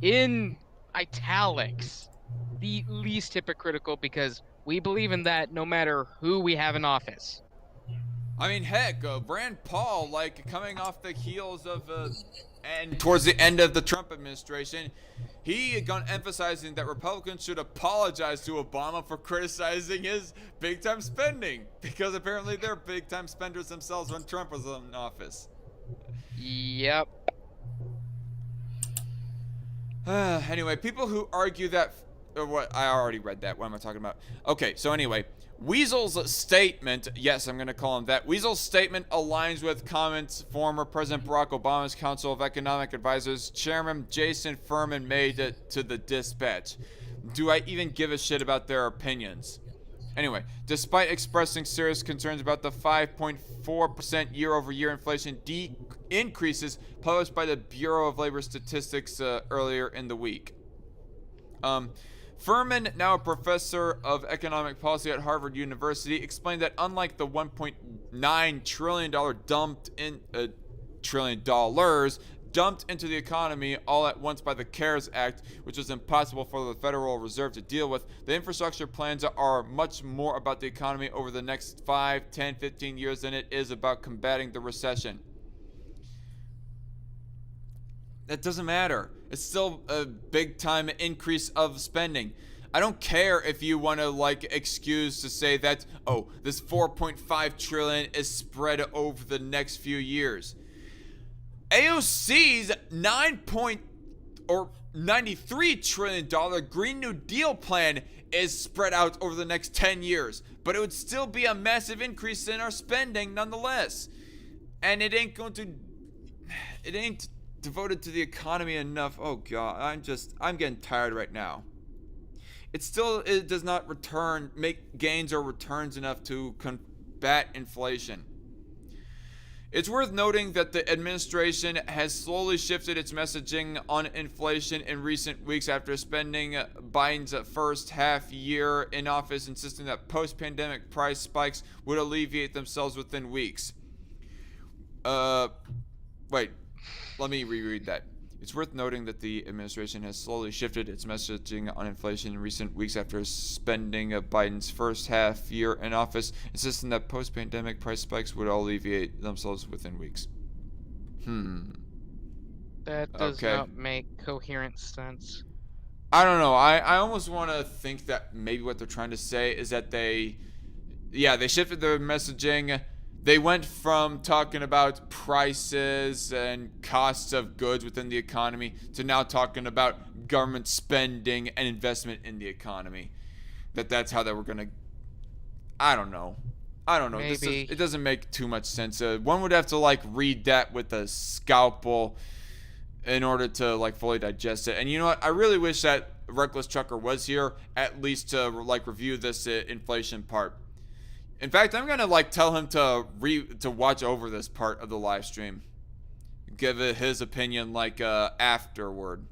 in italics, the least hypocritical, because we believe in that no matter who we have in office. I mean, heck, Rand Paul, like, coming off the heels of and towards the end of the Trump administration, he had gone emphasizing that Republicans should apologize to Obama for criticizing his big-time spending, because apparently they're big-time spenders themselves when Trump was in office. Yep. Anyway, people who argue that... what? I already read that. What am I talking about? Okay, so anyway... Weasel's statement, yes, I'm going to call him that. Weasel's statement aligns with comments former President Barack Obama's Council of Economic Advisors Chairman Jason Furman made to the Dispatch. Do I even give a shit about their opinions? Anyway, despite expressing serious concerns about the 5.4% year-over-year inflation increases published by the Bureau of Labor Statistics earlier in the week. Furman, now a professor of economic policy at Harvard University, explained that unlike the $1.9 trillion dumped into the economy all at once by the CARES Act, which was impossible for the Federal Reserve to deal with, the infrastructure plans are much more about the economy over the next 5, 10, 15 years than it is about combating the recession. That doesn't matter. It's still a big time increase of spending. I don't care if you want to like excuse to say that, oh, this 4.5 trillion is spread over the next few years. AOC's $93 trillion Green New Deal plan is spread out over the next 10 years, but it would still be a massive increase in our spending nonetheless. And it ain't devoted to the economy enough. Oh god, I'm getting tired right now. it does not make gains or returns enough to combat inflation. It's worth noting that the administration has slowly shifted its messaging on inflation in recent weeks after spending Biden's first half year in office, insisting that post-pandemic price spikes would alleviate themselves within weeks. Wait, let me reread that. It's worth noting that the administration has slowly shifted its messaging on inflation in recent weeks after spending Biden's first half year in office, insisting that post-pandemic price spikes would alleviate themselves within weeks. That does not make coherent sense. I don't know. I almost want to think that maybe what they're trying to say is that they shifted their messaging. They went from talking about prices and costs of goods within the economy to now talking about government spending and investment in the economy. That's how they were going to... I don't know. Maybe. It doesn't make too much sense. One would have to, read that with a scalpel in order to, fully digest it. And you know what? I really wish that Reckless Trucker was here, at least to, review this inflation part. In fact, I'm gonna tell him to watch over this part of the live stream, give it his opinion afterward.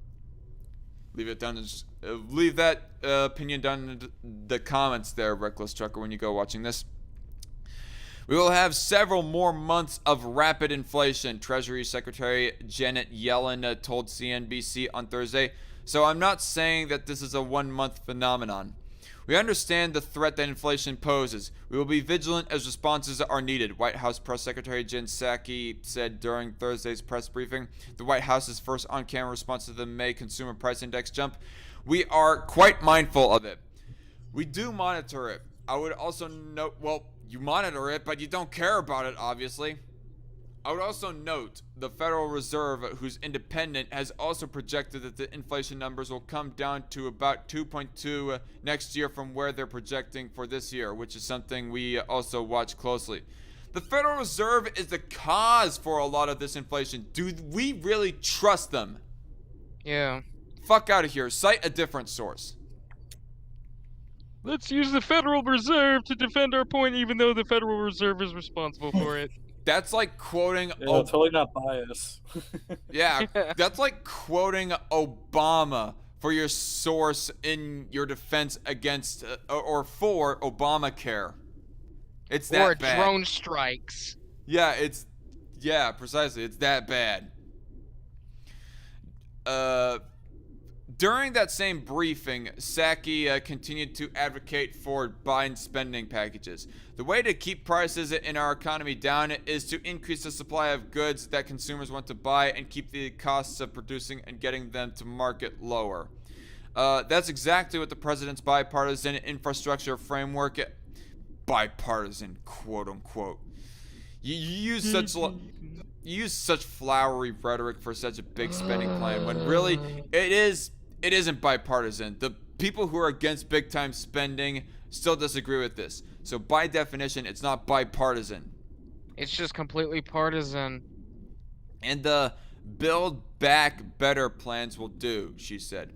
Leave that opinion down in the comments there, Reckless Trucker, when you go watching this. We will have several more months of rapid inflation, Treasury Secretary Janet Yellen told CNBC on Thursday. So I'm not saying that this is a 1 month phenomenon. We understand the threat that inflation poses. We will be vigilant as responses are needed, White House Press Secretary Jen Psaki said during Thursday's press briefing. The White House's first on-camera response to the May Consumer Price Index jump. We are quite mindful of it. We do monitor it. I would also note, you monitor it, but you don't care about it, obviously. I would also note the Federal Reserve, who's independent, has also projected that the inflation numbers will come down to about 2.2 next year from where they're projecting for this year, which is something we also watch closely. The Federal Reserve is the cause for a lot of this inflation. Do we really trust them? Yeah. Fuck out of here. Cite a different source. Let's use the Federal Reserve to defend our point, even though the Federal Reserve is responsible for it. That's like quoting... totally not biased. Yeah, that's like quoting Obama for your source in your defense against or for Obamacare. It's that bad. Or drone strikes. Yeah, precisely. It's that bad. During that same briefing, Psaki continued to advocate for Biden spending packages. The way to keep prices in our economy down is to increase the supply of goods that consumers want to buy and keep the costs of producing and getting them to market lower. That's exactly what the president's bipartisan infrastructure framework, bipartisan, quote unquote. You use such flowery rhetoric for such a big spending plan when really it isn't bipartisan. The people who are against big time spending still disagree with this. So by definition, it's not bipartisan. It's just completely partisan. And the Build Back Better plans will do, she said.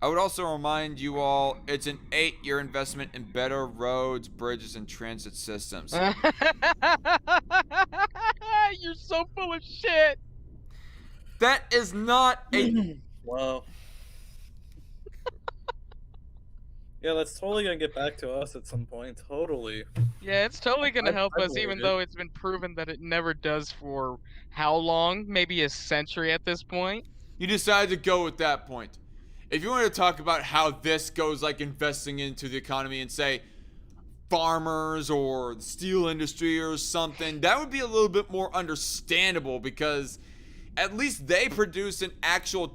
I would also remind you all, it's an 8-year investment in better roads, bridges, and transit systems. You're so full of shit. That is not a... Wow. Yeah, that's totally gonna get back to us at some point. Totally. Yeah, it's totally gonna help us, believe even it. though it's been proven that it never does for how long? Maybe a century at this point? You decided to go with that point. If you want to talk about how this goes like investing into the economy and say farmers or the steel industry or something, that would be a little bit more understandable because at least they produce an actual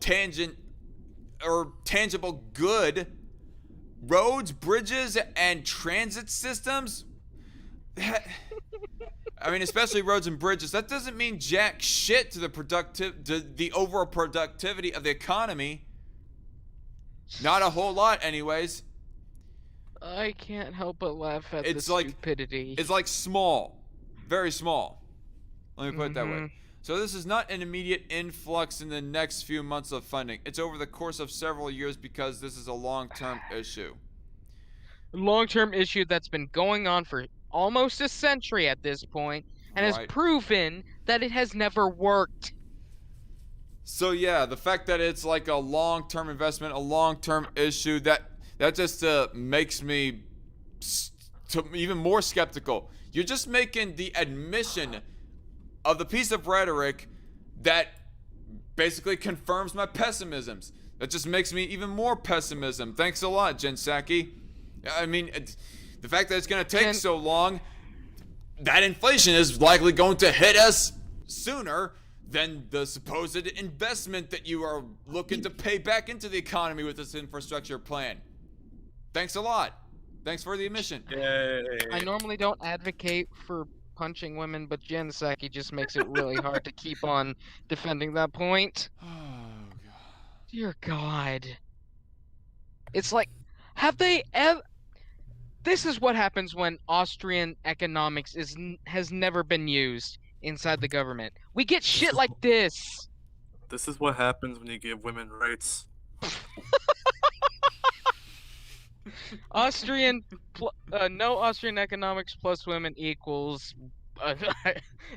tangible good. Roads, bridges, and transit systems. I mean, especially roads and bridges. That doesn't mean jack shit to the overall productivity of the economy. Not a whole lot, anyways. I can't help but laugh at the stupidity. It's like small, very small. Let me put it that way. So this is not an immediate influx in the next few months of funding. It's over the course of several years because this is a long-term issue. Long-term issue that's been going on for almost a century at this point, and has proven that it has never worked. So yeah, the fact that it's like a long-term investment, a long-term issue, that just makes me even more skeptical. You're just making the admission of the piece of rhetoric that basically confirms my pessimisms. That just makes me even more pessimism. Thanks a lot, Jen Psaki. I mean, the fact that it's going to take so long, that inflation is likely going to hit us sooner than the supposed investment that you are looking to pay back into the economy with this infrastructure plan. Thanks a lot. Thanks for the admission. Yay. I normally don't advocate for punching women, but Jen Psaki just makes it really hard to keep on defending that point. Oh, God. Dear God. It's like, have they ever... This is what happens when Austrian economics has never been used inside the government. We get shit like this. This is what happens when you give women rights. No Austrian economics plus women equals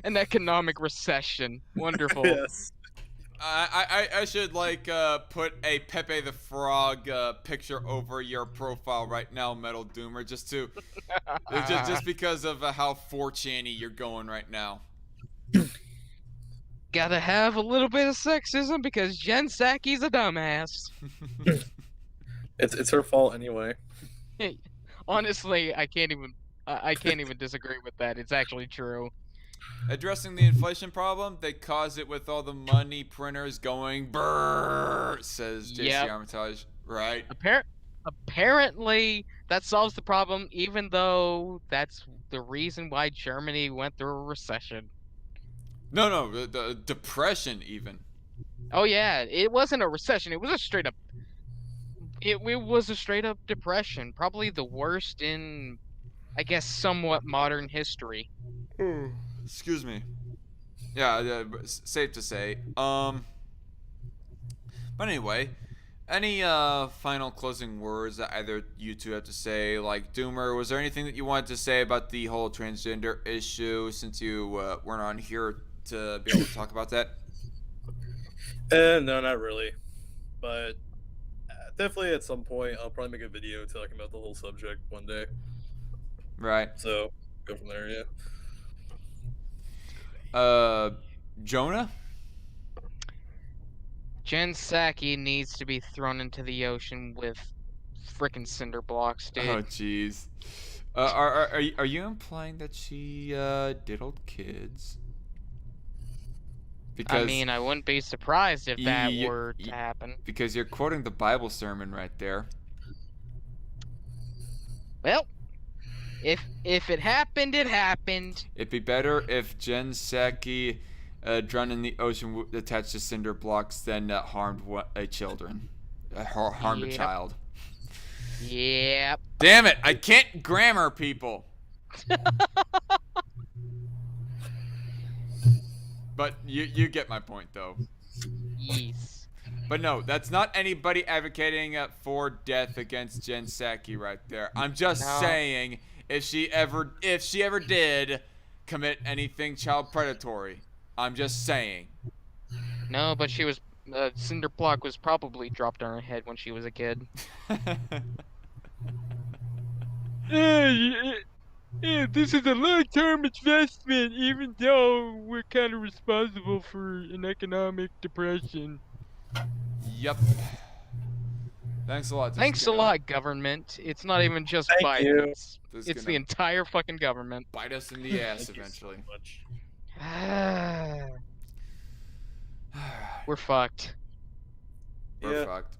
an economic recession. Wonderful. Yes. I should put a Pepe the Frog picture over your profile right now, Metal Doomer, just because of how 4chan-y you're going right now. Gotta have a little bit of sexism because Jen Psaki's a dumbass. It's her fault anyway. Hey, honestly, I can't even disagree with that. It's actually true. Addressing the inflation problem, they cause it with all the money printers going brrrr, says JC Armitage. Right. Apparently, that solves the problem, even though that's the reason why Germany went through a recession. No, the depression even. Oh yeah, it wasn't a recession. It was a straight up. It was a straight up depression, probably the worst in, I guess, somewhat modern history. Excuse me. Yeah, safe to say. But anyway, any final closing words that either you two have to say? Like, Doomer, was there anything that you wanted to say about the whole transgender issue since you weren't on here to be able to talk about that? No, not really. But definitely at some point, I'll probably make a video talking about the whole subject one day. Right. So, go from there, yeah. Jonah? Jen Psaki needs to be thrown into the ocean with frickin' cinder blocks, dude. Oh, jeez. Are you implying that she diddled kids? Because, I mean, I wouldn't be surprised if that were to happen. Because you're quoting the Bible sermon right there. Well, if it happened, it happened. It'd be better if Jen Psaki drowned in the ocean attached to cinder blocks than harmed a child. Yep. Damn it! I can't grammar people. But you get my point, though. Yes. But no, that's not anybody advocating for death against Jen Psaki right there. I'm just saying, if she ever did commit anything child predatory, I'm just saying. No, but she was cinder block was probably dropped on her head when she was a kid. Yeah, this is a long-term investment, even though we're kind of responsible for an economic depression. Yep. Thanks a lot. Thanks a lot, government. It's not even just Biden. It's the entire fucking government. Bite us in the ass eventually. We're fucked. We're fucked.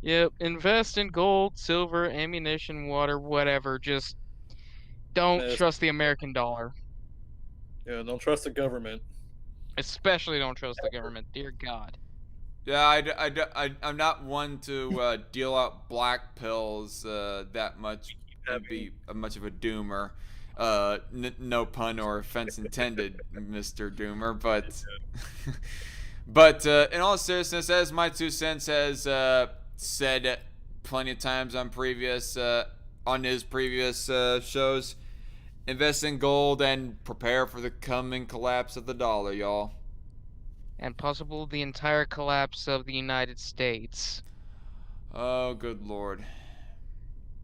Yep. Invest in gold, silver, ammunition, water, whatever. Just don't trust the American dollar. Yeah, don't trust the government. Especially don't trust the government. Dear God. Yeah, I'm not one to deal out black pills that much and be much of a doomer. No pun or offense intended, Mr. Doomer, but in all seriousness, as my 2 cents has said plenty of times on his previous shows, invest in gold and prepare for the coming collapse of the dollar, y'all. And possible the entire collapse of the United States. Oh, good lord.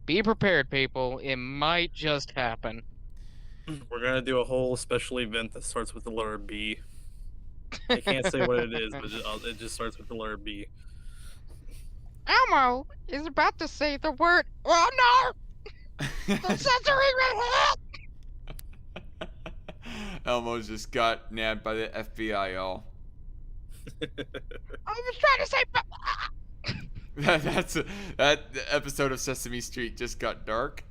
Be prepared, people. It might just happen. We're gonna do a whole special event that starts with the letter B. I can't say what it is, but it just starts with the letter B. Elmo is about to say the word. Oh no! The censoring will hit! Elmo just got nabbed by the FBI, y'all. I was trying to say. That episode of Sesame Street just got dark.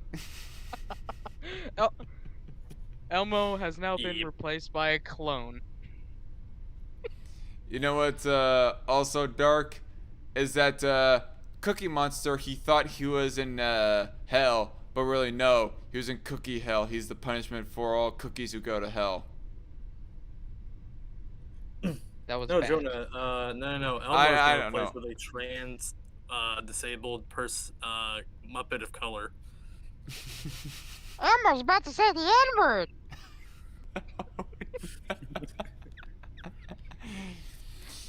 Elmo has now been replaced by a clone. You know what's also dark is that Cookie Monster, he thought he was in hell, but really no, he was in cookie hell. He's the punishment for all cookies who go to hell. That was No, bad. Jonah. No. Elmo's I been don't know. replaced with a trans, disabled Muppet of color. Elmo's about to say the N-word.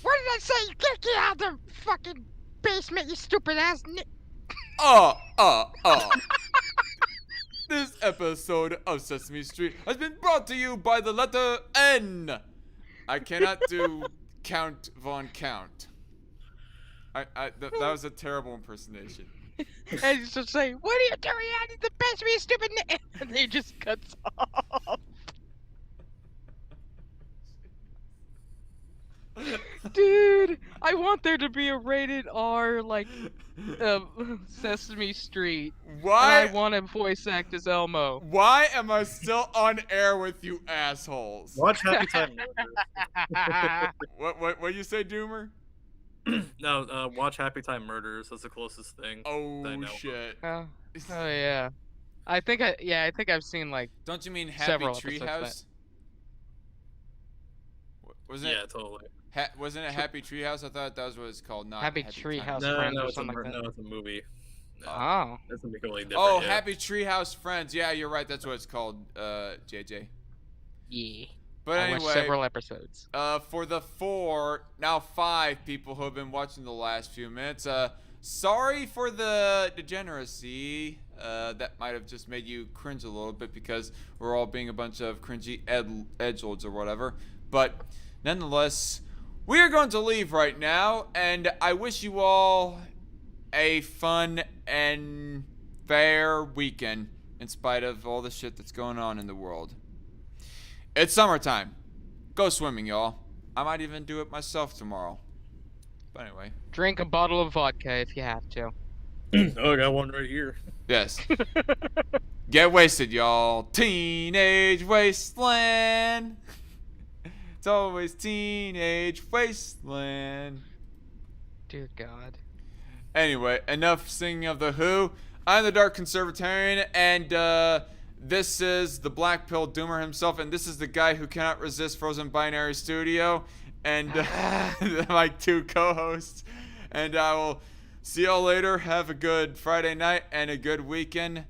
What did I say? Get out of the fucking basement, you stupid ass. This episode of Sesame Street has been brought to you by the letter N. I cannot do Count Von Count. That was a terrible impersonation. And he's just saying, what are you doing out of the basement, you stupid and then he just cuts off. Dude, I want there to be a rated R, like, Sesame Street. Why? And I want to voice act as Elmo. Why am I still on air with you assholes? Watch Happy Time Murders. What you say, Doomer? No, watch Happy Time Murders. That's the closest thing. that I know. Shit. Oh yeah. I think I've seen like Don't you mean Happy several episodes of Treehouse? Wasn't Yeah, it? totally. Wasn't it Happy Treehouse? I thought that was what it's called. Not Happy Time. Treehouse No, Friends or it's something like that. no, it's a movie. No, Oh. that's something completely different. Oh, yeah. Happy Treehouse Friends. Yeah, you're right. That's what it's called. JJ. Yeah. But I watched anyway, several episodes. for the 5 people who have been watching the last few minutes, sorry for the degeneracy. That might have just made you cringe a little bit because we're all being a bunch of cringy edgelords or whatever. But nonetheless, we are going to leave right now, and I wish you all a fun and fair weekend in spite of all the shit that's going on in the world. It's summertime. Go swimming, y'all. I might even do it myself tomorrow. But anyway. Drink a bottle of vodka if you have to. Oh, I got one right here. Yes. Get wasted, y'all. Teenage wasteland. It's always teenage wasteland. Dear God. Anyway, enough singing of The Who. I'm the Dark Conservatarian, and this is the Black Pill Doomer himself, and this is the guy who cannot resist Frozen Binary Studio, and my 2 co-hosts. And I will see y'all later. Have a good Friday night and a good weekend.